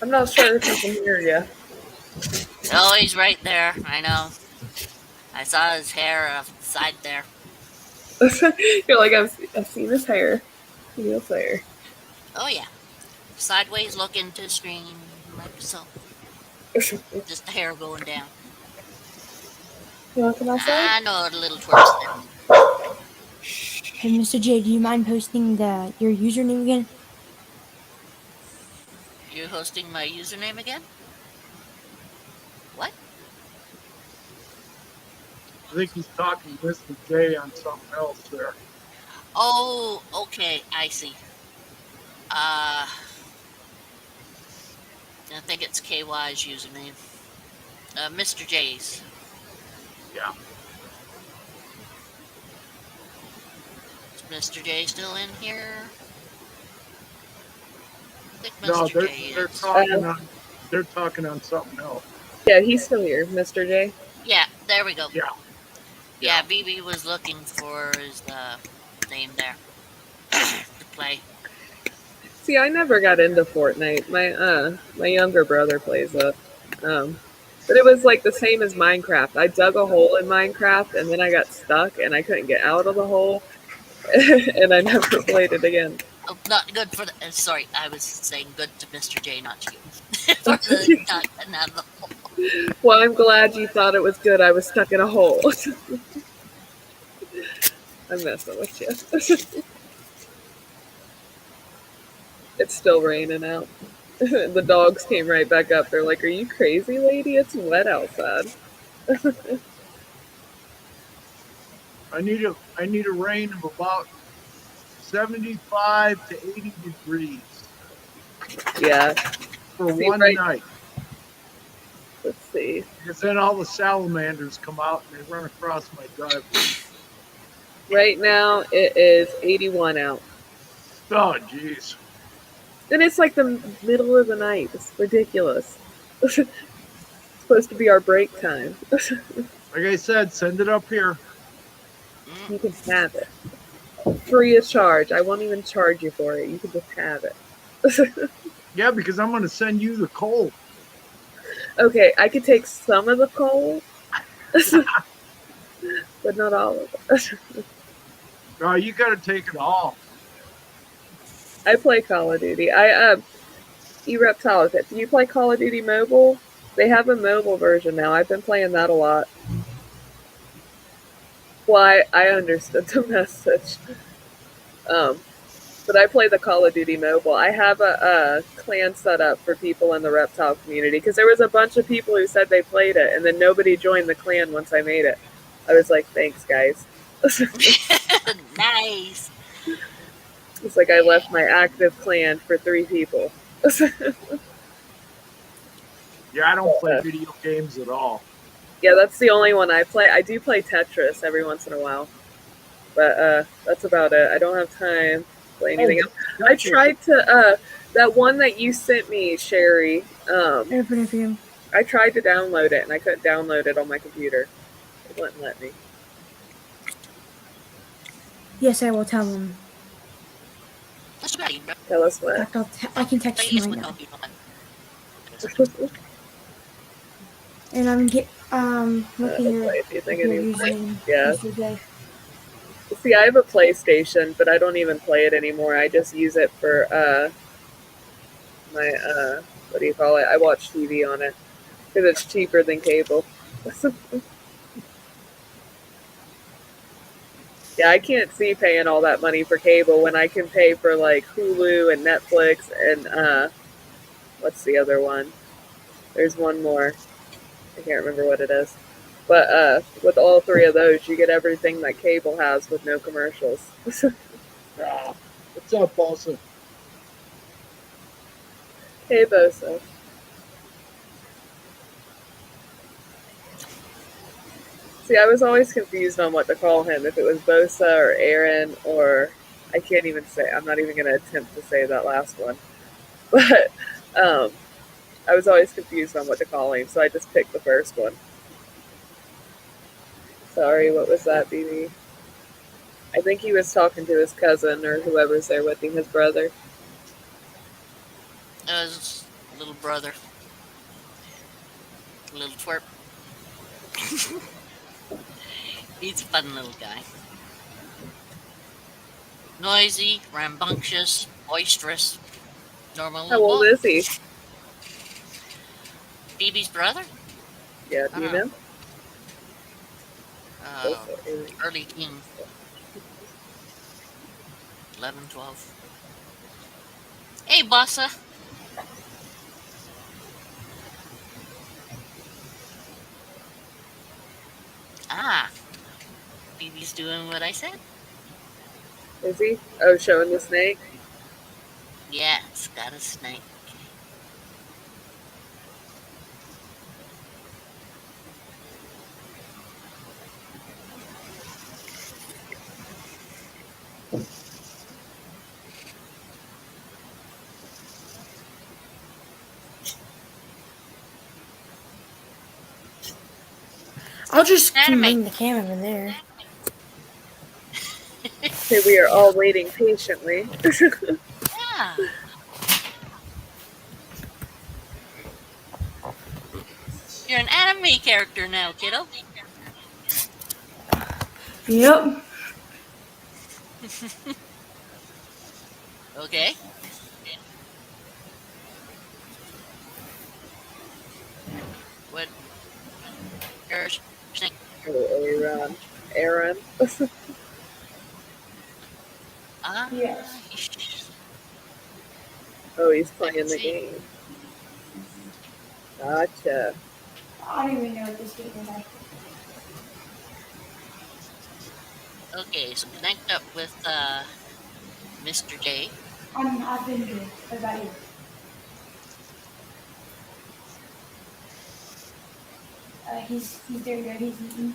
I'm not sure if he can hear you. Oh, he's right there. I know. I saw his hair off the side there. You're like, I've seen his hair. His hair. Oh, yeah. Sideways looking to the screen, like so. You Just the hair going down. want to come outside? I know a little twerks there. Hey, Mr. J, do you mind posting your username again? You're hosting my username again? What? I think he's talking to Mr. J on something else there. Oh, okay. I see. I think it's KY's username. Mr. J's. Yeah. Is Mr. J still in here? I think No, Mr. J they're is. talking on something else. Yeah, he's still here, Mr. J. Yeah, there we go. Yeah. Yeah, BB was looking for his name there to play. See, I never got into Fortnite. My younger brother plays it. But it was like the same as Minecraft. I dug a hole in Minecraft and then I got stuck and I couldn't get out of the hole and I never played it again. Oh, not good for the. Sorry, I was saying good to Mr. J, not to you. For the not the hole. Well, I'm glad you thought it was good. I was stuck in a hole. I'm messing with you. It's still raining out. The dogs came right back up. They're like, "Are you crazy, lady? It's wet outside." I need a rain of about 75 to 80 degrees Yeah. for See, one right. night. Let's see. Because then all the salamanders come out and they run across my driveway. Right now it is 81 out. Oh, jeez. And it's like the middle of the night. It's ridiculous. It's supposed to be our break time. Like I said, send it up here. You can have it. Free of charge. I won't even charge you for it. You can just have it. Yeah, because I'm going to send you the coal. Okay, I could take some of the coal, but not all of it. Oh, you got to take it all. I play Call of Duty. eReptiles. Do you play Call of Duty Mobile? They have a mobile version now. I've been playing that a lot. Well, I understood the message. Um, but I play the Call of Duty mobile. I have a clan set up for people in the reptile community because there was a bunch of people who said they played it, and then nobody joined the clan once I made it. I was like, thanks, guys. Nice. It's like I left my active clan for 3 people. Yeah, I don't play video games at all. Yeah, that's the only one I play. I do play Tetris every once in a while, but that's about it. I don't have time to play anything else. I tried to that one that you sent me, Sherry. I tried to download it and I couldn't download it on my computer. It wouldn't let me. Yes, I will tell him. Tell us what. I can text him right now. And I'm looking at your username. Yeah. Yesterday. See, I have a PlayStation, but I don't even play it anymore. I just use it for my what do you call it? I watch TV on it because it's cheaper than cable. Yeah, I can't see paying all that money for cable when I can pay for like Hulu and Netflix and what's the other one? There's one more. I can't remember what it is. But with all 3 of those, you get everything that cable has with no commercials. What's up, Bosa? Hey, Bosa. See, I was always confused on what to call him, if it was Bosa or Aaron or I can't even say. I'm not even going to attempt to say that last one. But I was always confused on what to call him, so I just picked the first one. Sorry, what was that, BB? I think he was talking to his cousin or whoever's there with him, his brother. His little brother. Little twerp. He's a fun little guy. Noisy, rambunctious, boisterous. Normal How little old boy. is he? Phoebe's brother? Yeah, do you know? Early teens. 11, 12. Hey, Bossa. Ah, Phoebe's doing what I said. Is he? Oh, showing the snake? Yeah, it's got a snake. I'll just bring the camera over there. Okay, we are all waiting patiently. Yeah. You're an anime character now, kiddo. Yep. Okay. What? Oh, Aaron. Yes. Oh, he's playing the game. Gotcha. I don't even know what this game is. Okay, so connect up with Mr. J. I've been good. What about you? He's doing good. He's eating.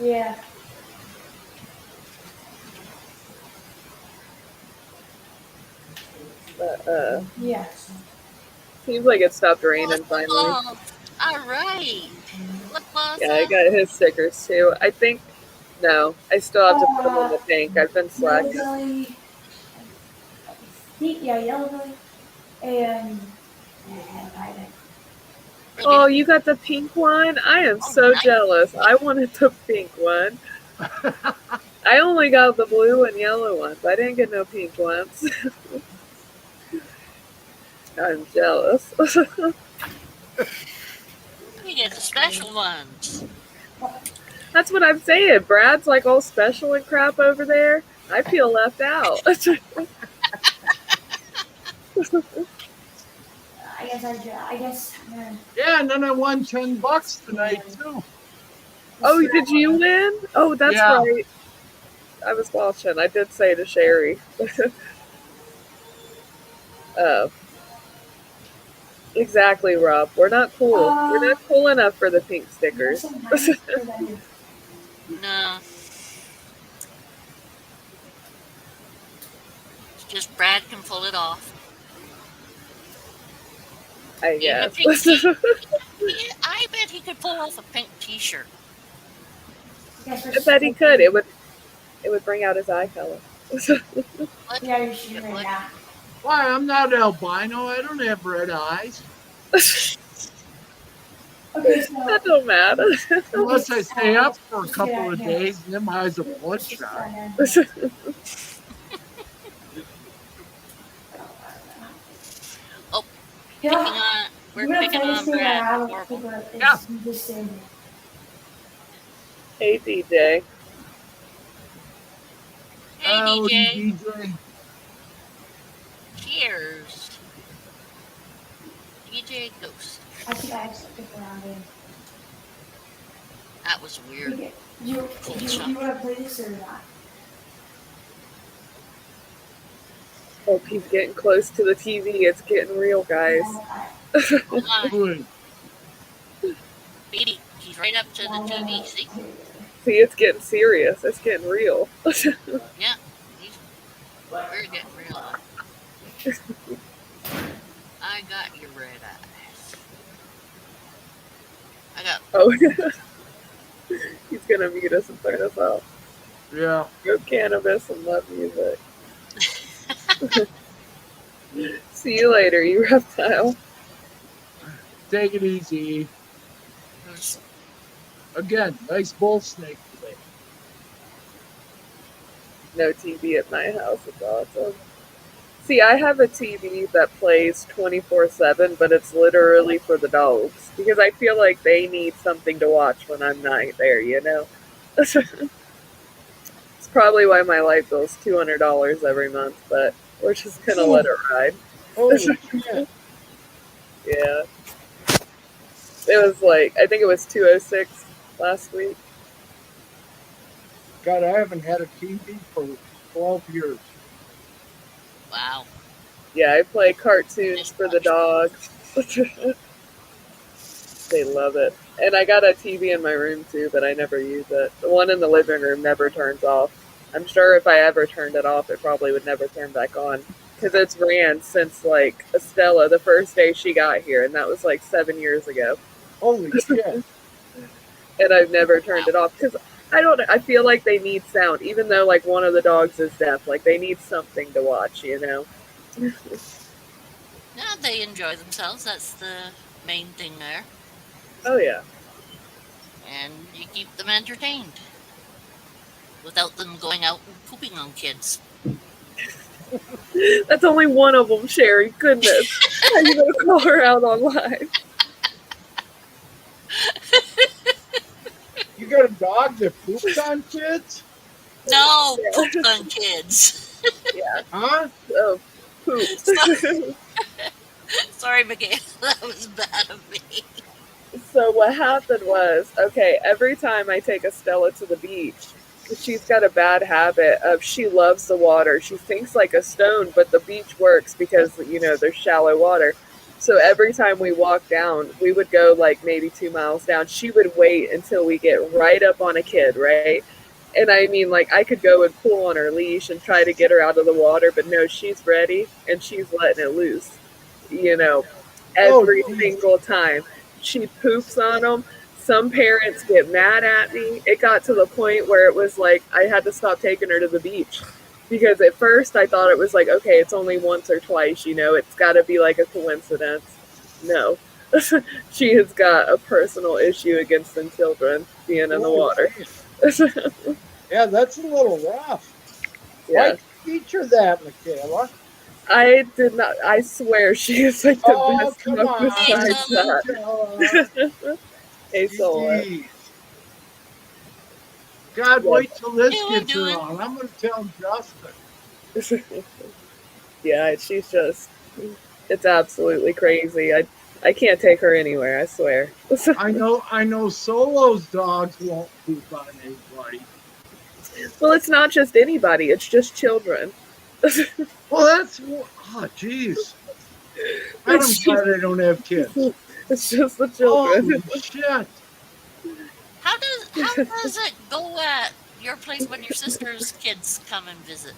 Yeah. But Yes. seems like it stopped raining finally. Oh, all right. Look, Bossa. Yeah, I got his stickers too. I think no, I still have to put them in the tank. I've been slacking. Yellow belly, and Oh, you got the pink one? I am so jealous. I wanted the pink one. I only got the blue and yellow ones. I didn't get no pink ones. I'm jealous. You get the special ones. That's what I'm saying. Brad's like all special and crap over there. I feel left out. I guess. Yeah, and then I won $10 tonight too. Oh, did you win? Oh, that's Yeah. right. I was watching. I did say to Sherry. uh, exactly, Rob. We're not cool. We're not cool enough for the pink stickers. No. It's just Brad can pull it off. I Even a guess. pink I bet he could pull off a pink t-shirt. I bet he could. It would bring out his eye color. What? Yeah, you should What? Why? I'm not albino. I don't have red eyes. Okay, so That don't matter. Unless I stay up for a couple of days and then my eyes are bloodshot. Oh, we're picking on Brad. Horrible. Yeah. Hey, DJ. Hey, Howdy, DJ. DJ. Cheers. DJ Ghost. I think I have something around him. That was weird. Do you want to play this or not? Oh, he's getting close to the TV. It's getting real, guys. Hold on. Good. Baby, he's right up to the TV. See? See, it's getting serious. It's getting real. Yeah. We're getting real. I got your red eyes. I got. Oh, he's gonna mute us and turn us off. Yeah. Go cannabis and love music. See you later, you reptile. Take it easy. Again, nice bull snake today. No TV at my house. It's awesome. See, I have a TV that plays 24/7, but it's literally for the dogs because I feel like they need something to watch when I'm not there, you know? It's probably why my light bill is $200 every month, but we're just going to let it ride. Holy shit. Yeah. It was like, I think it was $206 last week. God, I haven't had a TV for 12 years. Wow. Yeah, I play cartoons for the dogs. They love it. And I got a TV in my room too, but I never use it. The one in the living room never turns off. I'm sure if I ever turned it off, it probably would never turn back on. Because it's ran since like Estella, the first day she got here, and that was like 7 years ago. Holy shit. And I've never turned it off because I feel like they need sound, even though like one of the dogs is deaf. Like they need something to watch, you know? Yeah, they enjoy themselves. That's the main thing there. Oh, yeah. And you keep them entertained without them going out and pooping on kids. That's only one of them, Sherry. Goodness. How are you going to call her out online? You got a dog that poops on kids? No, pooped on kids. Yeah. Huh? Oh, poop. Sorry, Miguel. That was bad of me. So what happened was, okay, every time I take Estella to the beach, she's got a bad habit of she loves the water. She thinks like a stone, but the beach works because, you know, there's shallow water. So every time we walk down, we would go like maybe 2 miles down. She would wait until we get right up on a kid, right? And I mean, like, I could go and pull on her leash and try to get her out of the water, but no, she's ready and she's letting it loose, you know, every single time. She poops on them. Some parents get mad at me. It got to the point where it was like I had to stop taking her to the beach because at first I thought it was like, okay, it's only once or twice, you know, it's got to be like a coincidence. No. She has got a personal issue against them children being in the water. Yeah, that's a little rough. Yeah. Why teach her that, Michaela? I did not. I swear she is like the best come cook on. besides that. Hey, Sola. Jeez. God, Yeah. wait till this Doing, gets doing. around. I'm going to tell Justin. Yeah, she's just, it's absolutely crazy. I can't take her anywhere, I swear. I know Solo's dogs won't poop on anybody. Well, it's not just anybody, it's just children. Well, that's, oh, jeez. And I'm It's just, glad I don't have kids. it's just the children. Holy shit. How does it go at your place when your sister's kids come and visit?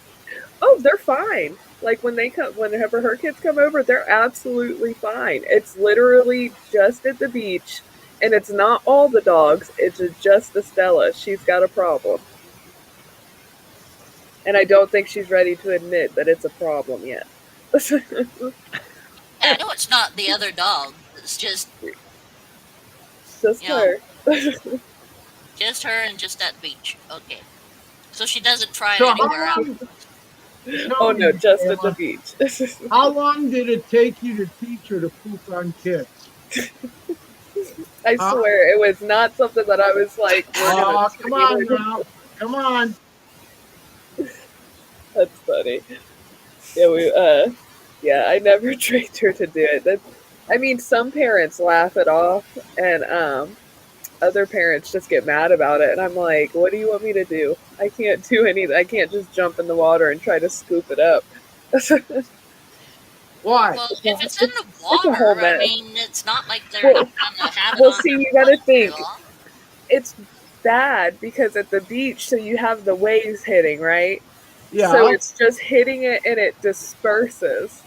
Oh, they're fine. Like when they come, whenever her kids come over, they're absolutely fine. It's literally just at the beach, and it's not all the dogs. It's just Estella. She's got a problem, and I don't think she's ready to admit that it's a problem yet. Yeah, I know it's not the other dog. It's just Just you know, her. just her and just at the beach. Okay, so she doesn't try it So anywhere else. Oh tell no, me, just at the Michaela, beach. how long did it take you to teach her to poop on kids? I Huh? swear it was not something that I was like, we're gonna Oh, come on train her. now. Come on. That's funny. Yeah, yeah, I never trained her to do it. I mean, some parents laugh it off, and other parents just get mad about it. And I'm like, what do you want me to do? I can't do anything. I can't just jump in the water and try to scoop it up. Why? Well, if it's in the It's a whole water, I mess. mean, it's not like they're Well, gonna have it well, on see, their you butt gotta very think long. it's bad because at the beach, so you have the waves hitting, right? So Yeah. it's just hitting it and it disperses.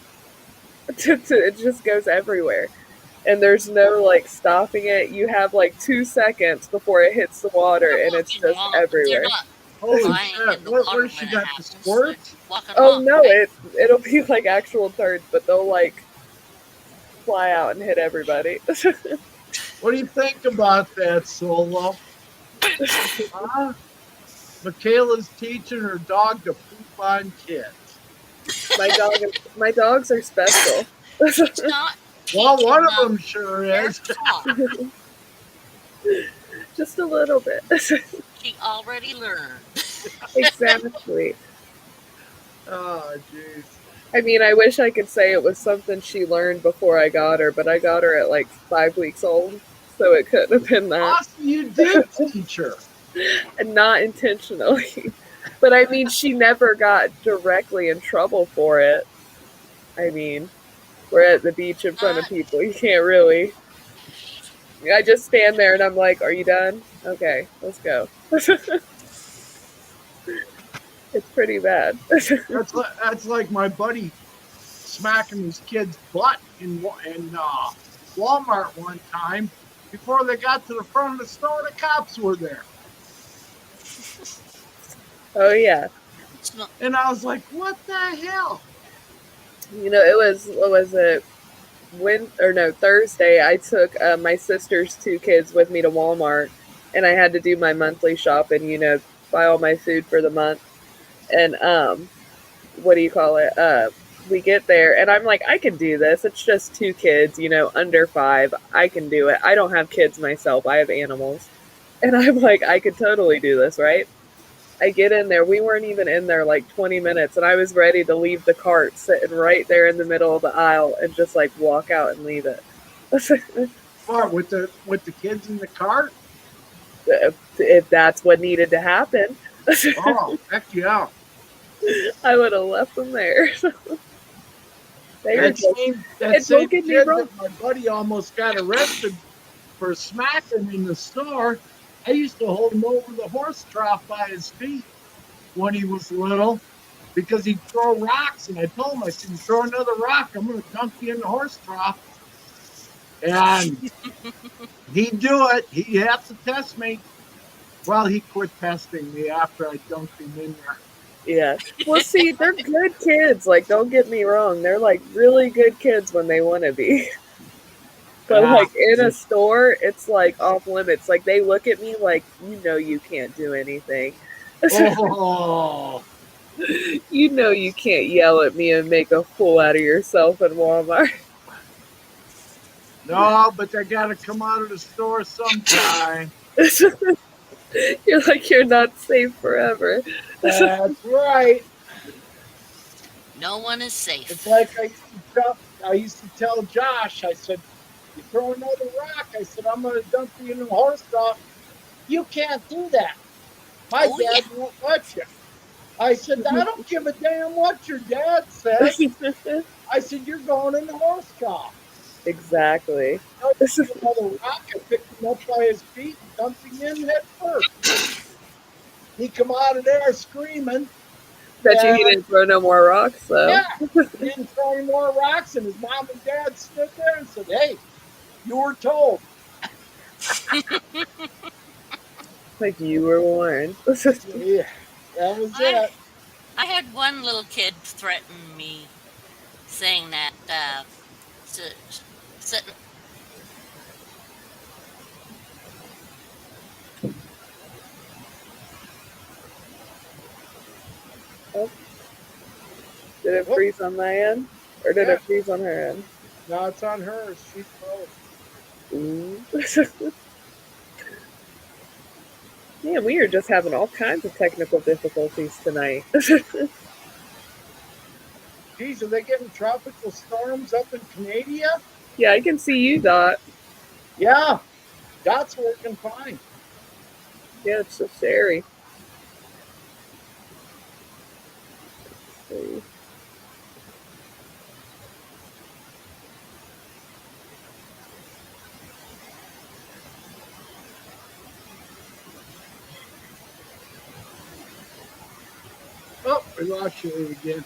It just goes everywhere. And there's no like stopping it. You have like 2 seconds before it hits the water They're and it's walking just along. They're everywhere. not Holy lying shit. in the What water has she when it got? The happens. They're squirts? walking Oh along, no, right? it'll be like actual turds, but they'll like fly out and hit everybody. What do you think about that, Solo? Huh? Michaela's teaching her dog to poop on kids. my dog my dogs are special. She's not Well, one teaching of them. them sure They're is. taught. Just a little bit. She already learned. Exactly. Oh, jeez. I mean, I wish I could say it was something she learned before I got her, but I got her at like 5 weeks old, so it couldn't have been that. Awesome, you did teach her. And not intentionally. But I mean, she never got directly in trouble for it. I mean, we're at the beach in front of Not people. You can't really. I just stand there and I'm like, are you done? Okay, let's go. It's pretty bad. That's like my buddy smacking his kid's butt in Walmart one time. Before they got to the front of the store, the cops were there. Oh, yeah. it's not And I was like, what the hell? You know, what was it? Thursday, I took my sister's two kids with me to Walmart, and I had to do my monthly shopping, buy all my food for the month. And what do you call it? We get there, and I'm like, I can do this. It's just two kids, under 5. I can do it. I don't have kids myself. I have animals. And I'm like, I could totally do this, right? I get in there. We weren't even in there like 20 minutes, and I was ready to leave the cart sitting right there in the middle of the aisle and just like walk out and leave it. What, with the kids in the cart? If that's what needed to happen, Oh, heck yeah. I would have left them there. They were That just, same that and same don't get me kid wrong. that my buddy almost got arrested for smacking in the store. I used to hold him over the horse trough by his feet when he was little because he'd throw rocks. And I told him, I said, you throw another rock, I'm going to dunk you in the horse trough. And he'd do it. He'd have to test me. Well, he quit testing me after I dunked him in there. Yeah. Well, see, they're good kids. Like, don't get me wrong. They're like really good kids when they want to be. But like in a store, it's like off limits. Like they look at me like, you can't do anything. Oh, You can't yell at me and make a fool out of yourself in Walmart. No, but they got to come out of the store sometime. You're like, you're not safe forever. That's right. No one is It's safe. like I used to tell Josh, I said, you throw another rock, I said, I'm going to dump you in the horse trough. You can't do that. My Oh yeah. dad won't let you. I said, I don't give a damn what your dad says. I said, you're going in the horse trough. Exactly. I threw another rock. I picked him up by his feet and dumped him in head first. He come out of there screaming. Bet you he And didn't throw no more rocks though. yeah, he didn't throw any more rocks. And his mom and dad stood there and said, hey, you were told. Like you were warned. Yeah, that was I it. I had one little kid threaten me, saying that sitting. Oh, did it Whoop, freeze on my end? Or did yeah, it freeze on her end? now it's on hers. She froze. Ooh. Yeah, we are just having all kinds of technical difficulties tonight. Geez, are they getting tropical storms up in Canada? Yeah, I can see you, Dot. Yeah, that's working fine. Yeah, it's so scary. Let's see. Oh, we lost you again.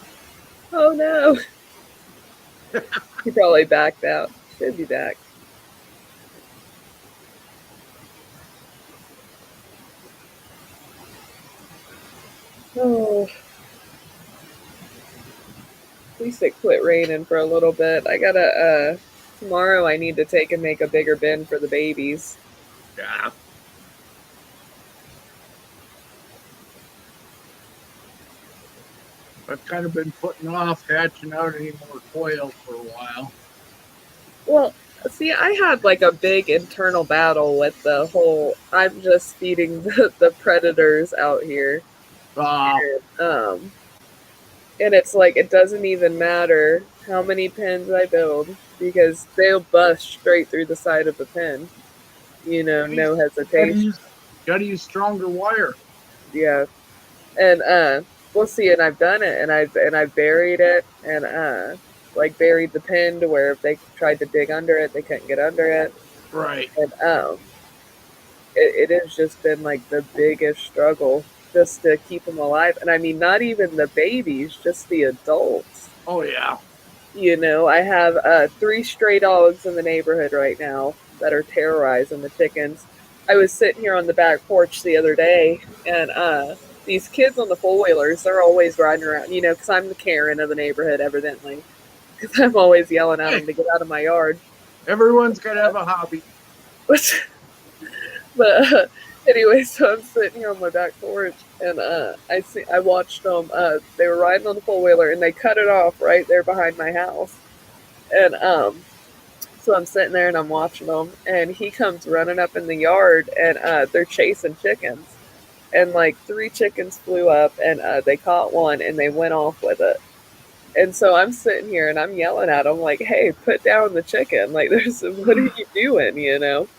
Oh no. He probably backed out. Should be back. Oh, at least it quit raining for a little bit. I gotta, tomorrow I need to take and make a bigger bin for the babies. Yeah. I've kind of been putting off hatching out any more quail for a while. Well, see, I had like a big internal battle with the whole I'm just feeding the predators out here. Uh, Um, and it's like it doesn't even matter how many pins I build because they'll bust straight through the side of the pin. You know, no gotta hesitation. use gotta use stronger wire. Yeah. And we'll see, and I've done it, and I've buried it, and like buried the pin to where if they tried to dig under it, they couldn't get under it. Right. And it has just been like the biggest struggle just to keep them alive. And I mean, not even the babies, just the adults. Oh yeah. You know, I have 3 stray dogs in the neighborhood right now that are terrorizing the chickens. I was sitting here on the back porch the other day, and these kids on the four wheelers, they're always riding around, you know, because I'm the Karen of the neighborhood, evidently. Because I'm always yelling at Hey, them to get out of my yard. everyone's gotta have a hobby. But anyway, so I'm sitting here on my back porch, and I watched them. They were riding on the four wheeler, and they cut it off right there behind my house. And so I'm sitting there and I'm watching them, and he comes running up in the yard, and they're chasing chickens, and like 3 chickens flew up, and they caught one, and they went off with it. And so I'm sitting here and I'm yelling at him like, "Hey, put down the chicken! Like, what are you doing? You know?"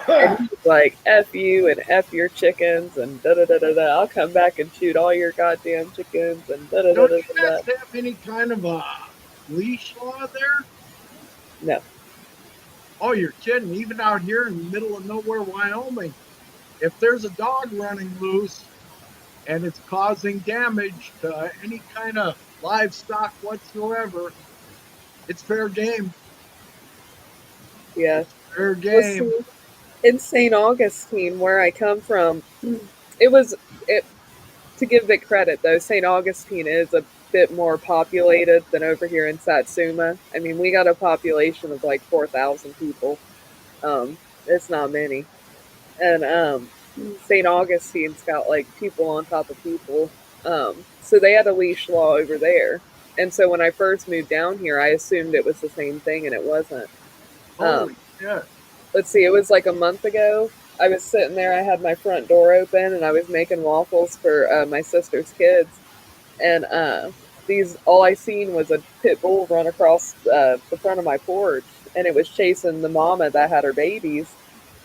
And he's like, "F you and F your chickens and da da da da da. I'll come back and shoot all your goddamn chickens and da da da Don't da you da." guys have any kind of a leash law there? No. Oh, you're kidding. Even out here in the middle of nowhere, Wyoming, if there's a dog running loose and it's causing damage to any kind of livestock whatsoever, it's fair game. Yeah. It's fair Well, game. see, in St. Augustine, where I come from, it was it. To give it credit though, St. Augustine is a bit more populated than over here in Satsuma. I mean, we got a population of like 4,000 people. It's not many, and St. Augustine's got like people on top of people. So they had a leash law over there, and so when I first moved down here, I assumed it was the same thing, and it wasn't. Um, Holy shit. let's see, it was like a month ago. I was sitting there, I had my front door open, and I was making waffles for my sister's kids. And these, all I seen was a pit bull run across the front of my porch, and it was chasing the mama that had her babies.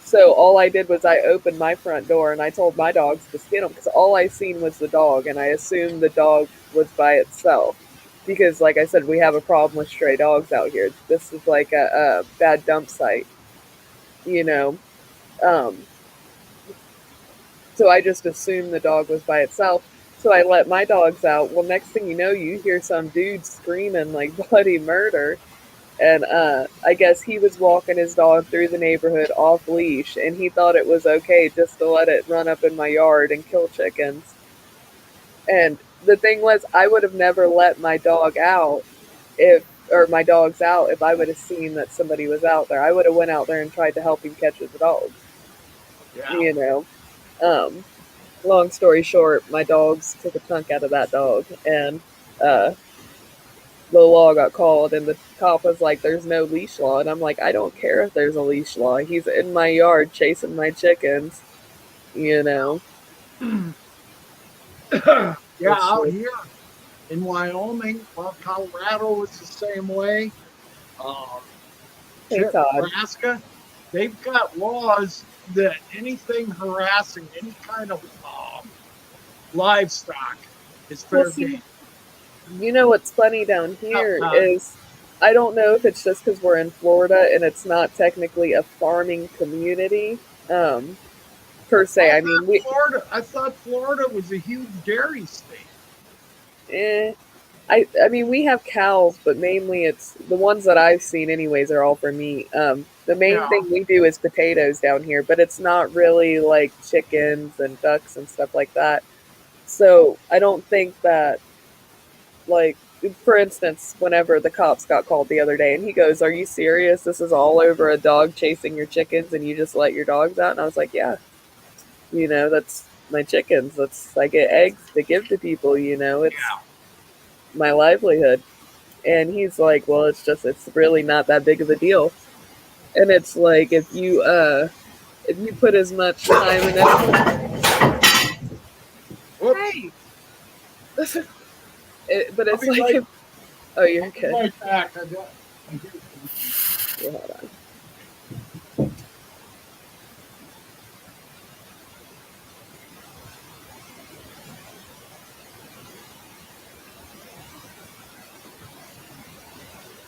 So all I did was I opened my front door and I told my dogs to skin them because all I seen was the dog, and I assumed the dog was by itself because, like I said, we have a problem with stray dogs out here. This is like a bad dump site, you know. Um, so I just assumed the dog was by itself. So I let my dogs out. Well, next thing you know, you hear some dude screaming like bloody murder. And I guess he was walking his dog through the neighborhood off leash, and he thought it was okay just to let it run up in my yard and kill chickens. And the thing was, I would have never let my dog out if, or my dogs out, if I would have seen that somebody was out there. I would have went out there and tried to help him catch the dog. Yeah. You know. Um, long story short, my dogs took a chunk out of that dog, and uh, the law got called, and the cop was like, "There's no leash law," and I'm like, "I don't care if there's a leash law. He's in my yard chasing my chickens, you know." Yeah, It's out just, here in Wyoming, well, Colorado is the same way. Um, hey Todd, Nebraska, they've got laws that anything harassing any kind of livestock is well, fair game. see, you know what's funny down Up, here Todd. is I don't know if it's just because we're in Florida and it's not technically a farming community, per se. I mean, I thought Florida was a huge dairy state. eh, I mean, we have cows, but mainly it's the ones that I've seen, anyways, are all for meat. The Yeah, main thing we do is potatoes down here, but it's not really like chickens and ducks and stuff like that. So I don't think that, like, for instance, whenever the cops got called the other day, and he goes, "Are you serious? This is all over a dog chasing your chickens, and you just let your dogs out?" And I was like, "Yeah, that's my chickens. That's I get eggs to give to people. It's yeah. my livelihood." And he's like, "Well, it's really not that big of a deal." And it's like if you put as much time and effort, Whoops. hey, but I'll it's be like right. if, oh, you're I'll be okay. right back. I hear something. Yeah, hold on.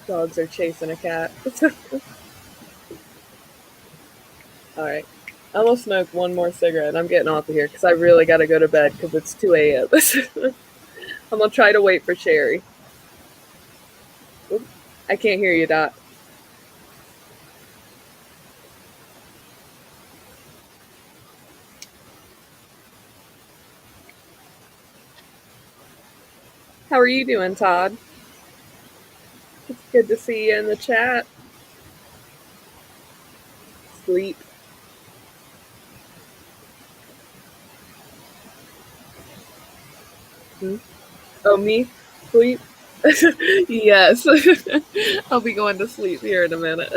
Dogs are chasing a cat. All right. I'm gonna smoke one more cigarette. I'm getting off of here because I really got to go to bed because it's 2 a.m. I'm gonna try to wait for Sherry. Oop, I can't hear you, Dot. How are you doing, Todd? It's good to see you in the chat. Sleep. Hmm? Oh, me? Sleep? Yes. I'll be going to sleep here in a minute.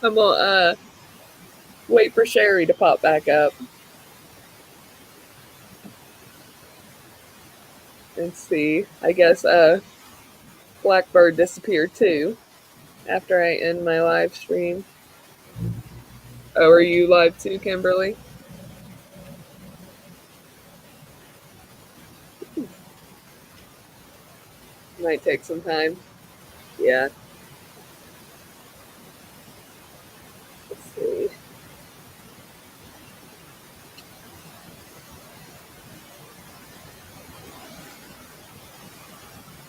I'm gonna wait for Sherry to pop back up. And see. I guess Blackbird disappeared too after I end my live stream. Oh, are you live too, Kimberly? Might take some time. Yeah. Let's see.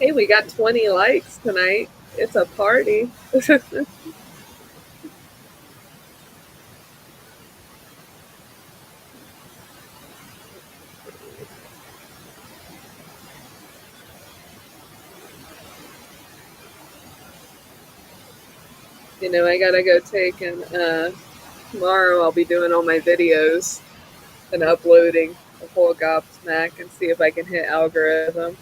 Hey, we got 20 likes tonight. It's a party. I gotta go take and tomorrow I'll be doing all my videos and uploading a whole gobsmack and see if I can hit algorithm.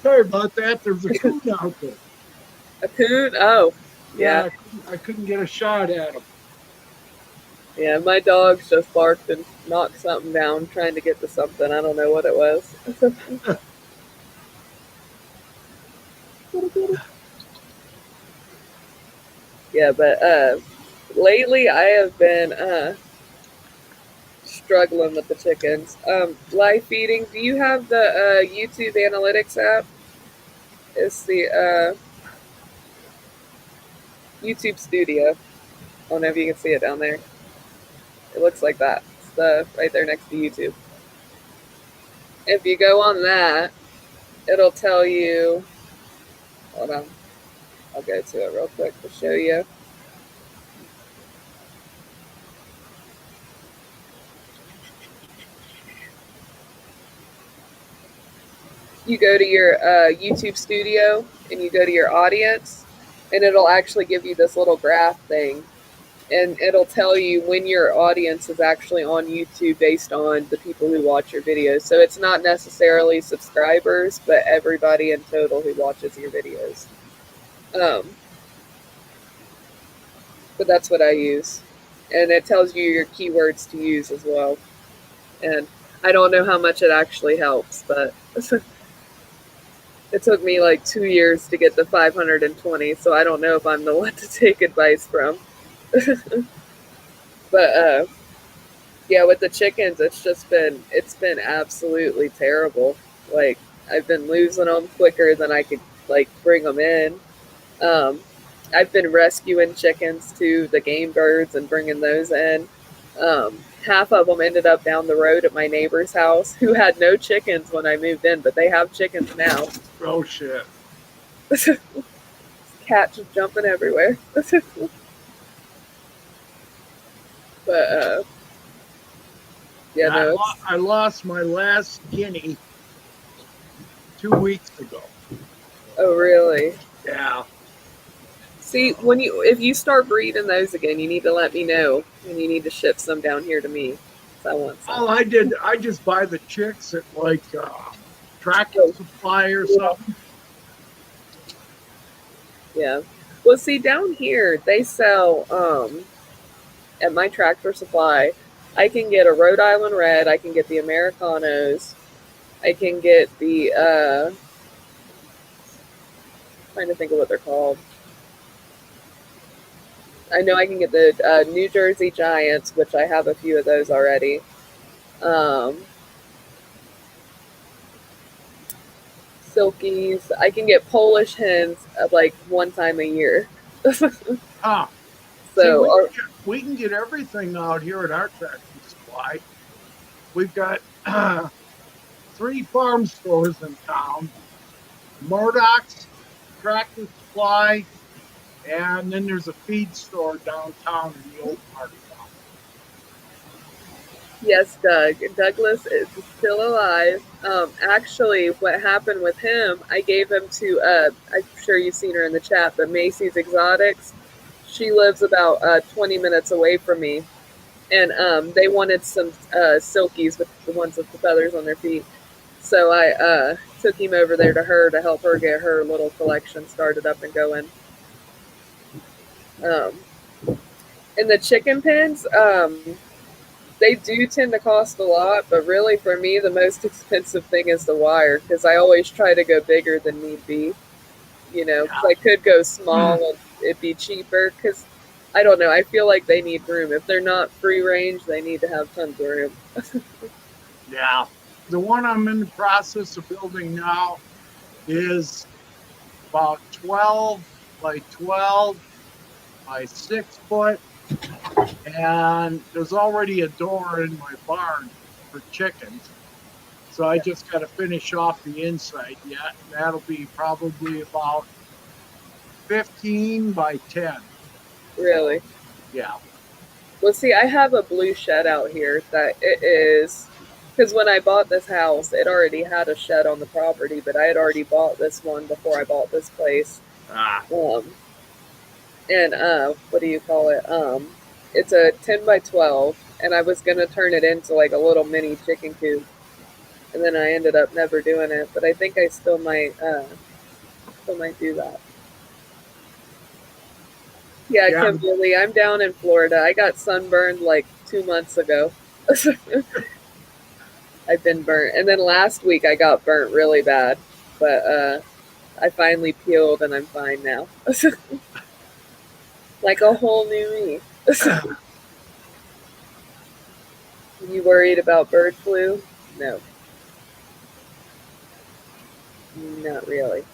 Sorry about that. There's a coon out there. A coon? Oh, Yeah, yeah. I couldn't get a shot at him. Yeah, my dogs just barked and knocked something down trying to get to something. I don't know what it was. Yeah, but lately I have been struggling with the chickens. Live feeding. Do you have the YouTube Analytics app? It's the YouTube Studio. I don't know if you can see it down there. It looks like that. It's the right there next to YouTube. If you go on that, it'll tell you. Hold on, I'll go to it real quick to show you. You go to your YouTube Studio and you go to your audience, and it'll actually give you this little graph thing, and it'll tell you when your audience is actually on YouTube based on the people who watch your videos. So it's not necessarily subscribers, but everybody in total who watches your videos. But that's what I use, and it tells you your keywords to use as well. And I don't know how much it actually helps, but it took me like 2 years to get to 520, so I don't know if I'm the one to take advice from. But yeah, with the chickens, it's been absolutely terrible. Like I've been losing them quicker than I could like bring them in. Um, I've been rescuing chickens to the game birds and bringing those in. Half of them ended up down the road at my neighbor's house who had no chickens when I moved in, but they have chickens now. Oh shit! Cats just jumping everywhere. But yeah, no, I lost my last guinea 2 weeks ago. oh really? Yeah. See, if you start breeding those again, you need to let me know, and you need to ship some down here to me. I want some. All I did, I just buy the chicks at like Tractor Supply or something. Yeah. Well, see, down here they sell at my Tractor Supply. I can get a Rhode Island Red. I can get the Americanos. I can get the trying to think of what they're called. I know I can get the New Jersey Giants, which I have a few of those already. Silkies. I can get Polish hens like one time a year. Huh. So see, we can get everything out here at our Tractor Supply. We've got 3 farm stores in town: Murdoch's, Tractor Supply, and then there's a feed store downtown in the old part of town. yes, Douglas is still alive. Actually, what happened with him, I gave him to, I'm sure you've seen her in the chat, but Macy's Exotics. She lives about 20 minutes away from me. And they wanted some silkies with the ones with the feathers on their feet. So I took him over there to her to help her get her little collection started up and going. And the chicken pens, they do tend to cost a lot, but really for me, the most expensive thing is the wire, because I always try to go bigger than need be. You know, because I could go small and it'd be cheaper, because I don't know, I feel like they need room. If they're not free range, they need to have tons of room. Yeah. The one I'm in the process of building now is about 12 by 12 by 6 foot. And there's already a door in my barn for chickens. So I just got to finish off the inside yet. And that'll be probably about 15 by 10. Really? Yeah. Well, see, I have a blue shed out here that it is, because when I bought this house, it already had a shed on the property, but I had already bought this one before I bought this place. And what do you call it? It's a 10 by 12, and I was gonna turn it into like a little mini chicken coop. and then I ended up never doing it. But I think I still might do that. Yeah, Yeah, Kimberly, I'm down in Florida. I got sunburned like 2 months ago. I've been burnt, and then last week I got burnt really bad, but I finally peeled and I'm fine now. Like a whole new me. You worried about bird flu? No, not really.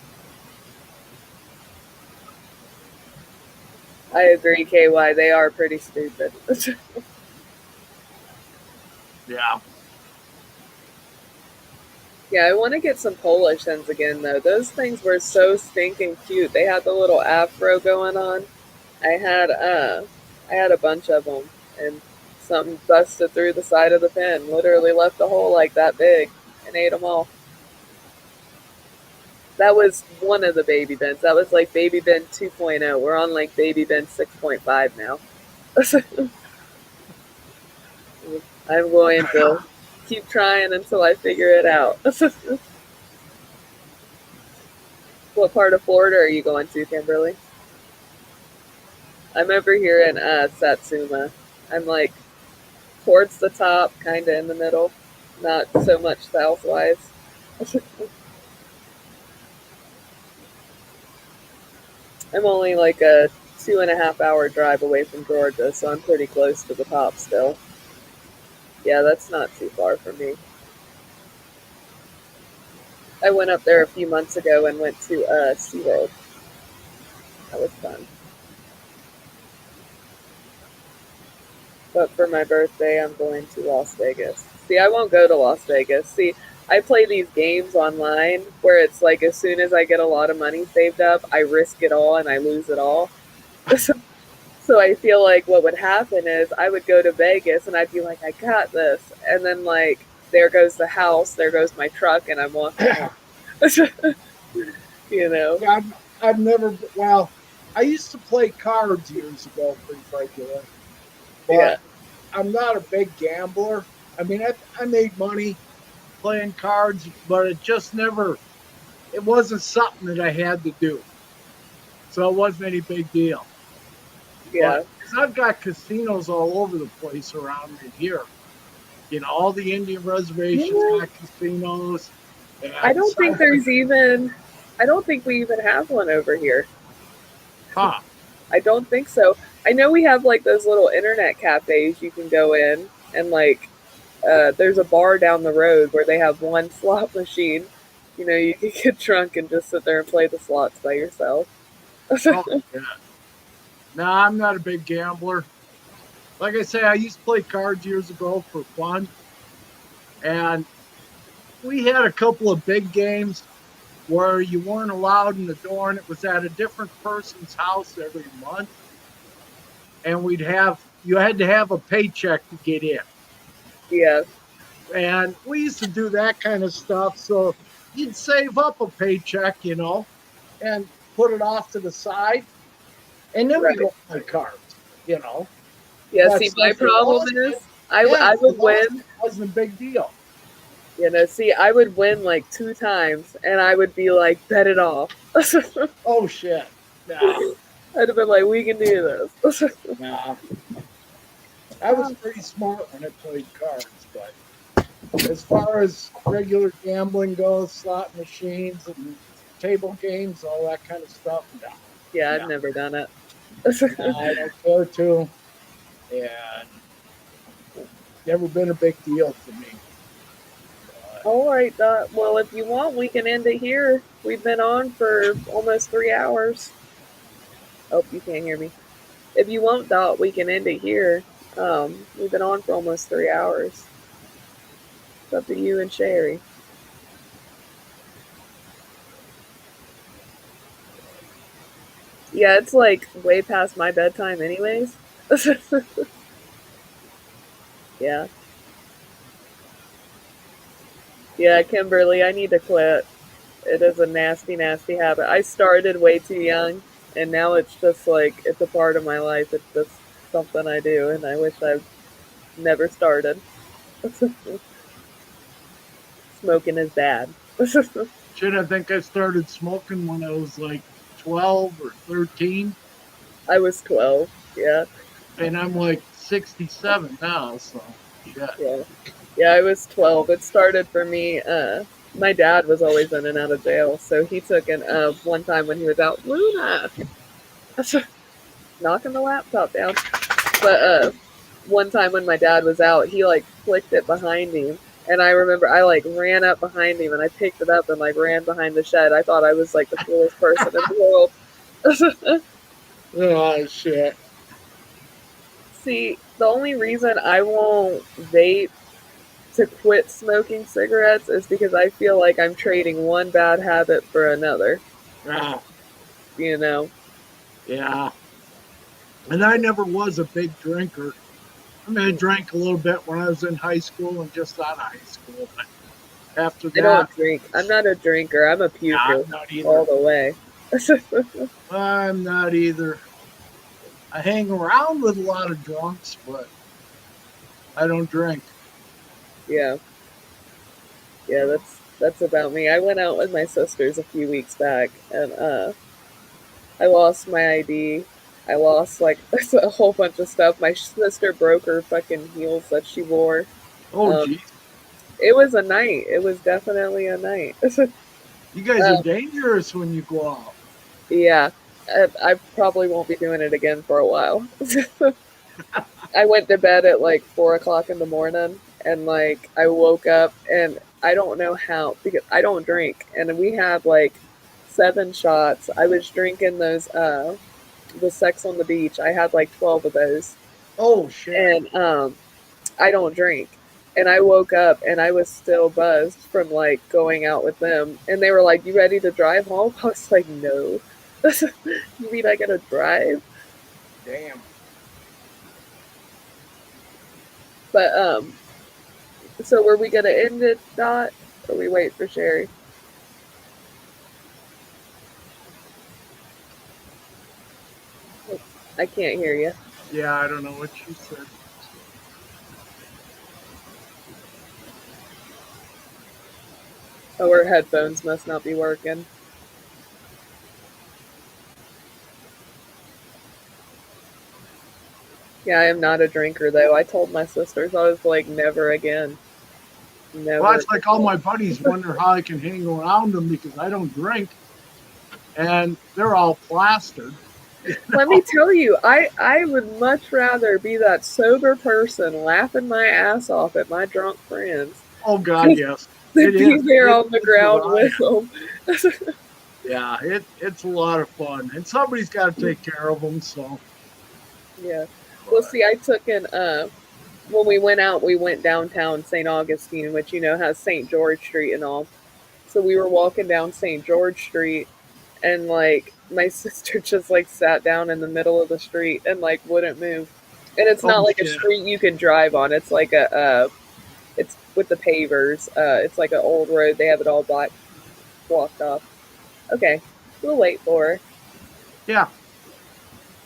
I agree, KY. They are pretty stupid. yeah. Yeah, I want to get some Polish hens again though. Those things were so stinking cute. They had the little afro going on. I had uh I had a bunch of them, and something busted through the side of the pen. Literally left a hole like that big and ate them all. That was one of the baby bins. That was like baby bin 2.0. We're on like baby bin 6.5 now. I'm going to keep trying until I figure it out. What part of Florida are you going to, Kimberly? I'm over here in Satsuma. I'm like towards the top, kind of in the middle, not so much southwise. I'm only like a 2.5 hour drive away from Georgia, so I'm pretty close to the top still. Yeah, that's not too far from me. I went up there a few months ago and went to SeaWorld. That was fun. But for my birthday, I'm going to Las Vegas. See, I won't go to Las Vegas. See, I play these games online where it's like as soon as I get a lot of money saved up, I risk it all and I lose it all. So I feel like what would happen is I would go to Vegas and I'd be like, I got this. And then, like, there goes the house, there goes my truck, and I'm walking home. You know? Yeah, I've never, well, I used to play cards years ago pretty regular, Yeah. but I'm not a big gambler. I mean, I made money playing cards, but it just never, it wasn't something that I had to do. So it wasn't any big deal. But Yeah. 'cause I've got casinos all over the place around me here. You know, all the Indian reservations Yeah. got casinos. I And don't think South, there's even, I don't think we even have one over here. huh? I don't think so. I know we have like those little internet cafes you can go in, and like there's a bar down the road where they have one slot machine. You know, you can get drunk and just sit there and play the slots by yourself. Oh, yeah. No, I'm not a big gambler. Like I say, I used to play cards years ago for fun. And we had a couple of big games where you weren't allowed in the door and it was at a different person's house every month. And you had to have a paycheck to get in. Yeah, And we used to do that kind of stuff. So you'd save up a paycheck, and put it off to the side. And then we right. go play cards. Yeah, But see, my since we problem lost is it, yeah, I if we would lost win. it, it wasn't a big deal. You know, see, I would win like 2 times, and I would be like, bet it off. Oh shit. No, I'd have been like, we can do this. no. I was pretty smart when I played cards, but as far as regular gambling goes, slot machines and table games, all that kind of stuff, no, Yeah, I've no, never done it. no, I don't care to, and never been a big deal to me. But All right, well, if you want, we can end it here. We've been on for almost 3 hours. Oh, you can't hear me. If you want, Dot, we can end it here. We've been on for almost 3 hours. It's up to you and Sherry. Yeah, it's like way past my bedtime, anyways. Yeah. Yeah, Kimberly, I need to quit. It is a nasty, nasty habit. I started way too young, and now it's just like, it's a part of my life. It's just something I do, and I wish I've never started. It's smoking is bad. Shit, I think I started smoking when I was like 12 or 13, I was 12. Yeah, and I'm like 67 now, so shit. yeah, yeah. I was 12. It started for me. My dad was always in and out of jail, so he took an one time when he was out. Luna, knocking the laptop down. But one time when my dad was out, he like flicked it behind him. And I remember I like ran up behind him and I picked it up and like ran behind the shed. I thought I was like the coolest person in the world. Oh shit. See, the only reason I won't vape to quit smoking cigarettes is because I feel like I'm trading one bad habit for another, Ah, you know? yeah. And I never was a big drinker. I mean, I drank a little bit when I was in high school and just out of high school. But after I that, don't drink. I'm not a drinker. I'm a yeah, puker I'm not all either. the way. I'm not either. I hang around with a lot of drunks, but I don't drink. Yeah. Yeah, that's about me. I went out with my sisters a few weeks back, and I lost my ID. I lost like a whole bunch of stuff. My sister broke her fucking heels that she wore. Oh, Um, geez. it was a night. It was definitely a night. You guys are um, dangerous when you go out. yeah, I probably won't be doing it again for a while. I went to bed at like 4 o'clock in the morning, and like I woke up, and I don't know how because I don't drink, and we had like 7 shots. I was drinking those the Sex on the Beach. I had like 12 of those, Oh, shit. and I don't drink. And I woke up and I was still buzzed from like going out with them, and they were like, "You ready to drive home?" I was like, "No." You mean I gotta drive? Damn. But so were we gonna end it, Dot, or we wait for Sherry? I can't hear you. Yeah, I don't know what you said. Oh, our headphones must not be working. Yeah, I am not a drinker though. I told my sisters I was like, never again, Well, never that's like all again. my buddies wonder how I can hang around them because I don't drink and they're all plastered. Let me tell you, I would much rather be that sober person laughing my ass off at my drunk friends Oh, God, yes. than It be is. there on the It's what ground I with am. them. Yeah, it's a lot of fun. And somebody's got to take care of them. So, Yeah. Well, but, see, I took an when we went out, we went downtown St. Augustine, which has St. George Street and all. So we were walking down St. George Street, and like my sister just like sat down in the middle of the street and like wouldn't move. And it's not oh, like a shit. street you can drive on. It's like it's with the pavers. It's like an old road. They have it all blocked off. Okay, we'll wait for her. Yeah.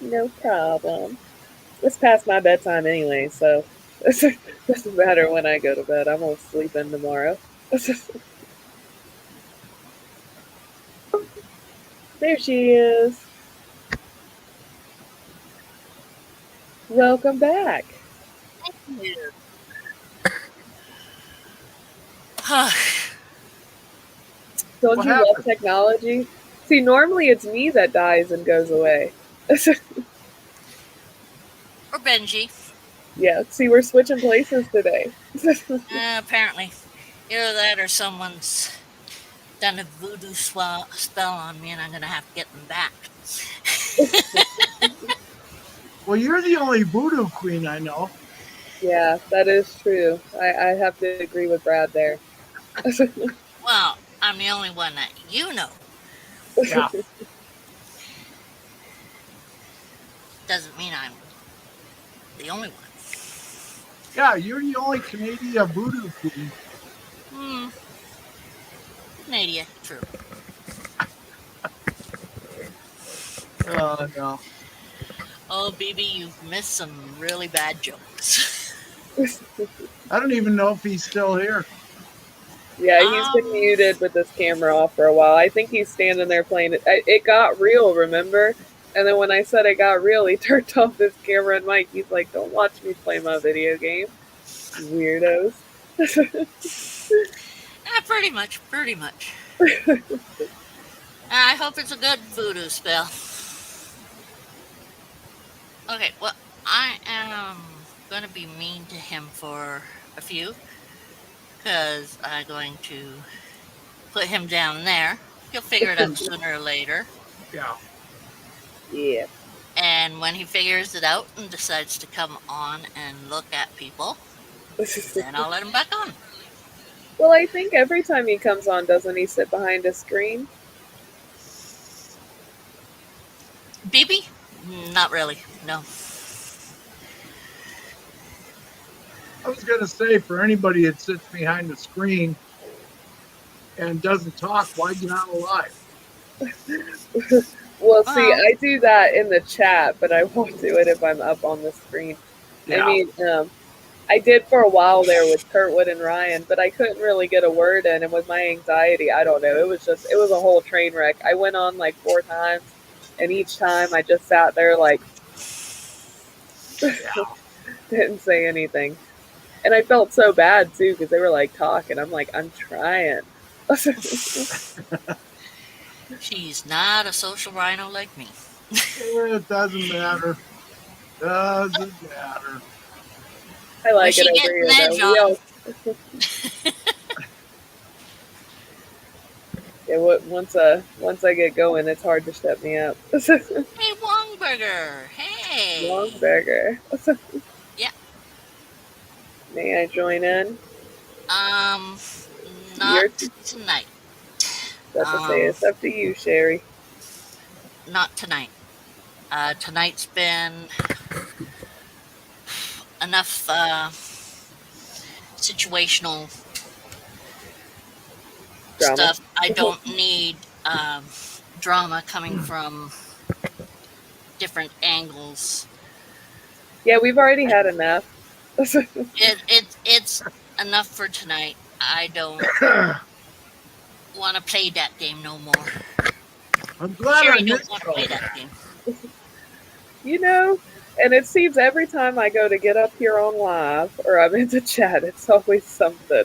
No problem. It's past my bedtime anyway, so doesn't matter when I go to bed. I'm gonna sleep in tomorrow. There she is. Welcome back. Don't What you love happened? technology? See, normally it's me that dies and goes away. Or Benji. Yeah, see, we're switching places today. Apparently. Either that or someone's done a voodoo spell on me and I'm going to have to get them back. Well, you're the only voodoo queen I know. Yeah, that is true. I have to agree with Brad there. Well, I'm the only one that you know. Yeah. Doesn't mean I'm the only one. Yeah, you're the only Canadian voodoo queen. Hmm. Nadia, true. Oh, no. Oh, BB, you've missed some really bad jokes. I don't even know if he's still here. Yeah, he's been Um, muted with his camera off for a while. I think he's standing there playing it. It got real, remember? And then when I said it got real, he turned off his camera and mic. He's like, "Don't watch me play my video game, weirdos." pretty much, pretty much. I hope it's a good voodoo spell. Okay, well, I am going to be mean to him for a few because I'm going to put him down there. He'll figure it out sooner or later. Yeah. Yeah. And when he figures it out and decides to come on and look at people, then I'll let him back on. Well, I think every time he comes on, doesn't he sit behind a screen? BB? Not really, no. I was going to say, for anybody that sits behind the screen and doesn't talk, why get on live? Well, see, I do that in the chat, but I won't do it if I'm up on the screen. Yeah. I mean, I did for a while there with Kurtwood and Ryan, but I couldn't really get a word in. And with my anxiety, I don't know. It was a whole train wreck. I went on like 4 times, and each time I just sat there like, didn't say anything. And I felt so bad too because they were like talking. I'm like, I'm trying. She's not a social rhino like me. It doesn't matter. Doesn't matter. I like When it she over gets here an edge though. Yeah, once I get going, it's hard to shut me up. Hey, Wongburger. Hey. Long burger. Yeah. May I join in? Not tonight. That's to say, it's up to you, Sherry. Not tonight. Tonight's been enough situational Drama. stuff. I don't need drama coming from different angles. Yeah, we've already had enough. It's enough for tonight. I don't want to play that game no more. I'm glad Sherry I don't missed want to play that game. You know, and it seems every time I go to get up here on live or I'm in the chat, it's always something.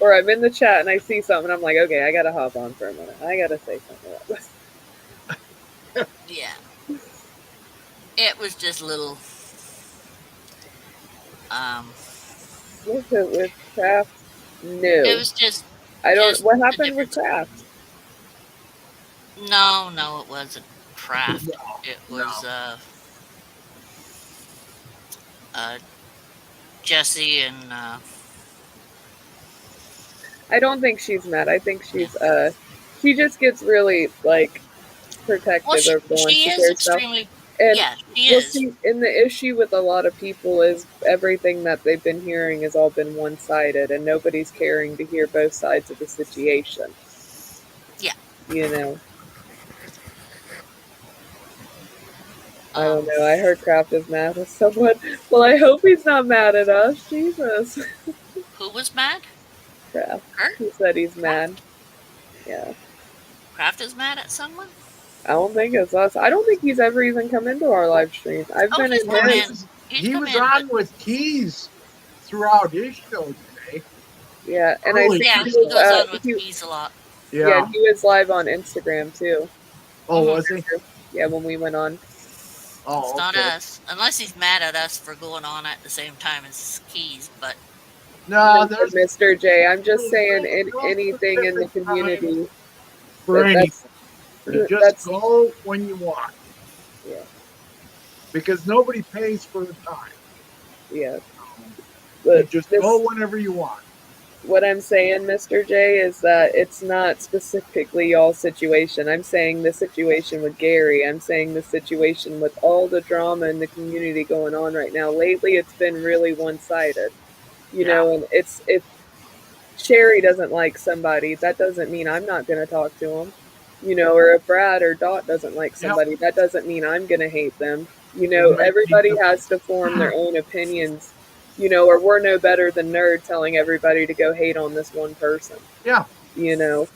Or I'm in the chat and I see something, I'm like, okay, I gotta hop on for a minute. I gotta say something about this. Yeah. It was just a little With Craft? No. It was just I don't. just What a happened with different Craft? No, it wasn't Craft. It was Jesse and I don't think she's mad. I think she's she just gets really like protective well, over the ones she she is cares about. extremely And yeah, she well, is. see, and the issue with a lot of people is everything that they've been hearing has all been one-sided, and nobody's caring to hear both sides of the situation. Yeah. You know. I don't know. I heard Kraft is mad at someone. Well, I hope he's not mad at us. Jesus. Who was mad? Kraft. Kurt? He said he's mad. Yeah. Kraft is mad at someone? I don't think it's us. I don't think he's ever even come into our live streams. I've been in his. He was on with Keys throughout his show today. Yeah, and I think he goes on with Keys a lot. Yeah, he was live on Instagram too. Oh, was he? Yeah, when we went on. Oh, it's not us, unless he's mad at us for going on at the same time as Keys. But no, there's Mr. J. I'm just saying anything in the community. For anything, you just go when you want. Yeah. Because nobody pays for the time. Yeah. But you just go whenever you want. What I'm saying, Mr. J, is that it's not specifically y'all's situation. I'm saying the situation with Gary. I'm saying the situation with all the drama in the community going on right now. Lately, it's been really one-sided. You know, and if Sherry doesn't like somebody, that doesn't mean I'm not going to talk to them. You know, or if Brad or Dot doesn't like somebody, that doesn't mean I'm going to hate them. You know, everybody has to form their own opinions or we're no better than Nerd telling everybody to go hate on this one person. Yeah. You know,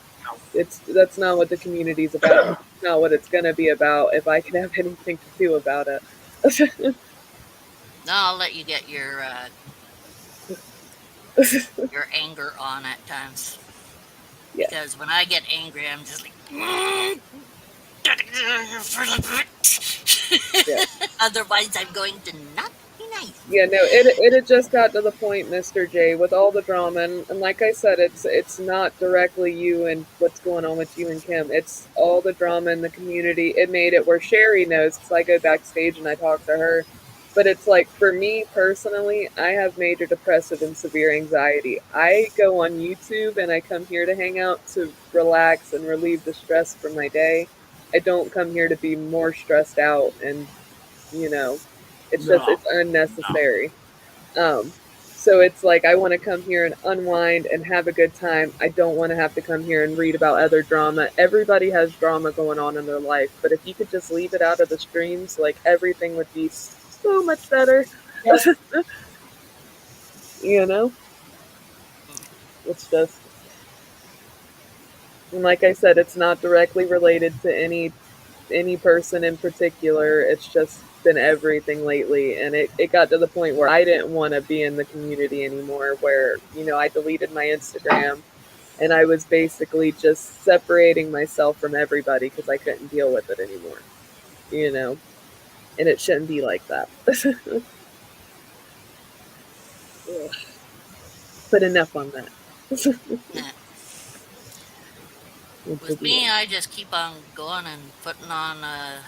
that's not what the community's about. It's not what it's going to be about if I can have anything to do about it. No, I'll let you get your anger on at times. Yeah. Because when I get angry, I'm just like, Yeah. otherwise, I'm going to not be nice. Yeah, no, it had just got to the point, Mr. J, with all the drama, and like I said, it's not directly you and what's going on with you and Kim. It's all the drama in the community. It made it where Sherry knows because I go backstage and I talk to her. But it's like for me personally, I have major depressive and severe anxiety. I go on YouTube and I come here to hang out to relax and relieve the stress from my day. I don't come here to be more stressed out and you know it's just No. it's unnecessary. So it's like I want to come here and unwind and have a good time. I don't want to have to come here and read about other drama. Everybody has drama going on in their life, but if you could just leave it out of the streams, like everything would be so much better. Yep. you know, it's just and like I said, it's not directly related to any person in particular. It's just been everything lately. And it got to the point where I didn't want to be in the community anymore, where, I deleted my Instagram and I was basically just separating myself from everybody because I couldn't deal with it anymore, and it shouldn't be like that. But enough on that. Yeah. With me, I just keep on going and putting on a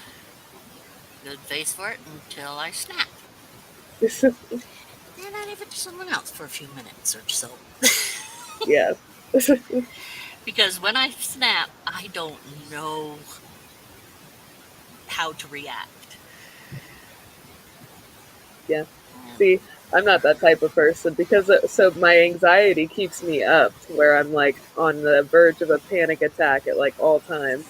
good face for it until I snap. Then I leave it to someone else for a few minutes or so. Yeah. Because when I snap, I don't know how to react. Yeah. See, I'm not that type of person because so my anxiety keeps me up to where I'm like on the verge of a panic attack at like all times.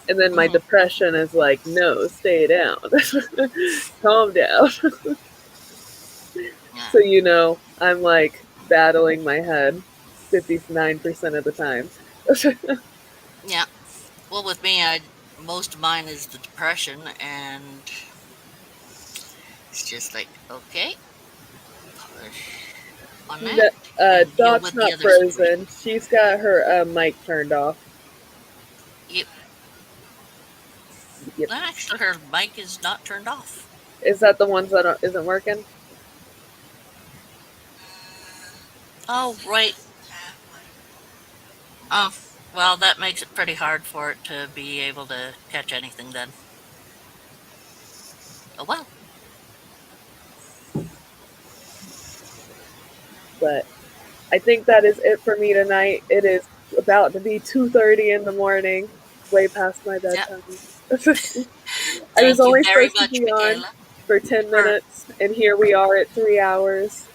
And then my depression is like, no, stay down. Calm down. Yeah. So, I'm like battling my head 59% of the time. Yeah. Well, with me, most of mine is the depression, and it's just like, okay, push on that and deal Dot's with the not other situation. frozen. She's got her mic turned off. Yep. Yep. Actually, her mic is not turned off. Is that the ones that isn't working? Oh, right. Oh, well, that makes it pretty hard for it to be able to catch anything then. Oh, well. But I think that is it for me tonight. It is about to be 2:30 in the morning, way past my bedtime. I was Thank you only very supposed to much, be on Michaela. for 10 minutes, and here we are at 3 hours.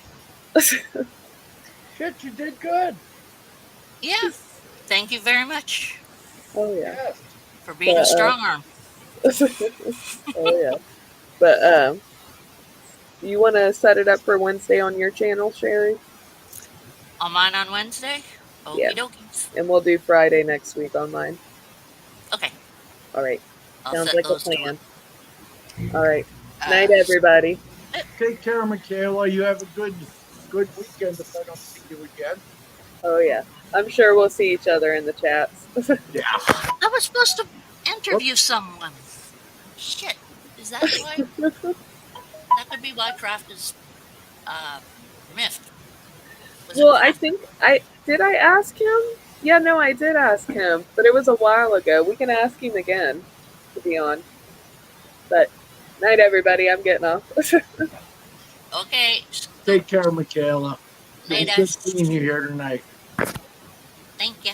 Shit, you did good. Yeah. Thank you very much Oh, yeah. Yes. for being a strong arm. Oh, yeah. But you want to set it up for Wednesday on your channel, Sherry? On mine on Wednesday? Yeah. Okie dokies. And we'll do Friday next week on mine. Okay. All right. I'll Sounds set like a those to plan. it. All right. Night, everybody. Take care, Michaela. You have a good weekend if I don't see you again. Oh, yeah. I'm sure we'll see each other in the chats. Yeah. I was supposed to interview someone. Shit. Is that why? That could be why Kraft is miffed. Well, I think did I ask him? Yeah, no, I did ask him, but it was a while ago. We can ask him again to be on. But night, everybody. I'm getting off. Okay. Take care, Michaela. It was Later. good seeing you here tonight. Thank you.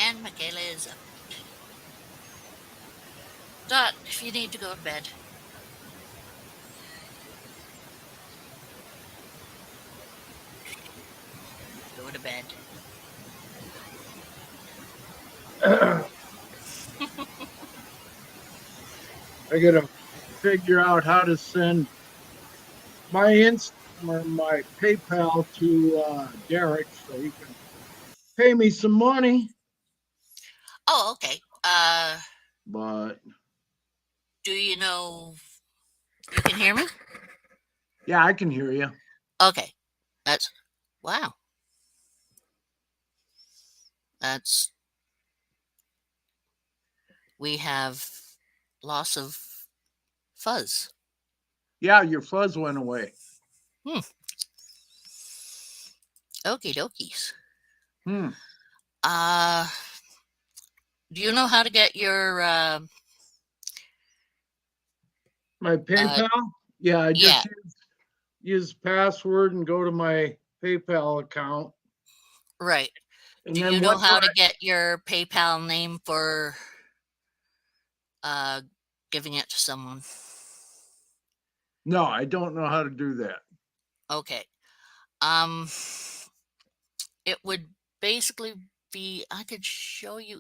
And Michaela is up. Dot, if you need to go to bed. Go to bed. I gotta figure out how to send my PayPal to Derek so he can pay me some money. Oh, okay. But Do you know you can hear me? yeah, I can hear you. Okay. That's wow. That's we have loss of fuzz. Yeah, your fuzz went away. Hmm. Okie dokies. Hmm. Uh, do you know how to get your My uh PayPal? Yeah, I yeah, just use password and go to my PayPal account. right. And Do then you know what do how I to get your PayPal name for uh giving it to someone? No, I don't know how to do that. Okay. Um it would basically be I could show you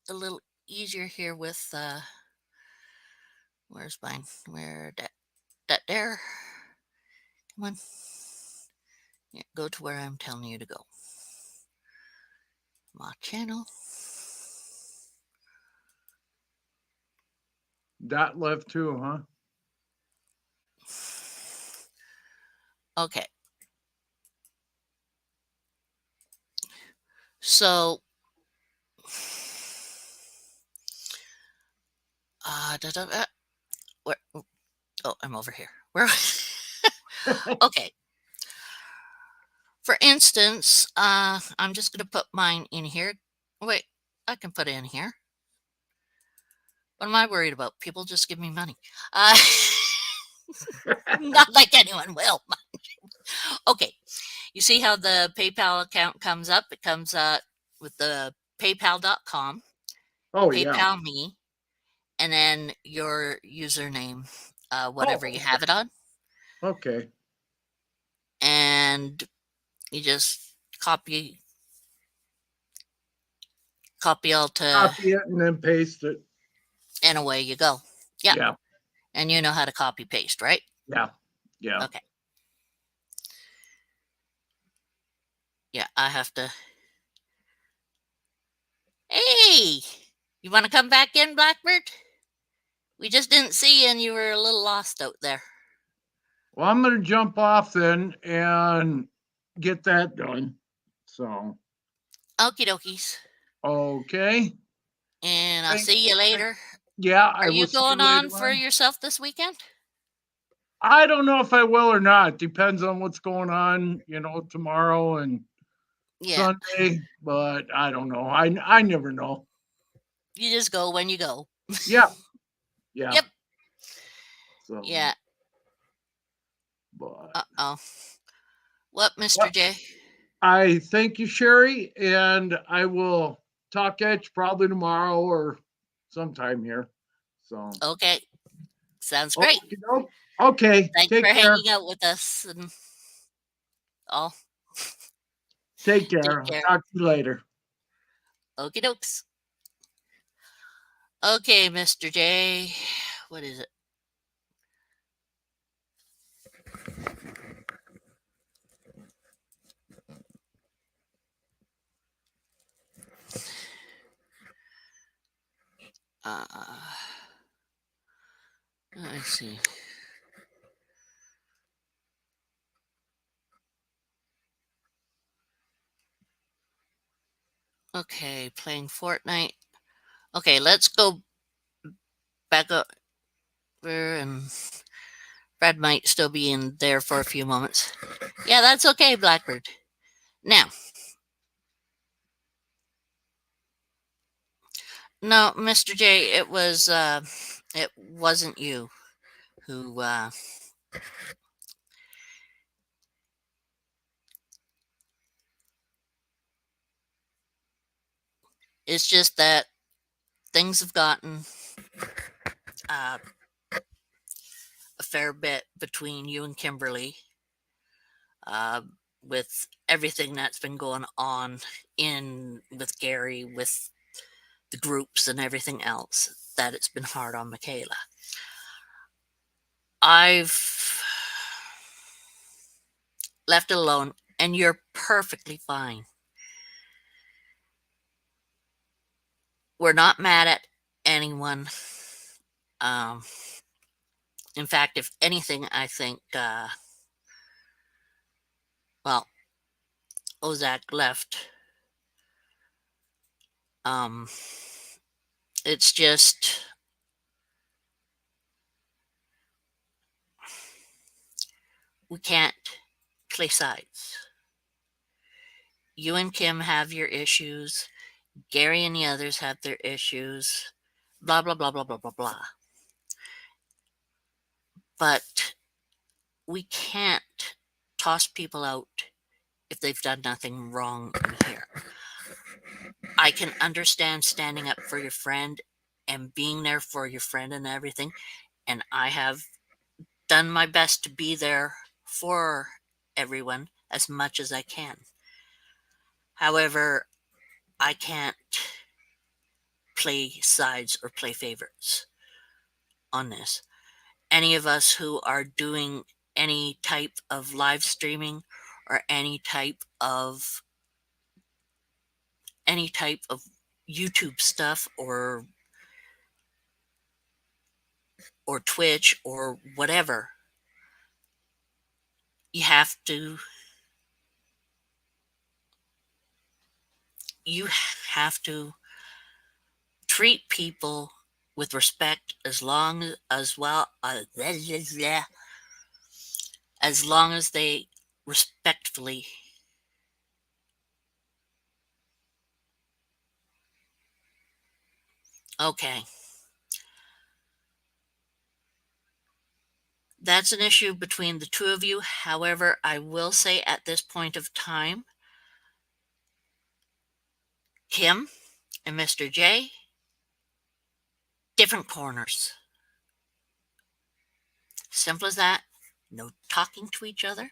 a little easier here with where's mine? Where that there? Come on. Yeah, go to where I'm telling you to go. My channel. Dot left too, huh? Okay. So da, da, da, where oh, I'm over here. Where okay. For instance, I'm just gonna put mine in here. Wait, I can put it in here. What am I worried about? People just give me money. Uh, not like anyone will. Okay, you see how the PayPal account comes up? It comes with the paypal.com, Oh yeah. PayPal me, and then your username, whatever you Oh, have it on, okay. and you just copy all to, Copy it and then paste it. and away you go. Yeah, Yeah, and you know how to copy paste, right? yeah, yeah. Okay. Yeah, I have to. Hey, you want to come back in, Blackbird? We just didn't see you, and you were a little lost out there. Well, I'm gonna jump off then and get that done. So, Okie dokies. okay. And I'll Thank- see you later. Yeah, Are I will you see you going later on for on. yourself this weekend? I don't know if I will or not. Depends on what's going on, tomorrow and Yeah, Sunday. But I don't know. I never know. you just go when you go. Yeah, yeah. Yep. So, Yeah. but Uh-oh. What, Mr. well, J? I thank you, Sherry, and I will talk at you probably tomorrow or sometime here. So, Okay. Sounds great. okay, okay. Thanks Take for care. hanging out with us and all. Take Take care. I'll care. talk to you later. Okie dokes. Okay, Mr. J. What is it? Uh, I see. Okay, playing Fortnite. Okay, let's go back up there, and Brad might still be in there for a few moments. Yeah, that's okay, Blackbird. Now, no, Mr. J, it wasn't you who, it's just that things have gotten uh, a fair bit between you and Kimberly uh, with everything that's been going on in with Gary, with the groups and everything else, that it's been hard on Michaela. I've left alone, and you're perfectly fine. We're not mad at anyone. Um, in fact, if anything, I think, well, Ozak left. Um, it's just we can't play sides. You and Kim have your issues. Gary and the others have their issues. Blah blah blah blah blah blah blah. But we can't toss people out if they've done nothing wrong in here. I can understand standing up for your friend and being there for your friend and everything, and I have done my best to be there for everyone as much as I can. However, I can't play sides or play favorites on this. Any of us who are doing any type of live streaming or any type of YouTube stuff or Twitch or whatever, you have to you have to treat people with respect as long as they respectfully. Okay, that's an issue between the two of you. However, I will say at this point of time, Kim and Mr. J, different corners. Simple as that. No talking to each other,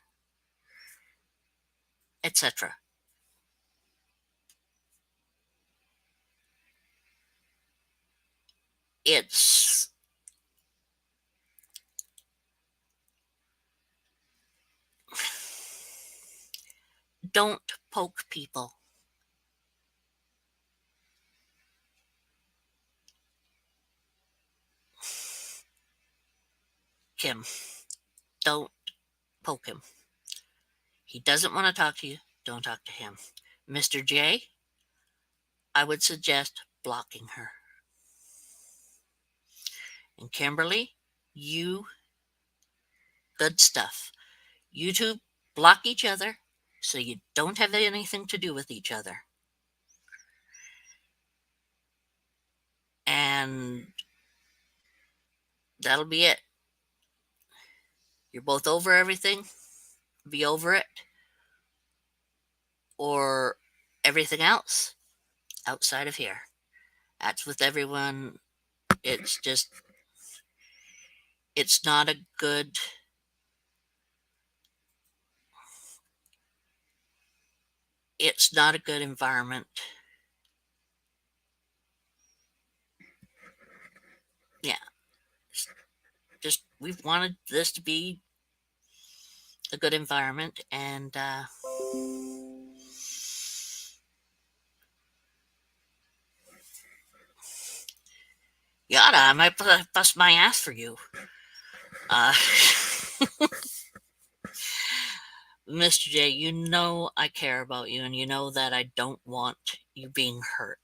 etc. It's don't poke people. Kim, don't poke him. He doesn't want to talk to you. Don't talk to him. Mr. J, I would suggest blocking her. And Kimberly, you, good stuff. You two block each other so you don't have anything to do with each other. And that'll be it. You're both over everything. Be over it. Or everything else outside of here. That's with everyone. It's just, it's not a good, it's not a good environment. Yeah, just we've wanted this to be a good environment, and yada, I might bust my ass for you. Uh, Mr. J, you know I care about you, and you know that I don't want you being hurt.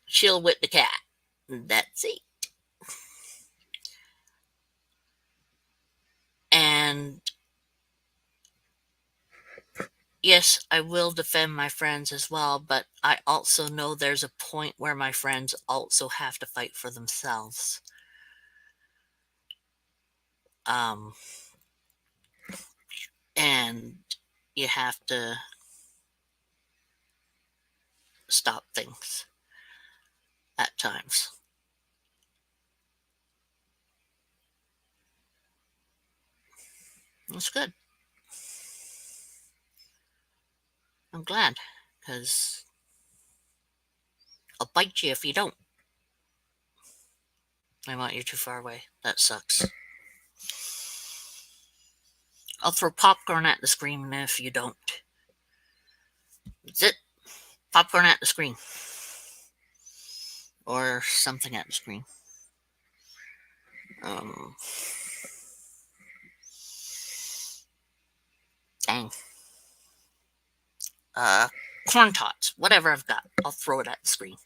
Chill with the cat. That's it. And yes, I will defend my friends as well, but I also know there's a point where my friends also have to fight for themselves. Um, and you have to stop things at times. That's good. I'm glad, because I'll bite you if you don't. I want you too far away. That sucks. I'll throw popcorn at the screen if you don't. That's it. Popcorn at the screen. Or something at the screen. Dang. Corn tots. Whatever I've got, I'll throw it at the screen.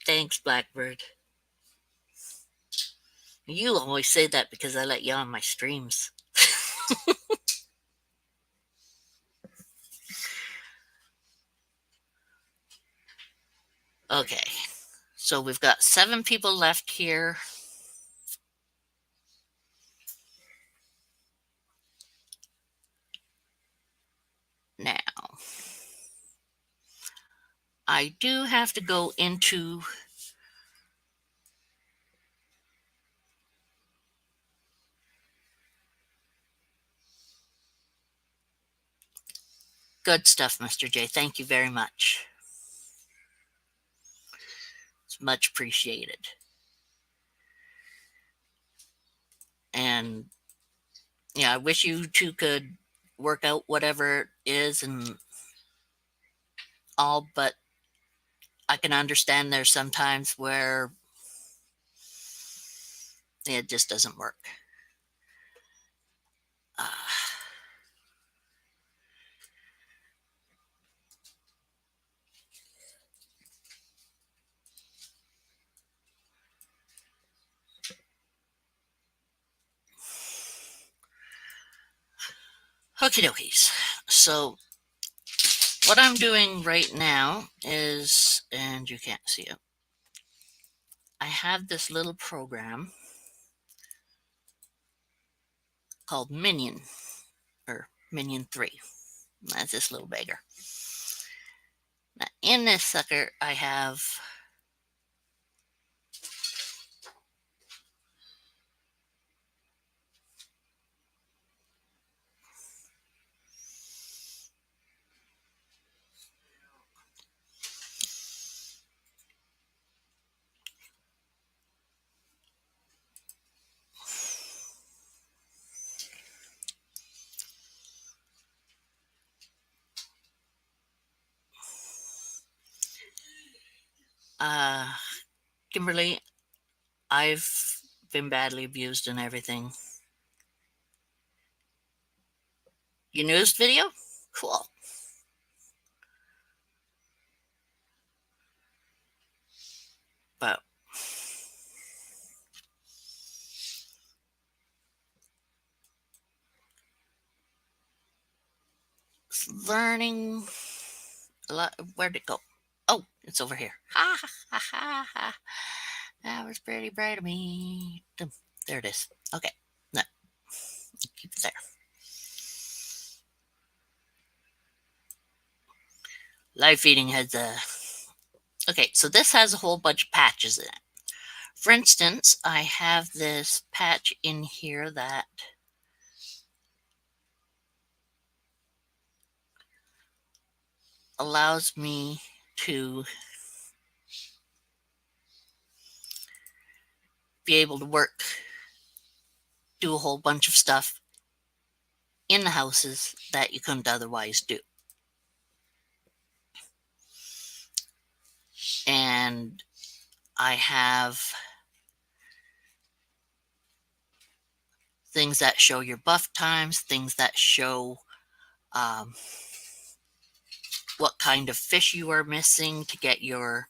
Thanks, Blackbird. You always say that because I let you on my streams. Okay, so we've got 7 people left here. Now, I do have to go into good stuff, Mr. J. Thank you very much. It's much appreciated. And yeah, I wish you two could work out whatever it is and all, but I can understand there's sometimes where it just doesn't work. Okie dokies. So what I'm doing right now is, and you can't see it, I have this little program called Minion, or Minion 3. That's this little beggar. Now, in this sucker, I have Kimberly, I've been badly abused and everything. Your newest video? Cool. But learning a lot. Where'd it go? Oh, it's over here. Ha ha ha ha ha. That was pretty bright of me. There it is. Okay. No. Keep it there. Live feeding has a... Okay, so this has a whole bunch of patches in it. For instance, I have this patch in here that allows me to be able to work, do a whole bunch of stuff in the houses that you couldn't otherwise do. And I have things that show your buff times, things that show what kind of fish you are missing to get your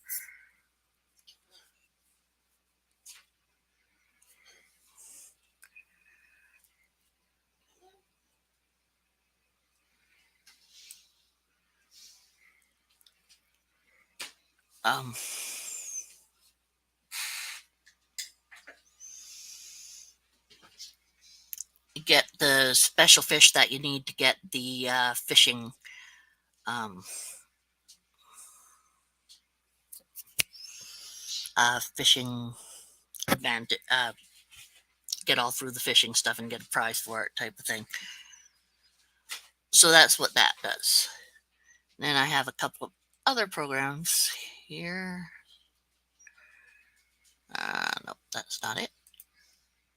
get the special fish that you need to get the fishing fishing advantage, get all through the fishing stuff and get a prize for it type of thing. So that's what that does. Then I have a couple of other programs here. Nope, that's not it.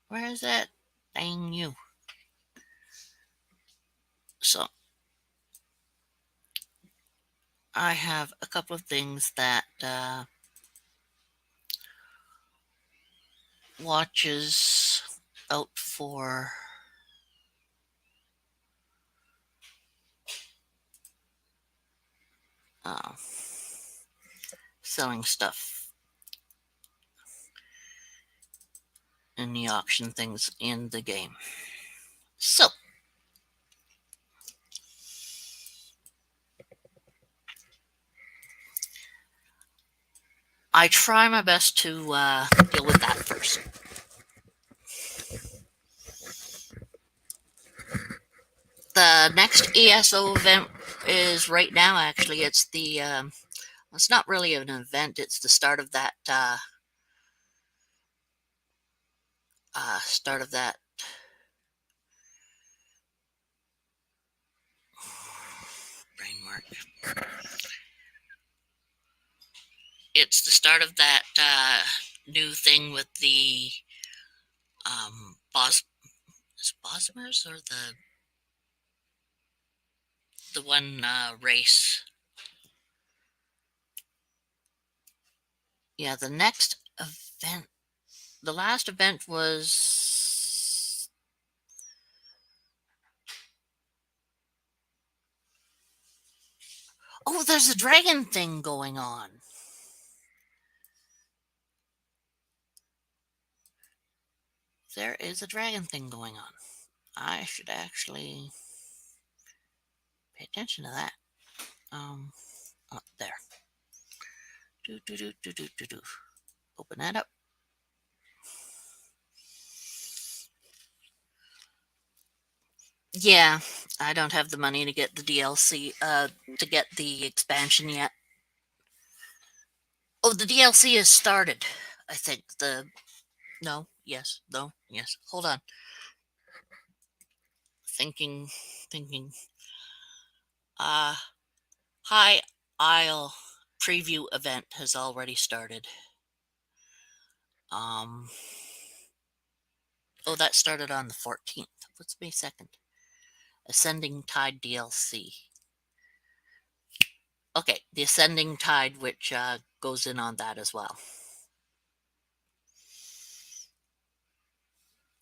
Where is it? Dang you. So I have a couple of things that watches out for selling stuff in the auction things in the game. So I try my best to deal with that first. The next ESO event is right now. Actually, it's the it's not really an event. It's the start of that brain work. It's the start of that new thing with the Bosmers, or the one race. Yeah, the next event, the last event was, oh, there's a dragon thing going on. There is a dragon thing going on. I should actually pay attention to that. There. Open that up. Yeah, I don't have the money to get the DLC, to get the expansion yet. Oh, the DLC has started. I think no, yes, no, yes. Hold on. Thinking. High Isle preview event has already started. Oh, that started on the 14th. What's May 2nd? Ascending Tide DLC. Okay, the Ascending Tide, which goes in on that as well.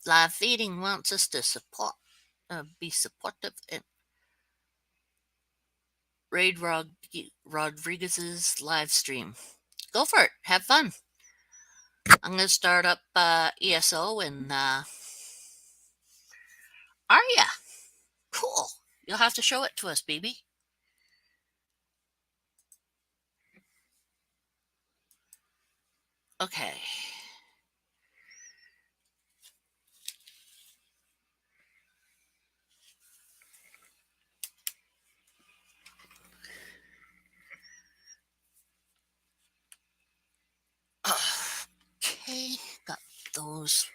Live Feeding wants us to be supportive in Raid Rodriguez's live stream. Go for it. Have fun. I'm going to start up ESO and Arya. Cool. You'll have to show it to us, baby. Okay. Okay, got those.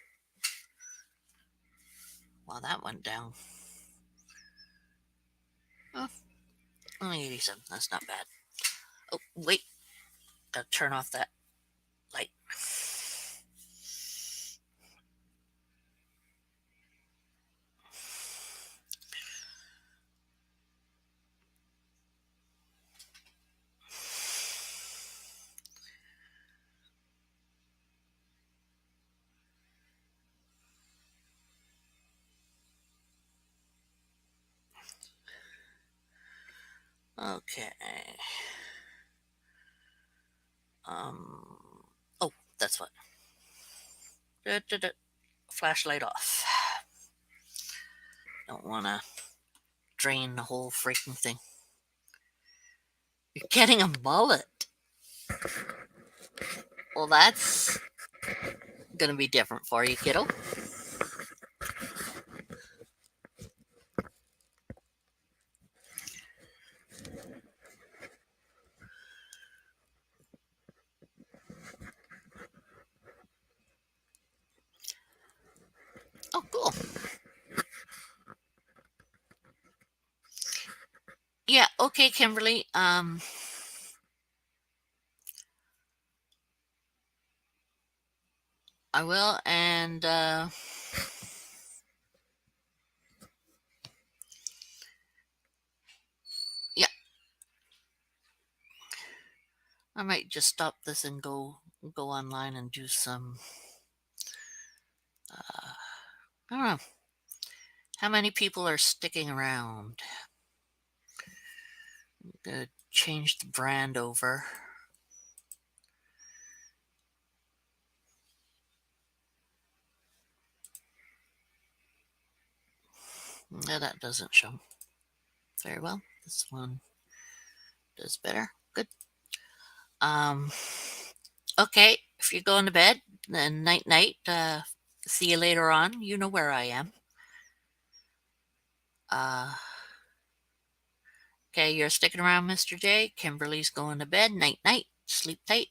Well, that went down. Oh, only 87. That's not bad. Oh, wait. Gotta turn off that light. Okay. Oh, that's what. Flashlight off. Don't want to drain the whole freaking thing. You're getting a mullet. Well, that's gonna be different for you, kiddo. Oh, cool. Yeah, okay. Okay, Kimberly. I will, and yeah, I might just stop this and go online and do some. I don't know how many people are sticking around. I'm gonna change the brand over. No, that doesn't show very well. This one does better. Good. Um. Okay, if you're going to bed, then night night. See you later on. You know where I am. Uh. Okay, you're sticking around, Mr. J. Kimberly's going to bed. Night night. Sleep tight.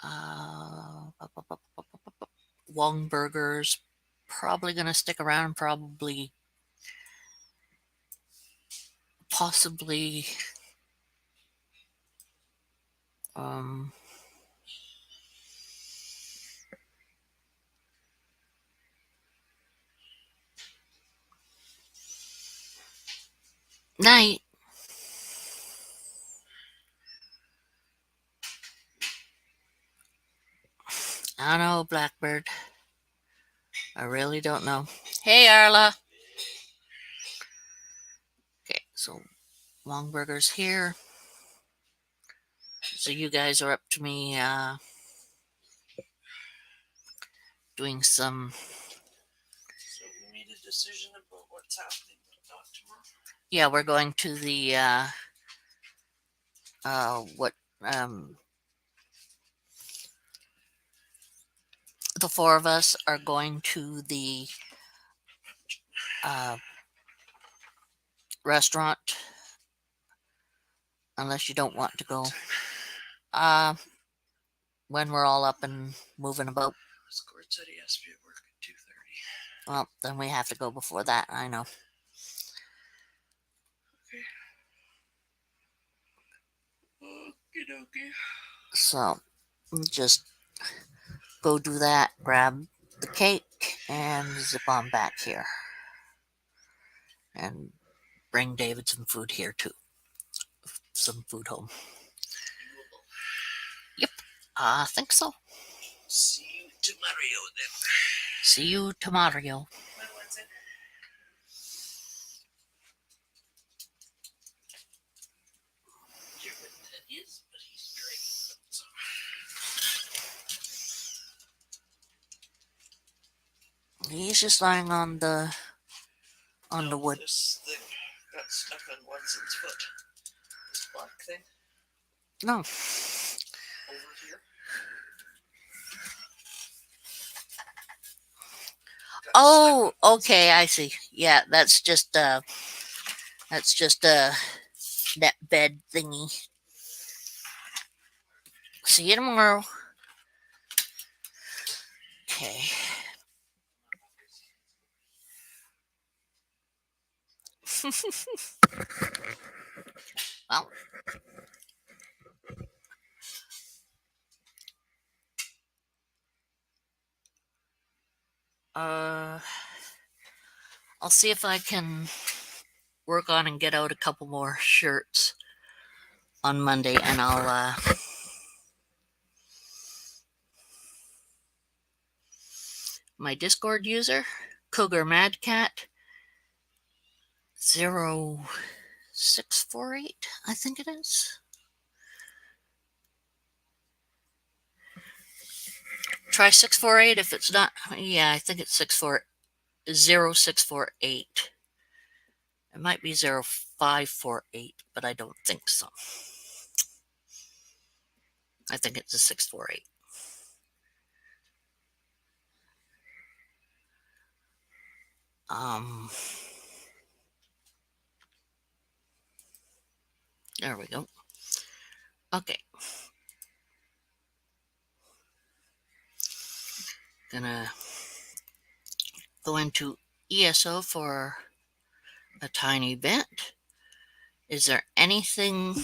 Uh. Wong Burgers probably going to stick around. Probably, possibly. Um. Night. I don't know, Blackbird. I really don't know. Hey, Arla. Okay, so Long Burgers here. So you guys are up to me doing some. So we made a decision about what's happening with Doc tomorrow. Yeah, we're going to the what the four of us are going to the uh, restaurant. Unless you don't want to go. Uh, when we're all up and moving about. Scored said he has to be at work at 2:30. Well, then we have to go before that. I know. Okay. So just go do that. Grab the cake and zip on back here, and bring David some food here too. Some food home. Yep, I think so. See you tomorrow then. See you tomorrow. He's just lying on the wood. This thing got stuck on Watson's foot. This black thing. No. Over here. Oh, okay, I see. Yeah, that's just a net bed thingy. See you tomorrow. Okay. Well, I'll see if I can work on and get out a couple more shirts on Monday, and I'll my Discord user, Cougar MadCat 0648, I think it is. Try 648 if it's not. Yeah, I think it's 0648. It might be 0548, but I don't think so. I think it's a 648. There we go. Okay. Gonna go into ESO for a tiny bit. Is there anything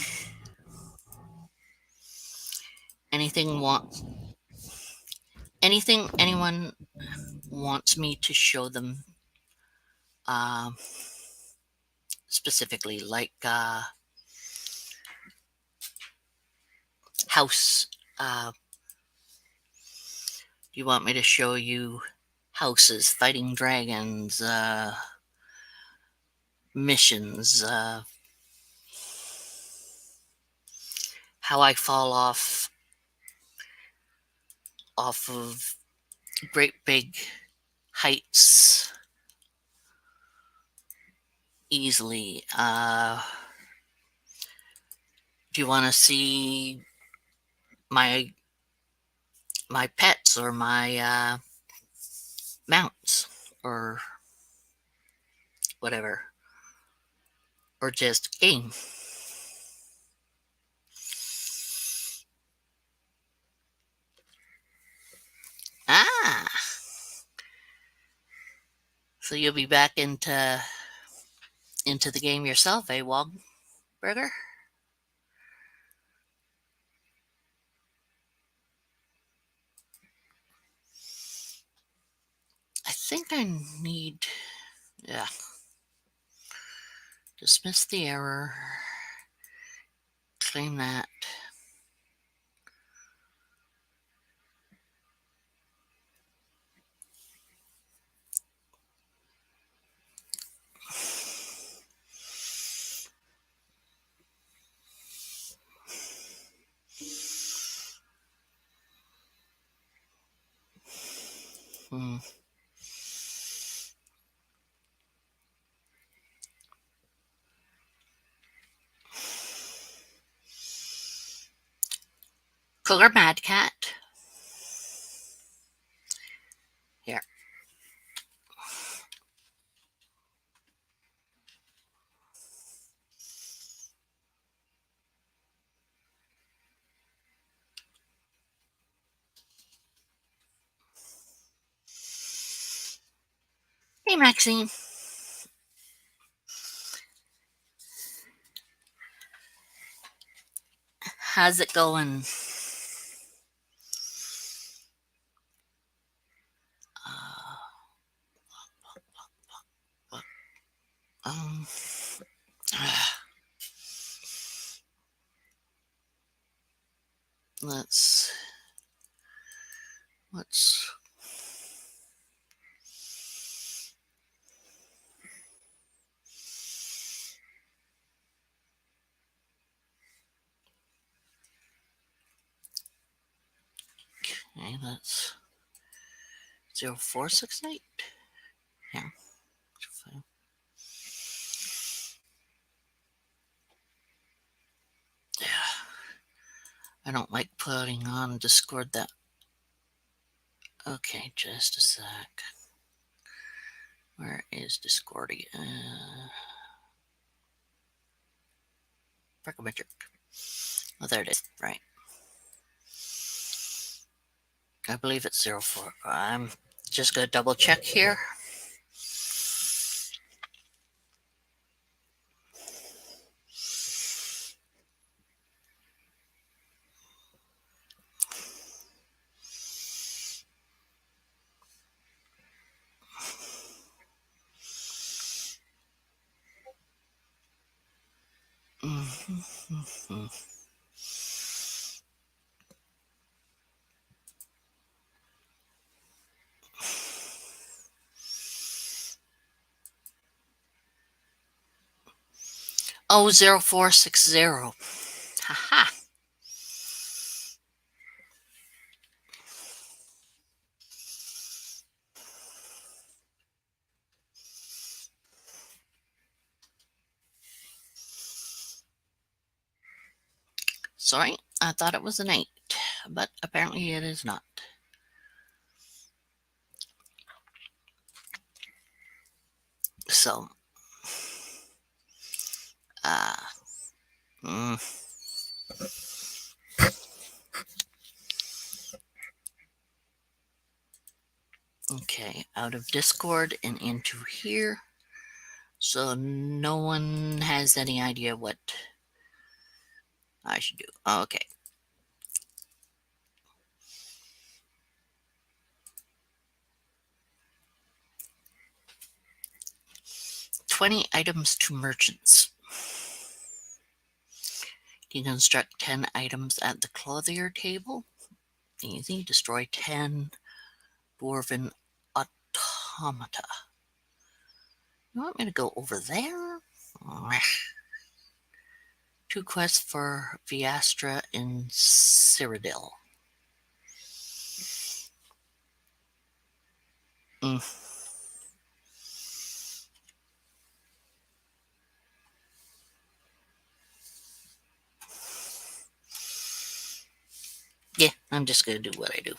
anyone wants me to show them um, specifically, like house? Do you want me to show you houses, fighting dragons, missions, how I fall off of great big heights easily? Do you want to see my pets or my mounts or whatever, or just game? Ah, so you'll be back into the game yourself, eh, Wogburger? I think I need, yeah, dismiss the error, claim that. Hmm. Color MadCat. Here. Hey, Maxine. How's it going? Um, let's okay, that's 0468. Yeah. Yeah. I don't like putting on Discord that. Okay, just a sec. Where is Discordia? Psychometric. Oh, there it is. Right. I believe it's 04. I'm just going to double check here. Mm-hmm. Oh, 0460. Haha. Sorry, I thought it was an 8, but apparently it is not. So, uh, mm, okay, out of Discord and into here. So no one has any idea what I should do. Okay. "20 items to merchants. Deconstruct 10 items at the clothier table. Easy. Destroy 10 dwarven automata. You want me to go over there? 2 quests for Viastra in Cyrodiil. Mm. Yeah, I'm just going to do what I do.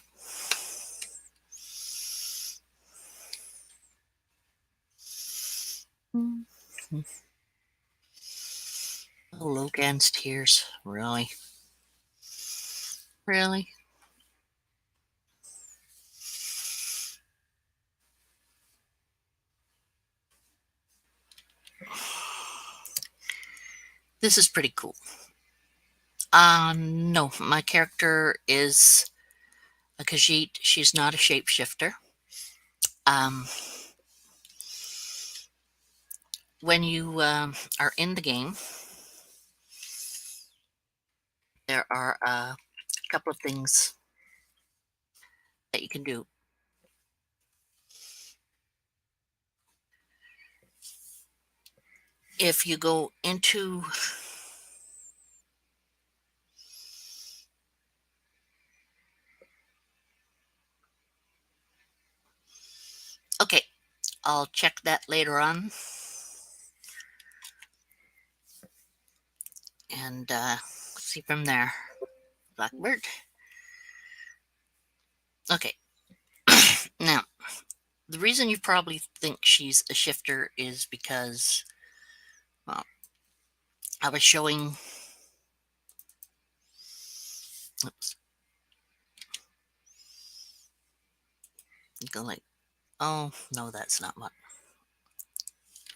Oh, Logan's tears. Really? Really? This is pretty cool. No, my character is a Khajiit. She's not a shapeshifter. When you are in the game, there are a couple of things that you can do. If you go into okay, I'll check that later on. And see from there. Blackbird. Okay. Now, the reason you probably think she's a shifter is because, well, I was showing. Oops. Go like, oh, no, that's not what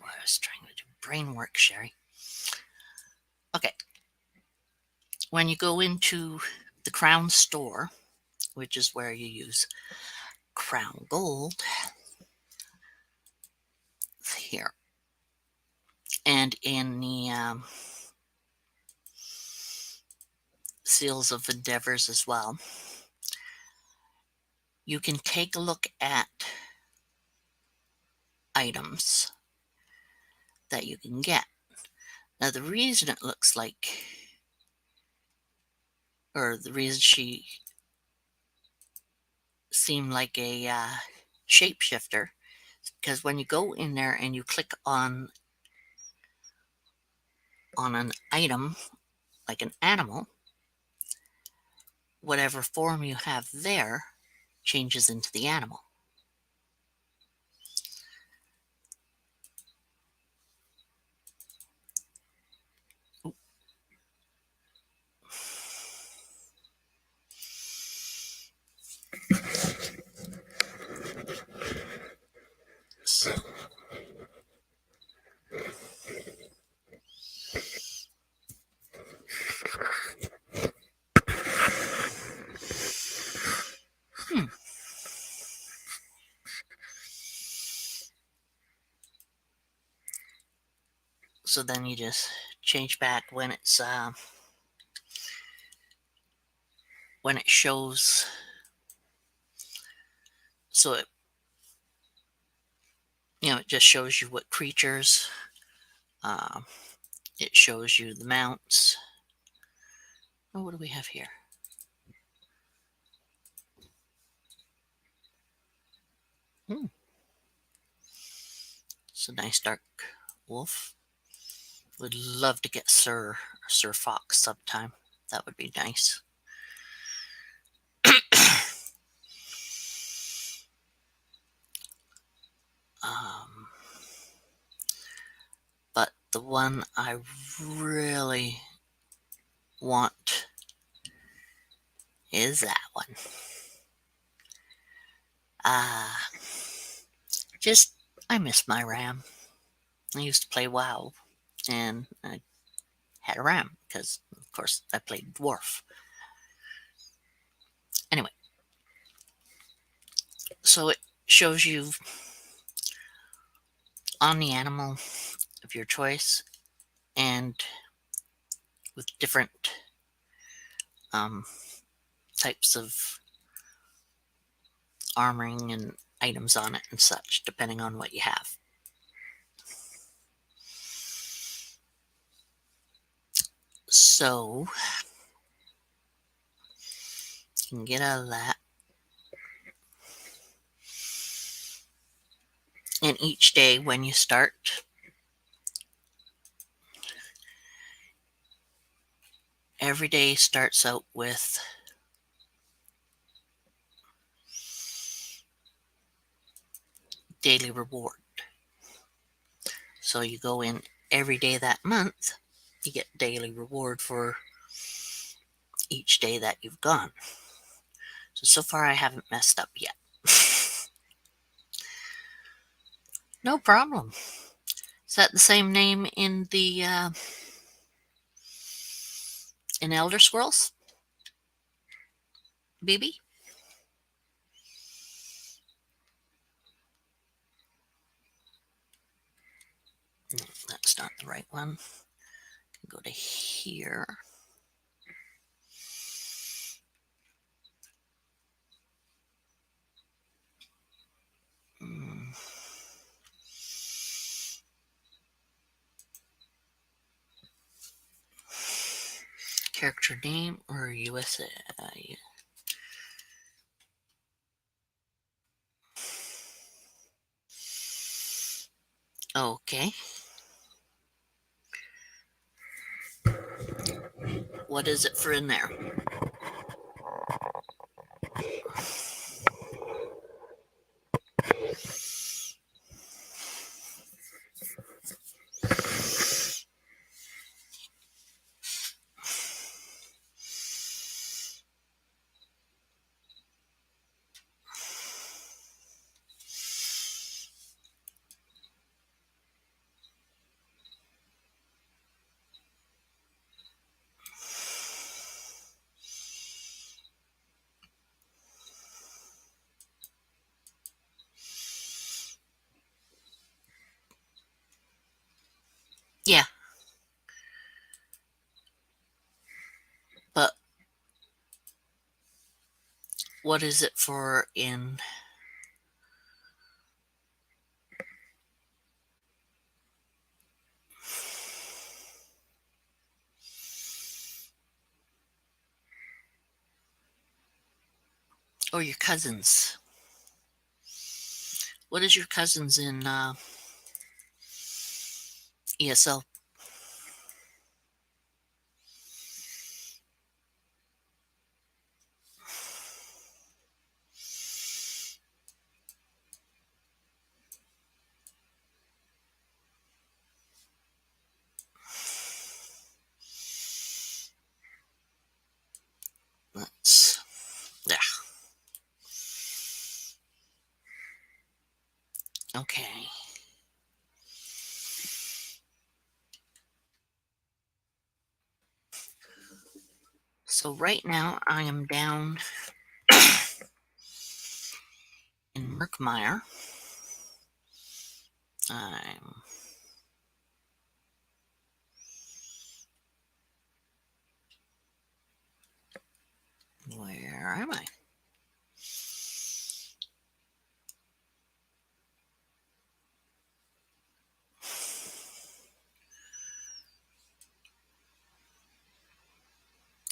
I was trying to do. Brain work, Sherry. Okay. When you go into the Crown store, which is where you use Crown Gold, here, and in the Seals of Endeavors as well, you can take a look at items that you can get. Now, the reason it looks like, or the reason she seemed like a shapeshifter, is because when you go in there and you click on an item, like an animal, whatever form you have there changes into the animal. So, so then you just change back when it's when it shows. So it it just shows you what creatures. It shows you the mounts. Oh, what do we have here? It's a nice dark wolf. Would love to get Sir Fox sometime. That would be nice. But the one I really want is that one. Just, I miss my RAM. I used to play WoW, and I had a ram because, of course, I played dwarf. Anyway, so it shows you on the animal of your choice and with different um, types of armoring and items on it and such, depending on what you have. So you can get out of that. And each day when you start, every day starts out with daily reward. So you go in every day that month, you get daily reward for each day that you've gone. So far I haven't messed up yet. No problem. Is that the same name in the in Elder Scrolls? BB? No, that's not the right one. Go to here. Hmm. Character name or USA? Okay. What is it for in there? Yeah. But what is it for in... Oh, your cousins. What is your cousins in ESL? Let's... Yeah. Okay. So right now I am down in Merkmeyer. I'm... Where am I?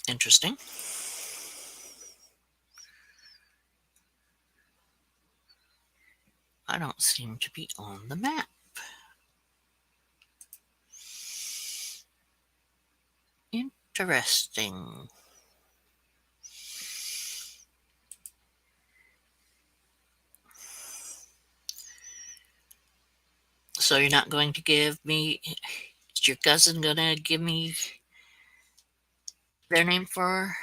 Interesting. I don't seem to be on the map. Interesting. So you're not going to give me... Is your cousin going to give me their name for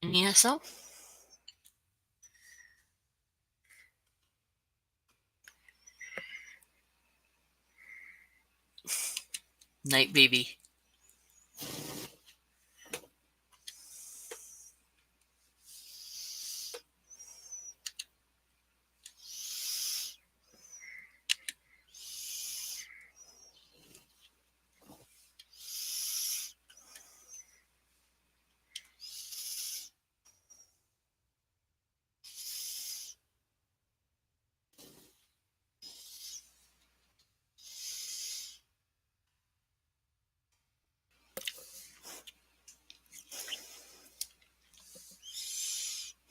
an ESO? Night, baby.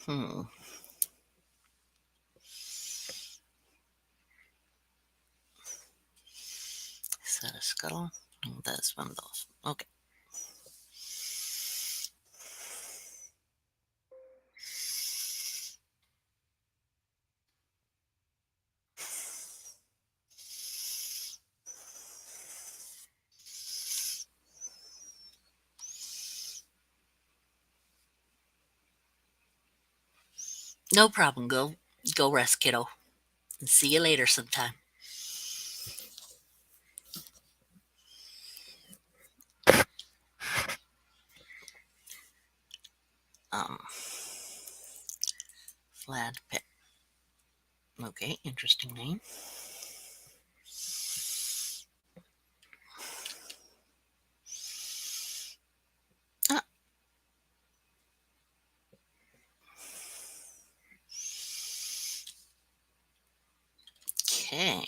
Hmm. Is that a scuttle? Oh, that's one of those. Okay. No problem. Go rest, kiddo. And see you later sometime. Um, Vlad Pitt. Okay, interesting name. Ah, okay.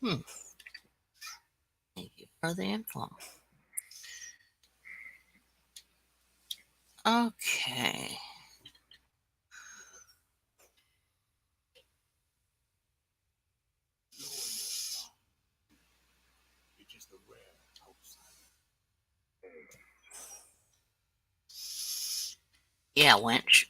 Hmm. Thank you for the info. Okay. Yeah, wench.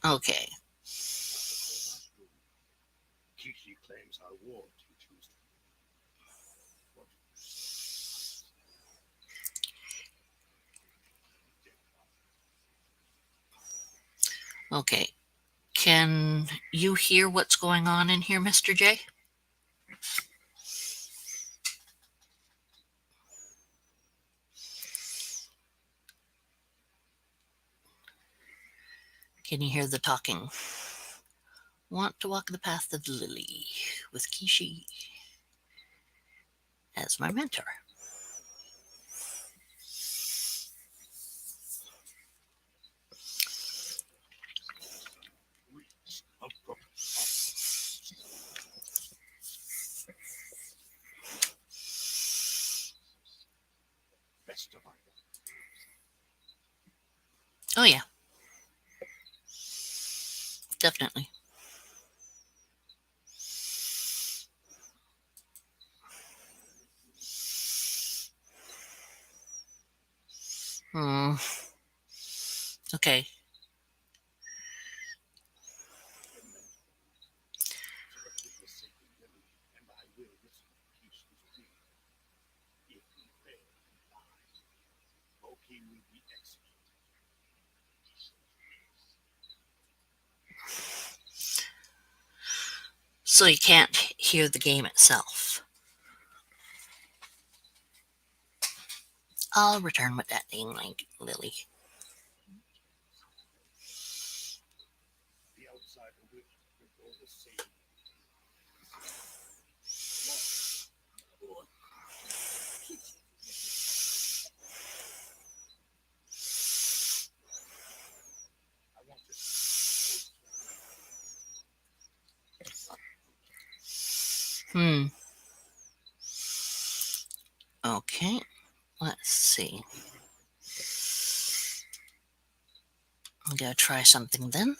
Okay. Okay. Can you hear what's going on in here, Mr. J? Can you hear the talking? Want to walk the path of Lily with Kishi as my mentor. Oh, yeah, definitely. Hmm. Okay. So you can't hear the game itself. I'll return with that name link, Lily. Hmm. Okay. Let's see. I'm going to try something then.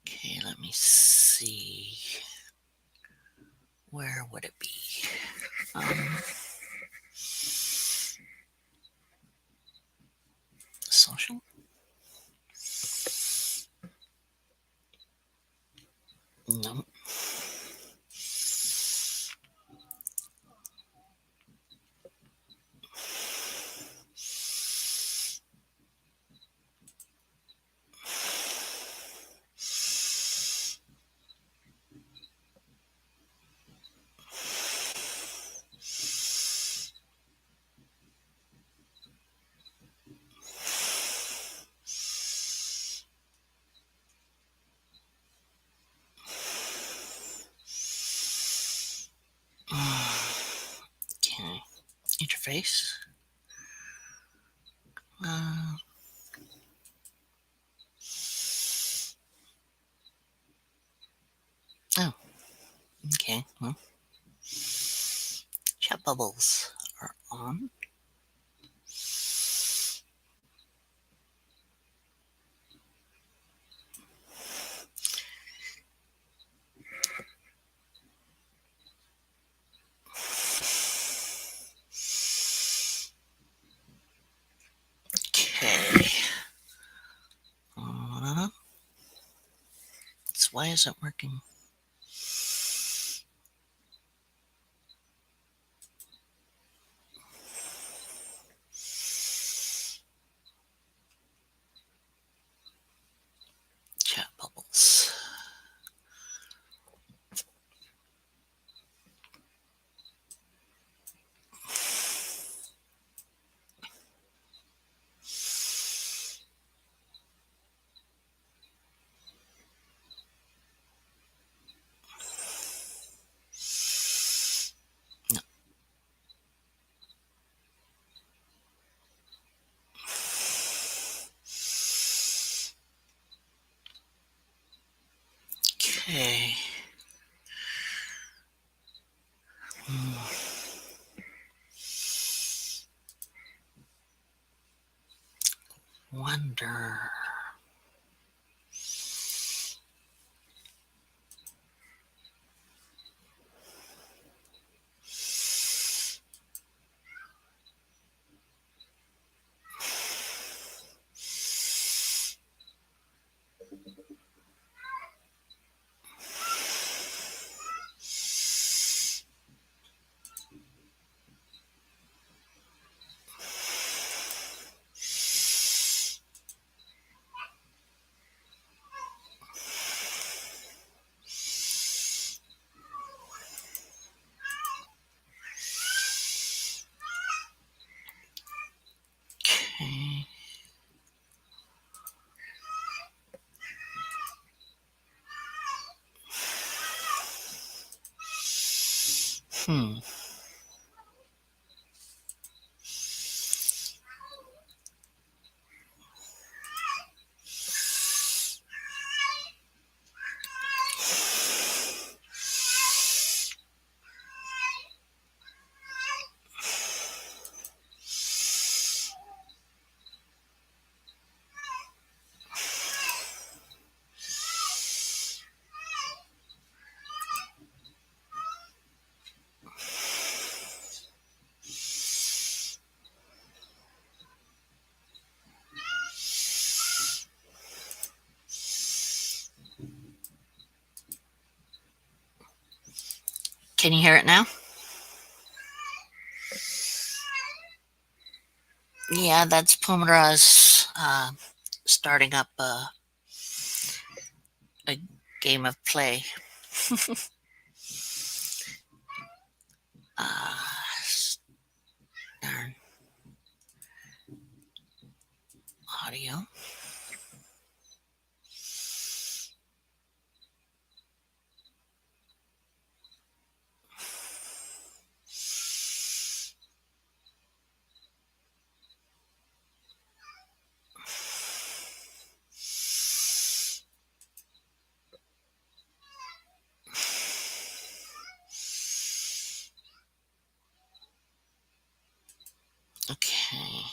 Okay, let me see. Where would it be? Social? No. Okay. Interface. Oh, okay. Well, chat bubbles are on. Okay. So why is it working? Chat bubbles. No. Okay. Wonder. Okay. Hmm. Can you hear it now? Yeah, that's Pumara's starting up a game of play. Darn. Audio. Okay.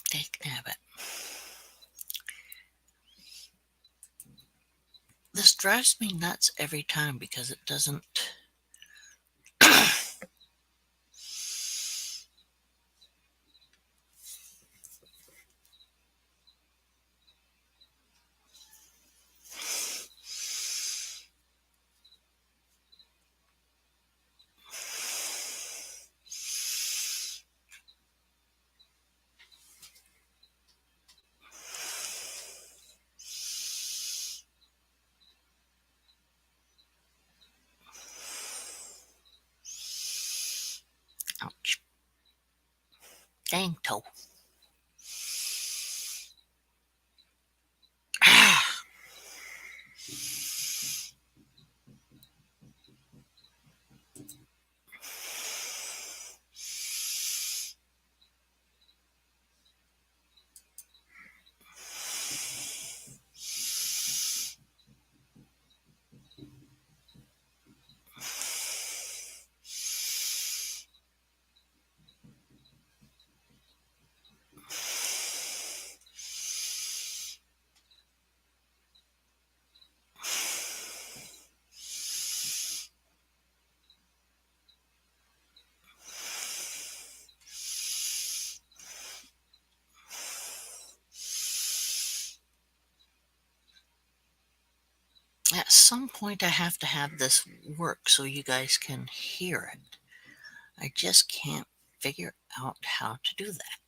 Take nab it. This drives me nuts every time because it doesn't. Ouch. Dang toe. Ah. At some point, I have to have this work so you guys can hear it. I just can't figure out how to do that.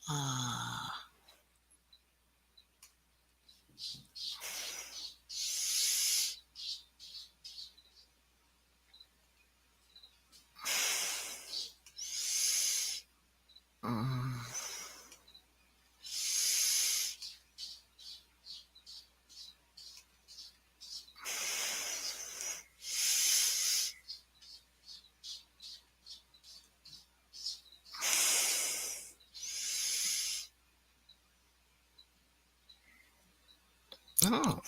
Uh, mm. Oh.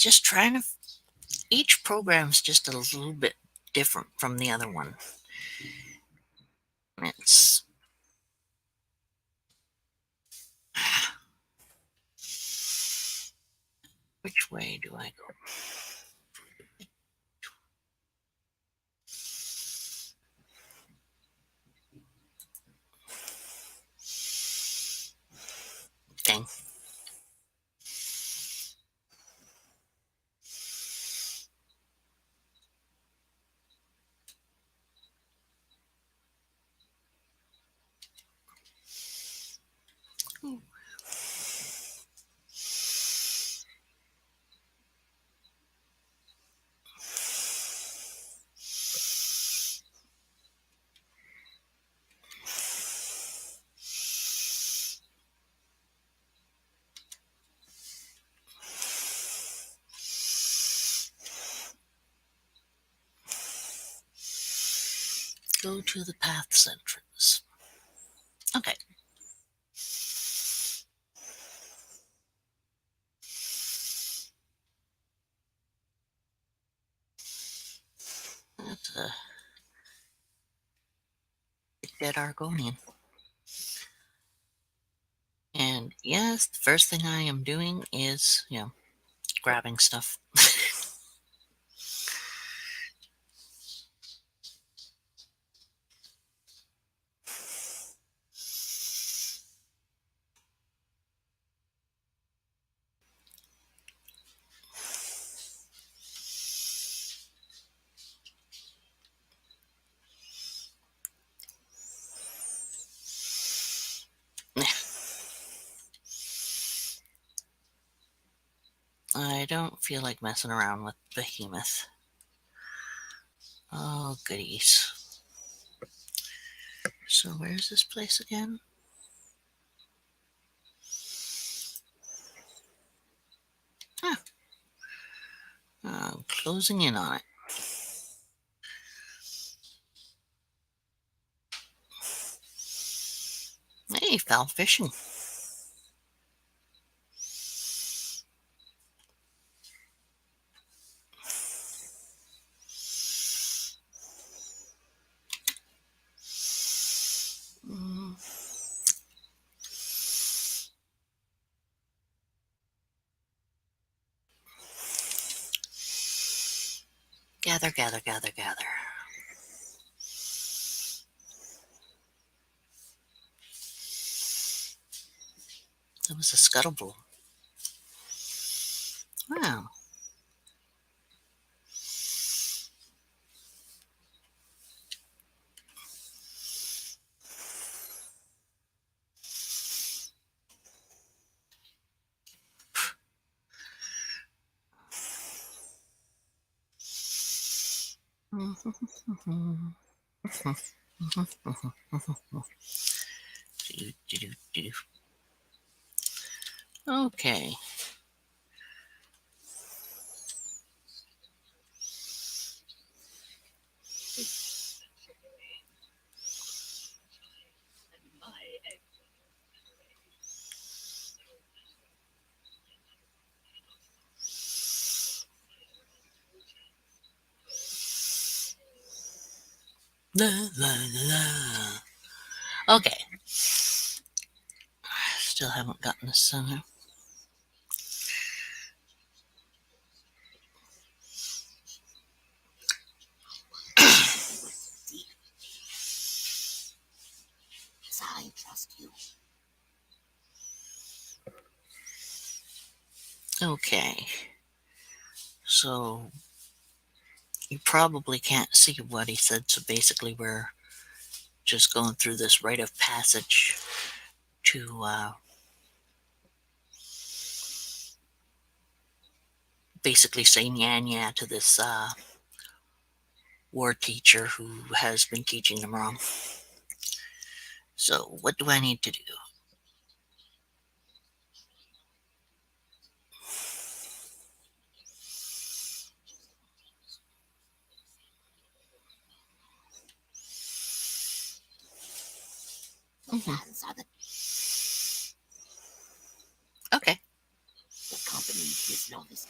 just trying to. Each program's just a little bit different from the other one. It's. Which way do I go? Dang. Go to the path's entrance. Okay. That's a dead Argonian. And yes, the first thing I am doing is, grabbing stuff. I don't feel like messing around with Behemoth. Oh, goodies. So where's this place again? Huh. I'm closing in on it. Hey, foul fishing. Gather, gather, gather, gather. That was a scuttleball. Wow. Okay. La, la, la. Okay. Still haven't gotten the center. I trust you. Okay. So you probably can't see what he said. So basically, we're just going through this rite of passage to basically say nya to this war teacher who has been teaching them wrong. So what do I need to do? Okay. The company is novice.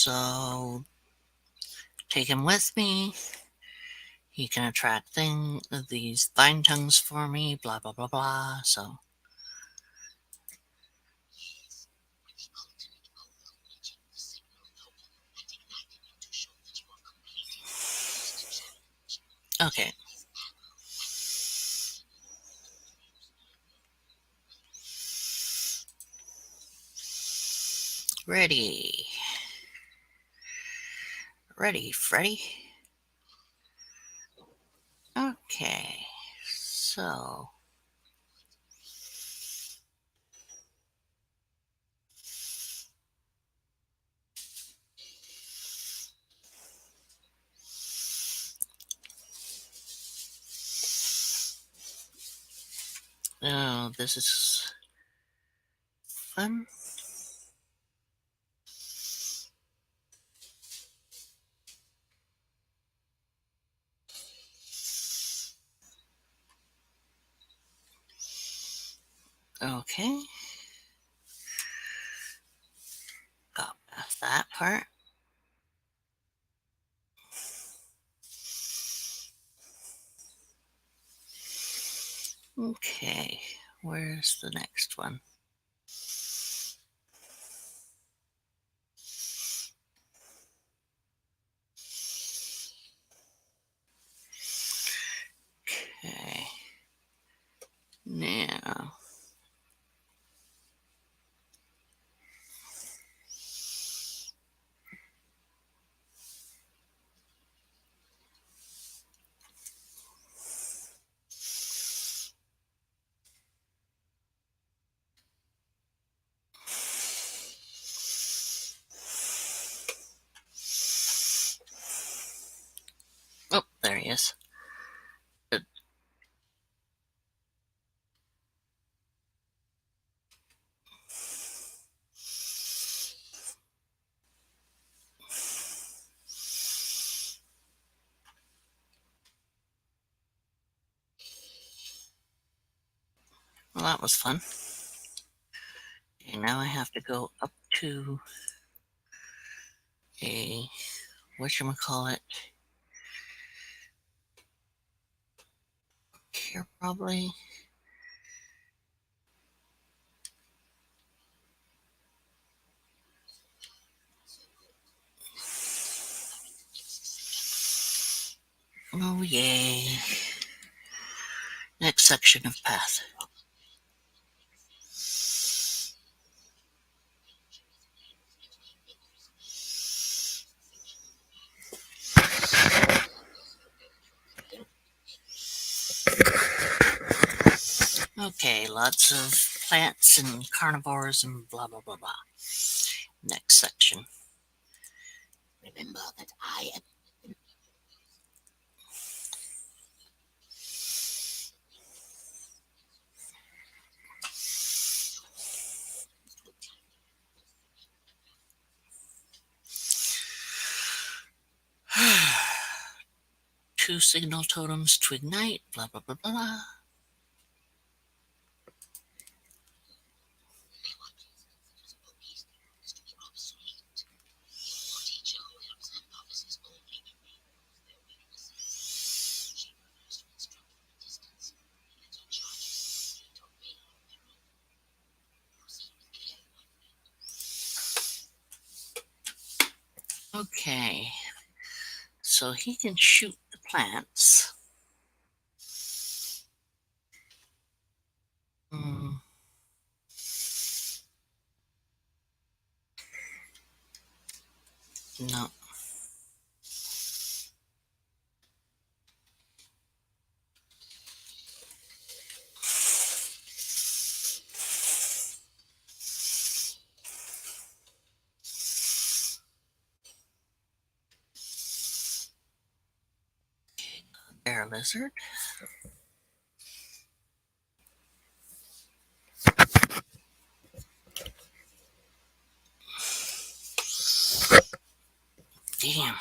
So take him with me. He can attract these vine tongues for me, blah, blah, blah, blah. So. Okay. Ready. Ready, Freddy? Okay. So. Oh, this is fun. Okay. Got past that part. Okay. Where's the next one? Okay. Now. Oh, there he is. Good. Well, that was fun. Okay, now I have to go up to a whatchamacallit here, probably. Oh, yay. Next section of path. Okay, lots of plants and carnivores and blah, blah, blah, blah. Next section. Remember that I am. Two signal totems to ignite, blah, blah, blah, blah. Okay, so he can shoot the plants. No. Bear lizard. Damn.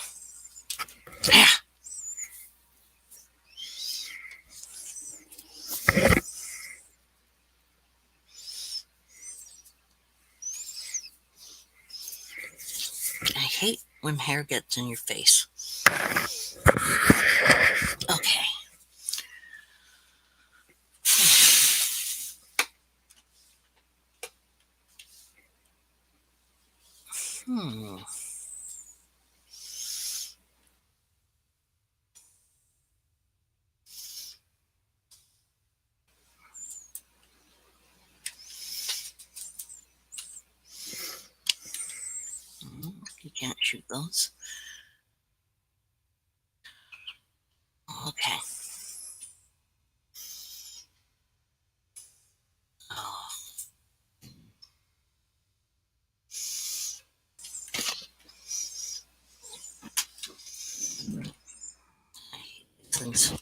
Ah. I hate when hair gets in your face. Okay. Hmm. You can't shoot those. Okay. Oh. I hate these things.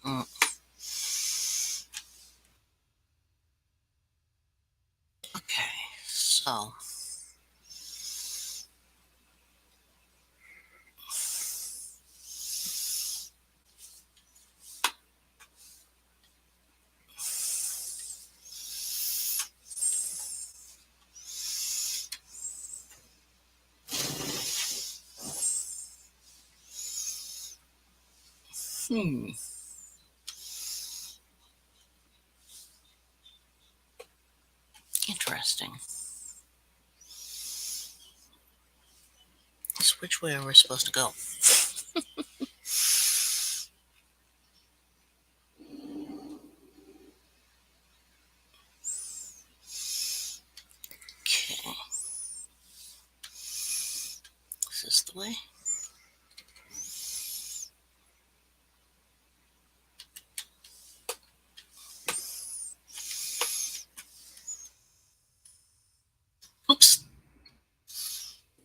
Mm. Okay, so interesting. So which way are we supposed to go? Okay. Is this the way? Oops.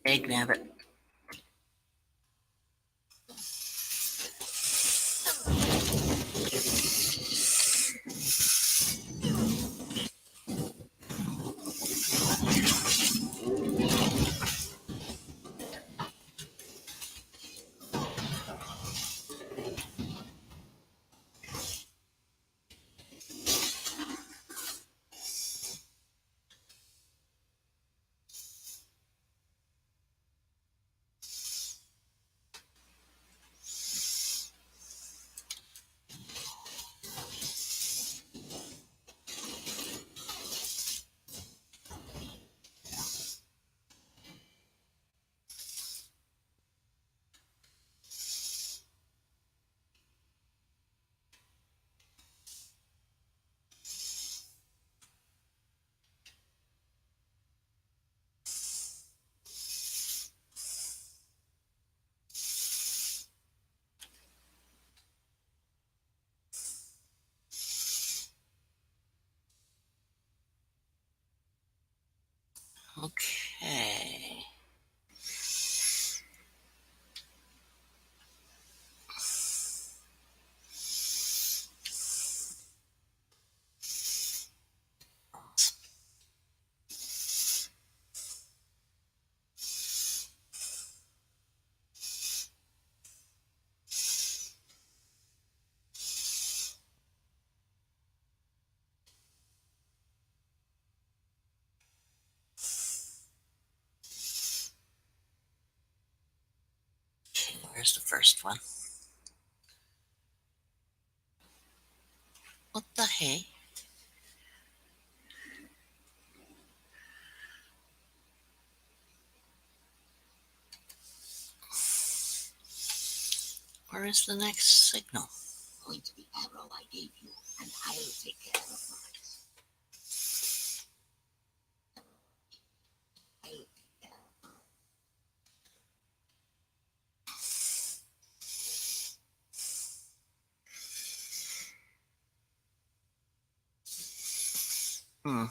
Egg nabbit. Okay. Where's the first one? What the hey? Where is the next signal? Point to the arrow I gave you. Hmm.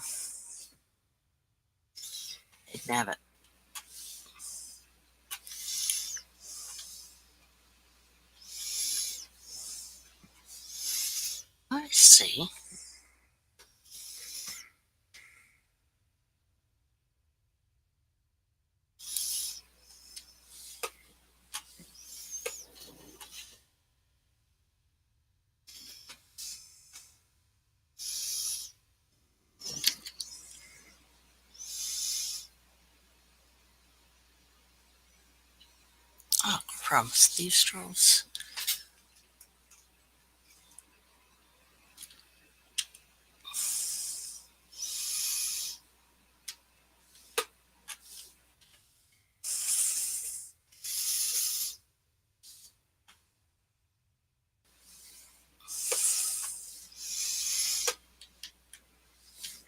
Have it. I see. Oh, crumbs. These strolls.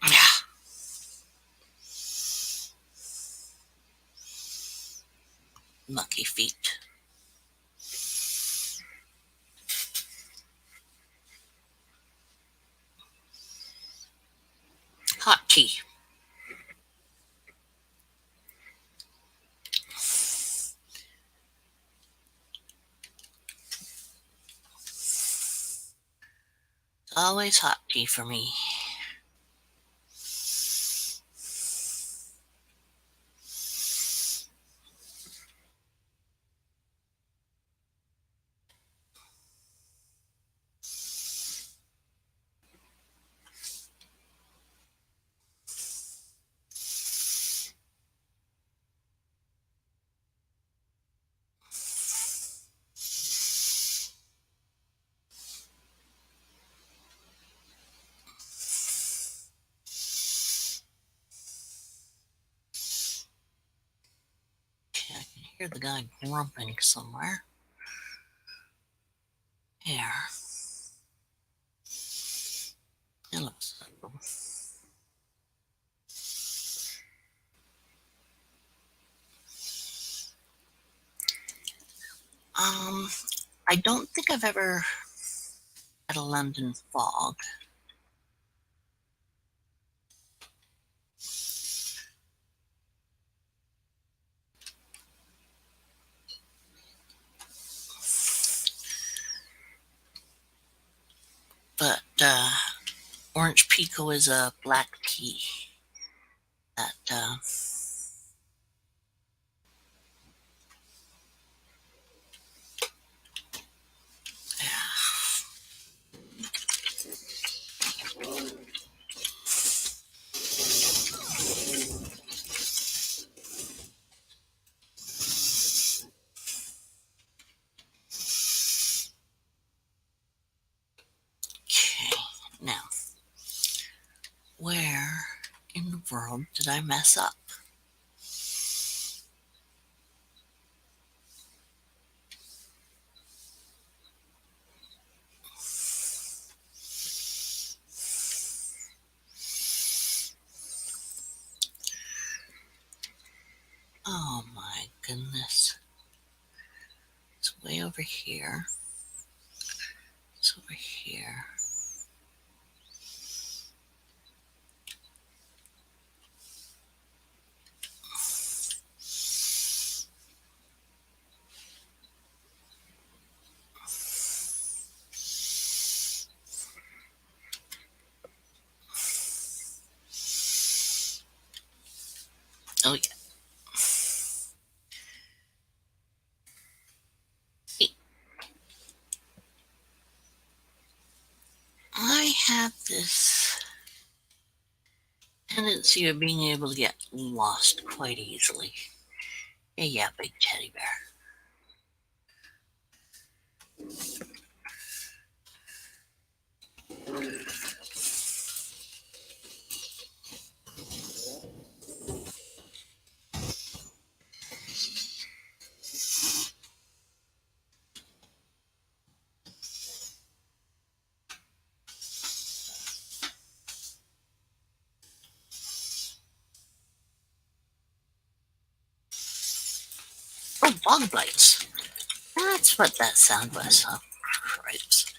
Yeah. Mucky feet. Hot tea. Always hot tea for me. Okay, I can hear the guy grumping somewhere. Here. Hello, Circle. I don't think I've ever had a London fog. But Orange Pico is a black tea that okay. Now, where in the world did I mess up? Oh my goodness. It's way over here. It's over here. Oh yeah. I have this tendency of being able to get lost quite easily. Yeah, big teddy bear. Oh, bog bites. That's what that sound was. Oh, cripes.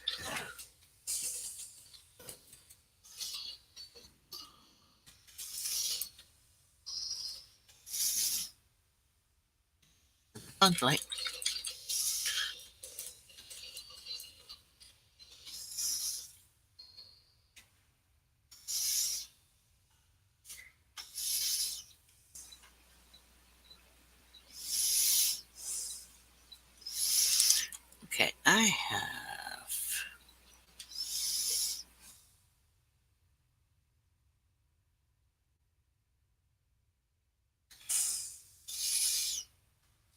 Ugly. Okay, I have.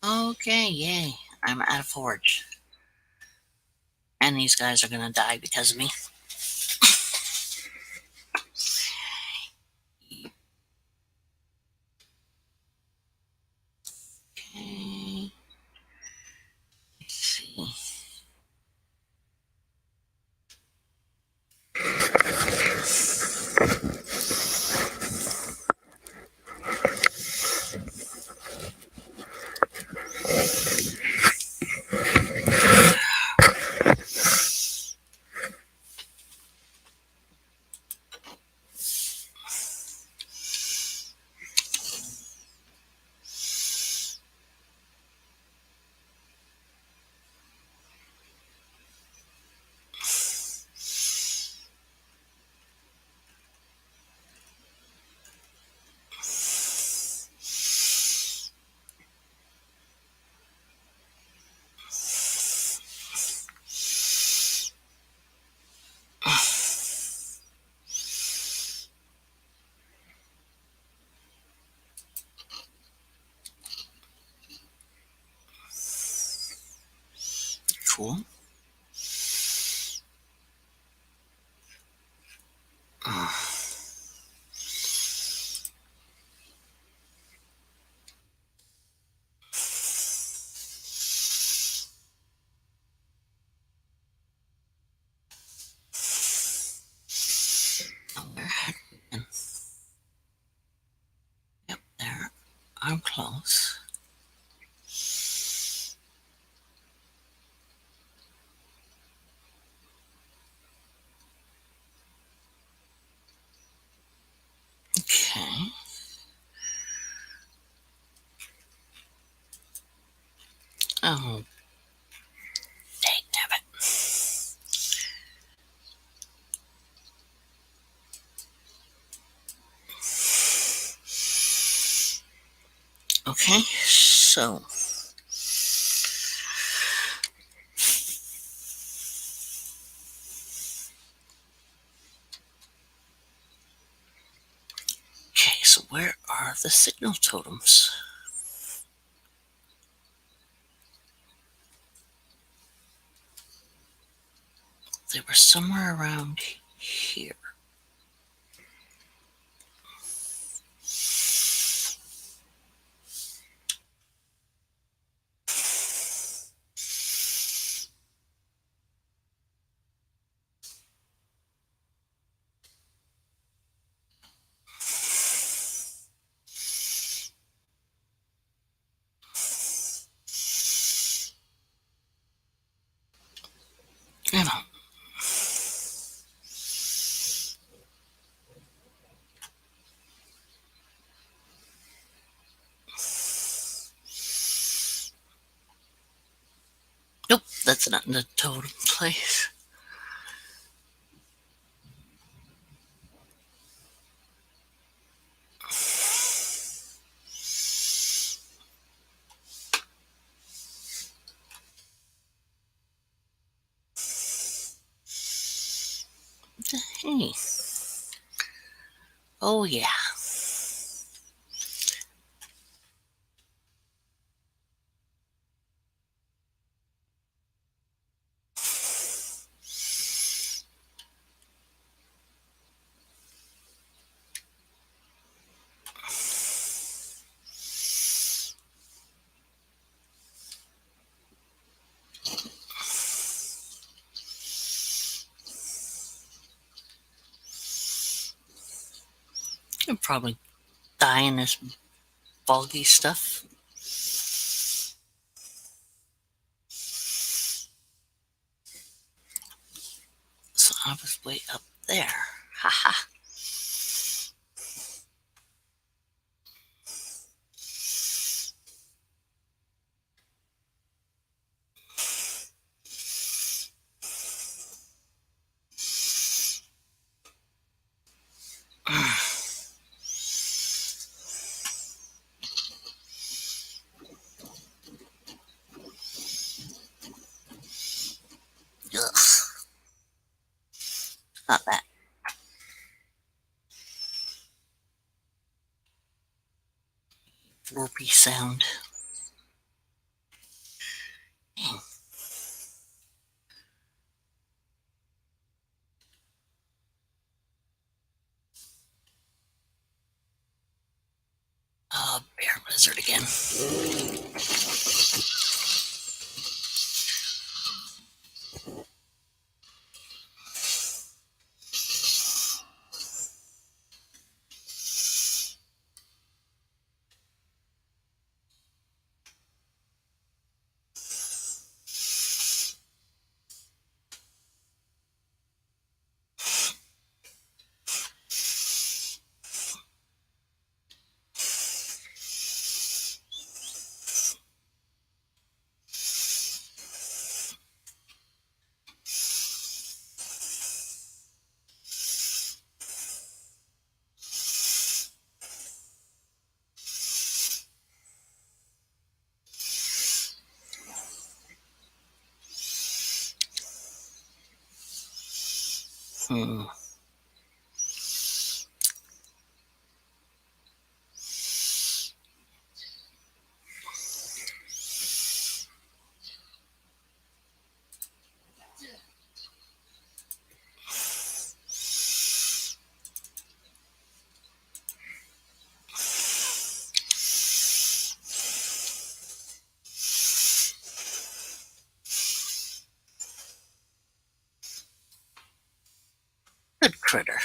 Okay, yay. I'm at a forge. And these guys are gonna die because of me. Okay. Let's see. Cool. Where had we been? Yep, there. I'm close. Okay. Oh, dang it. Okay, so. Okay, so where are the signal totems? They were somewhere around here. I don't. Nope, that's not in the totem place. Hey. Oh, yeah. You'll probably die in this boggy stuff. So I was way up there. Haha. Ugh. Not that. Whoopee sound. Oh, bear lizard again. Hmm. Good critter.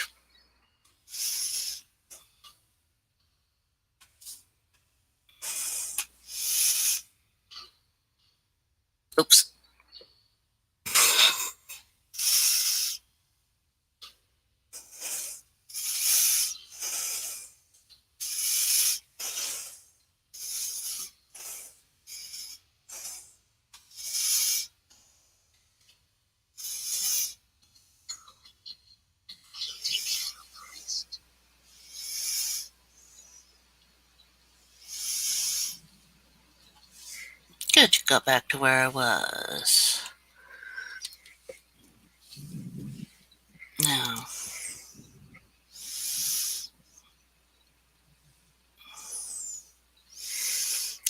Oops. Good, you got back to where I was. Now,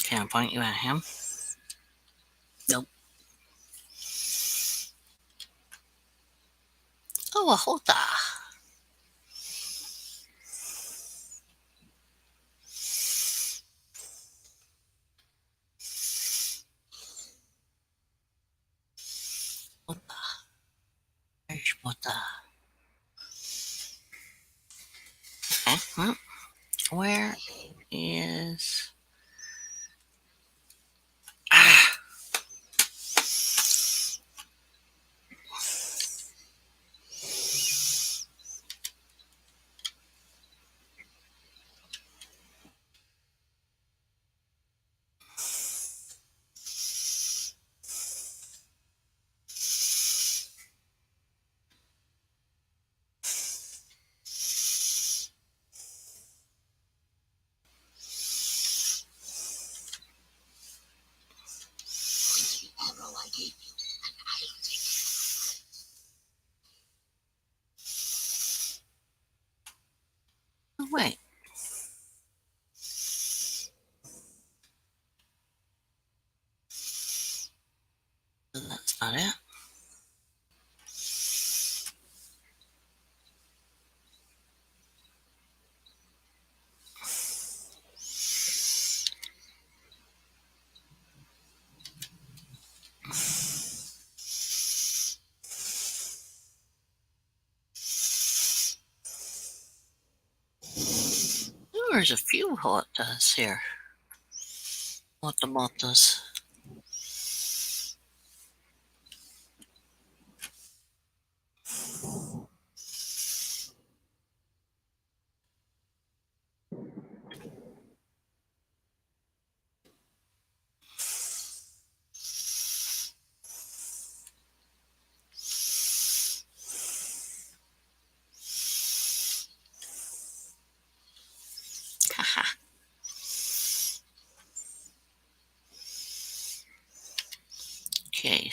can I point you at him? Nope. Oh, a hota. Hota. Where's hota? Okay. Where is... Ah! Oh, wait. That's not it. Oh, there's a few hotas here. Hotamotas.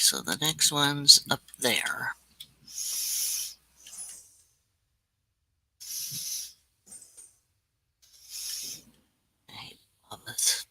so the next one's up there. I hate all this.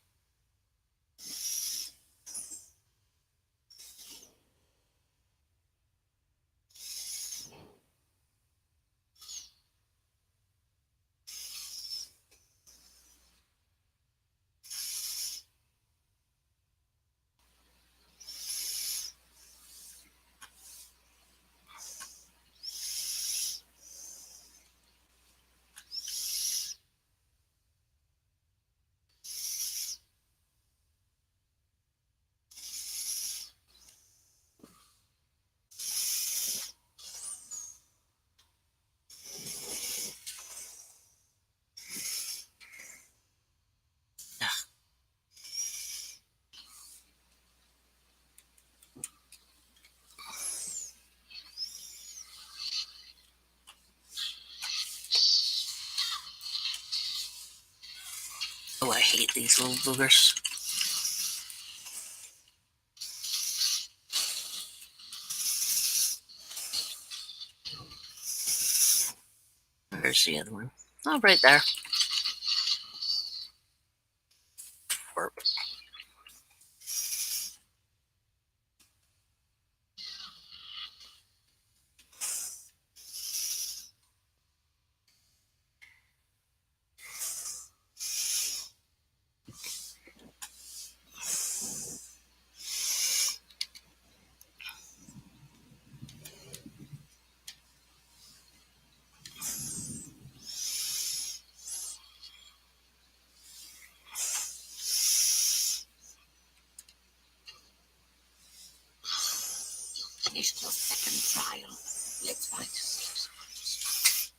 Oh, I hate these little boogers. Where's the other one? Oh, right there. Warp. Finish the second trial. Let's find a safe spot to start.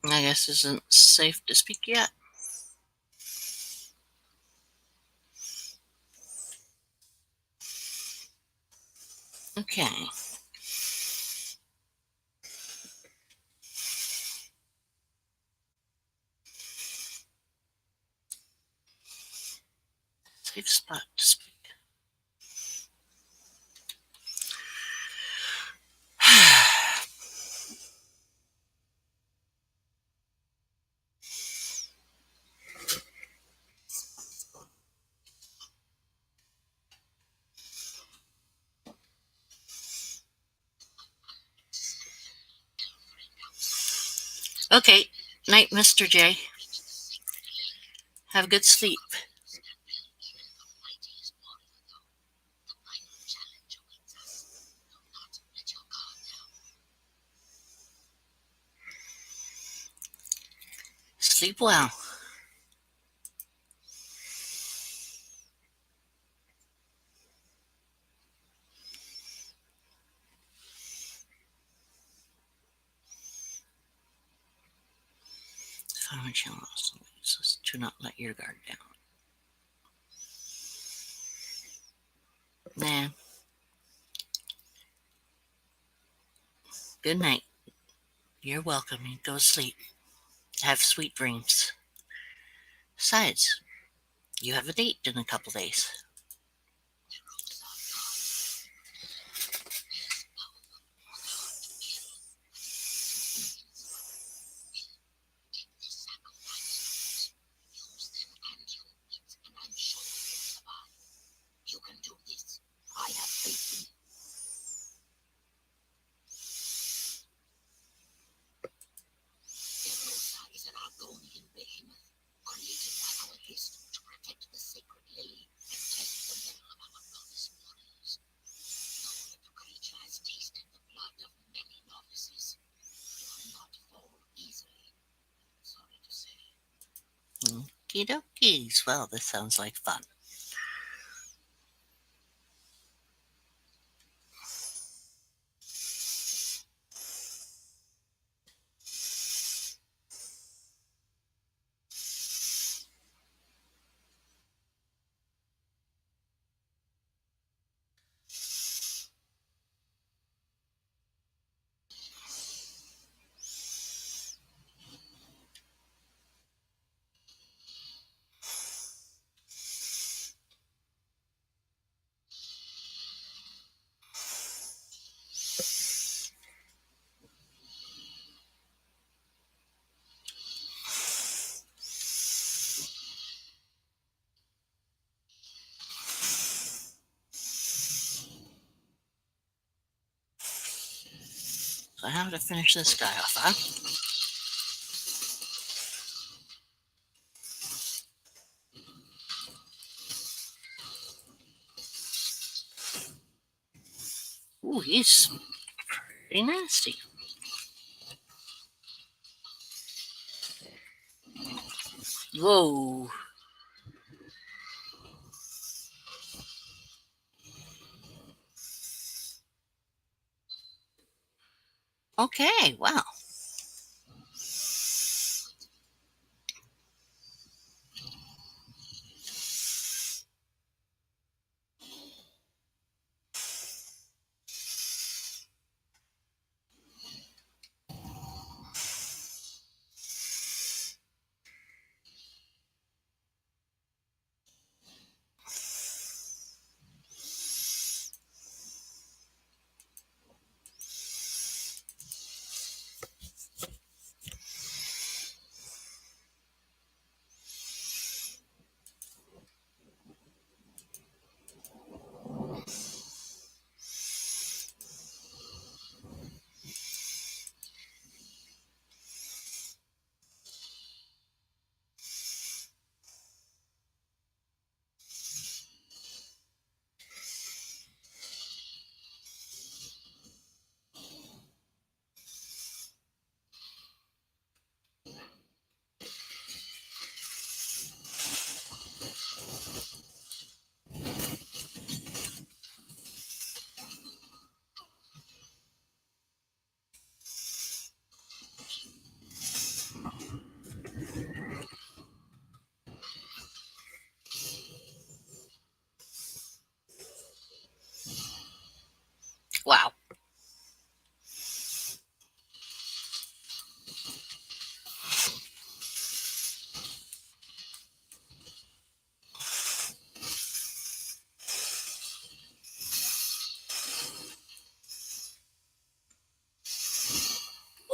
I guess isn't safe to speak yet. Okay. Safe spot to speak. Okay. Night, Mr. J. Have a good sleep. Sleep well. Do not let your guard down. Nah. Good night. You're welcome. Go to sleep. Have sweet dreams. Besides, you have a date in a couple days. You can do this. I have faith in you. Erosa is an Argonian behemoth created by our haste to protect the sacred lily and test the mettle of our novice warriors. Knowing that the creature has tasted the blood of many novices, it will not fall easily. Sorry to say. Okie dokies. Well, this sounds like fun. have to finish this guy off, huh? Ooh, he's pretty nasty. Whoa. Okay, wow. Wow.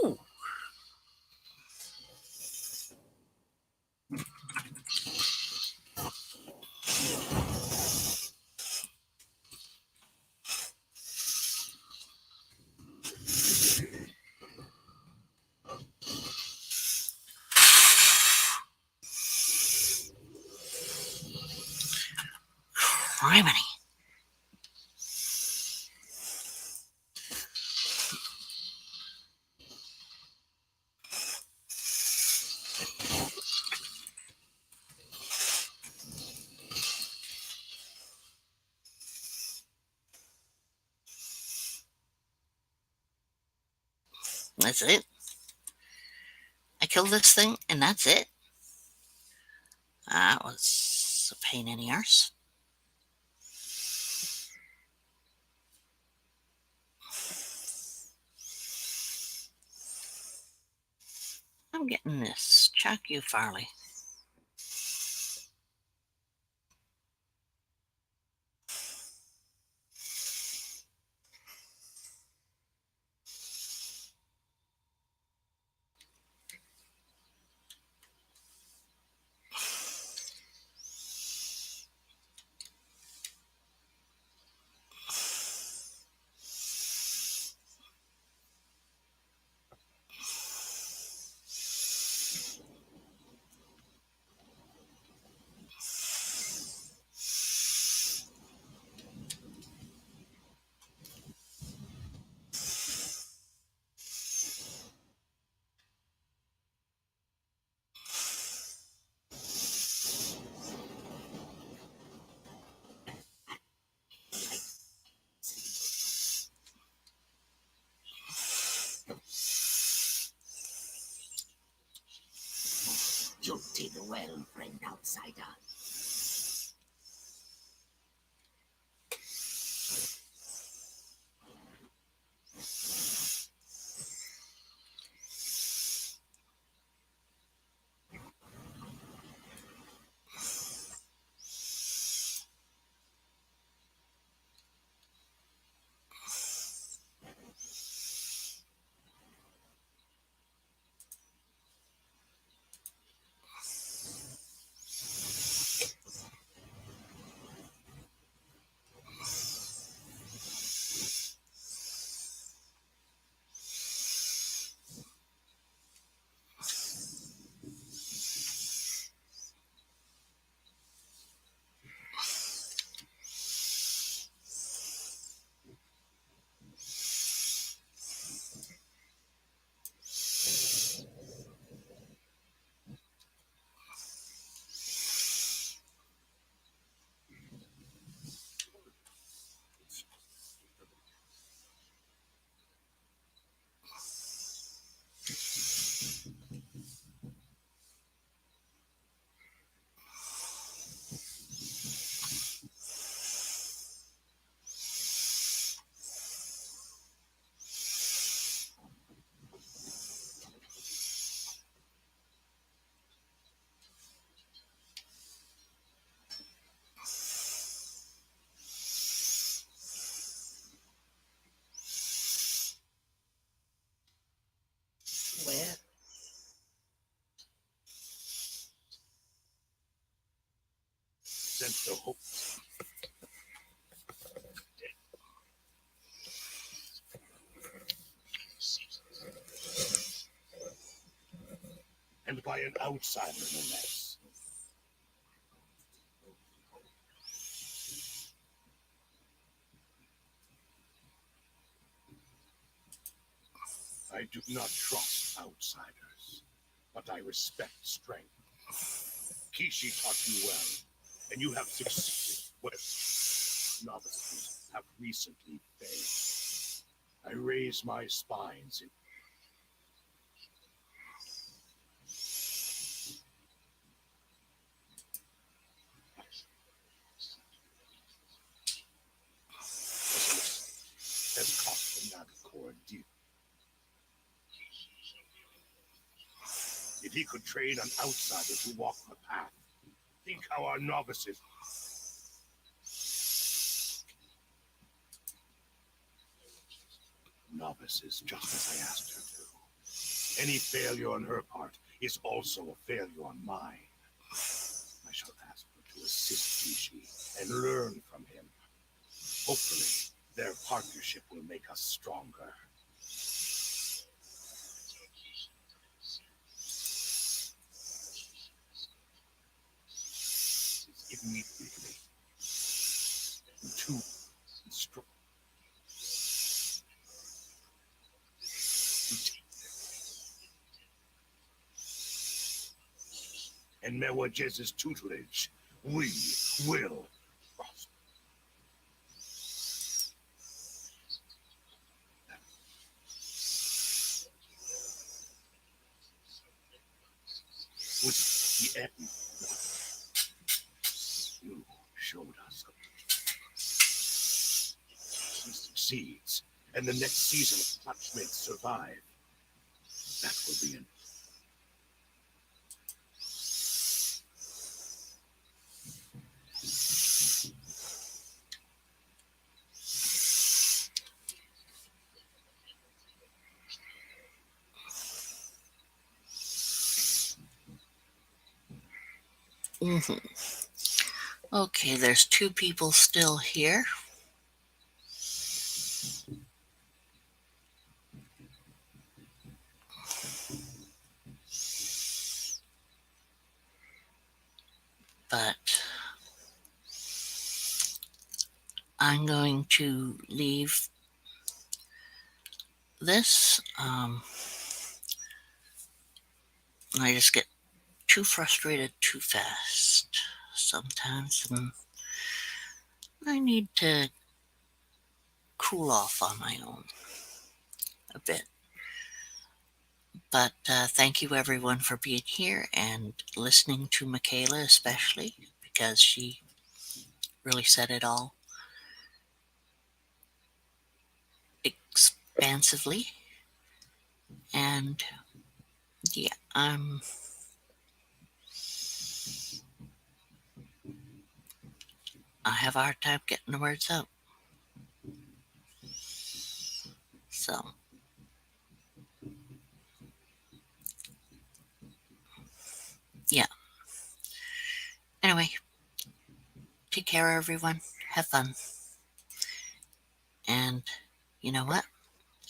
Ooh. Criminy. That's it. I killed this thing, and that's it. That was a pain in the arse. I'm getting this. Chuck you, Farley. You did well, friend outsider. prevent the hope. And by an outsider, no less. I do not trust outsiders, but I respect strength. Kishi taught you well, and you have succeeded well. Novices have recently failed. I raise my spines in has cost the Navicore dear. If he could train an outsider to walk the path, think how our novices. Novices, just as I asked her to. Any failure on her part is also a failure on mine. I shall ask her to assist Kishi and learn from him. Hopefully, their partnership will make us stronger. It's immediately too strong. And Mewajez's tutelage, we will prosper. With the end, you showed us. He succeeds, and the next season of Clutchmates survive. That will be an Okay, there's two people still here. But I'm going to leave this. I just get too frustrated too fast sometimes, and I need to cool off on my own a bit. But thank you everyone for being here and listening to Michaela, especially because she really said it all expansively. And yeah, I have a hard time getting the words out. So yeah. Anyway, take care everyone. Have fun. And you know what?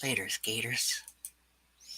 Later, skaters.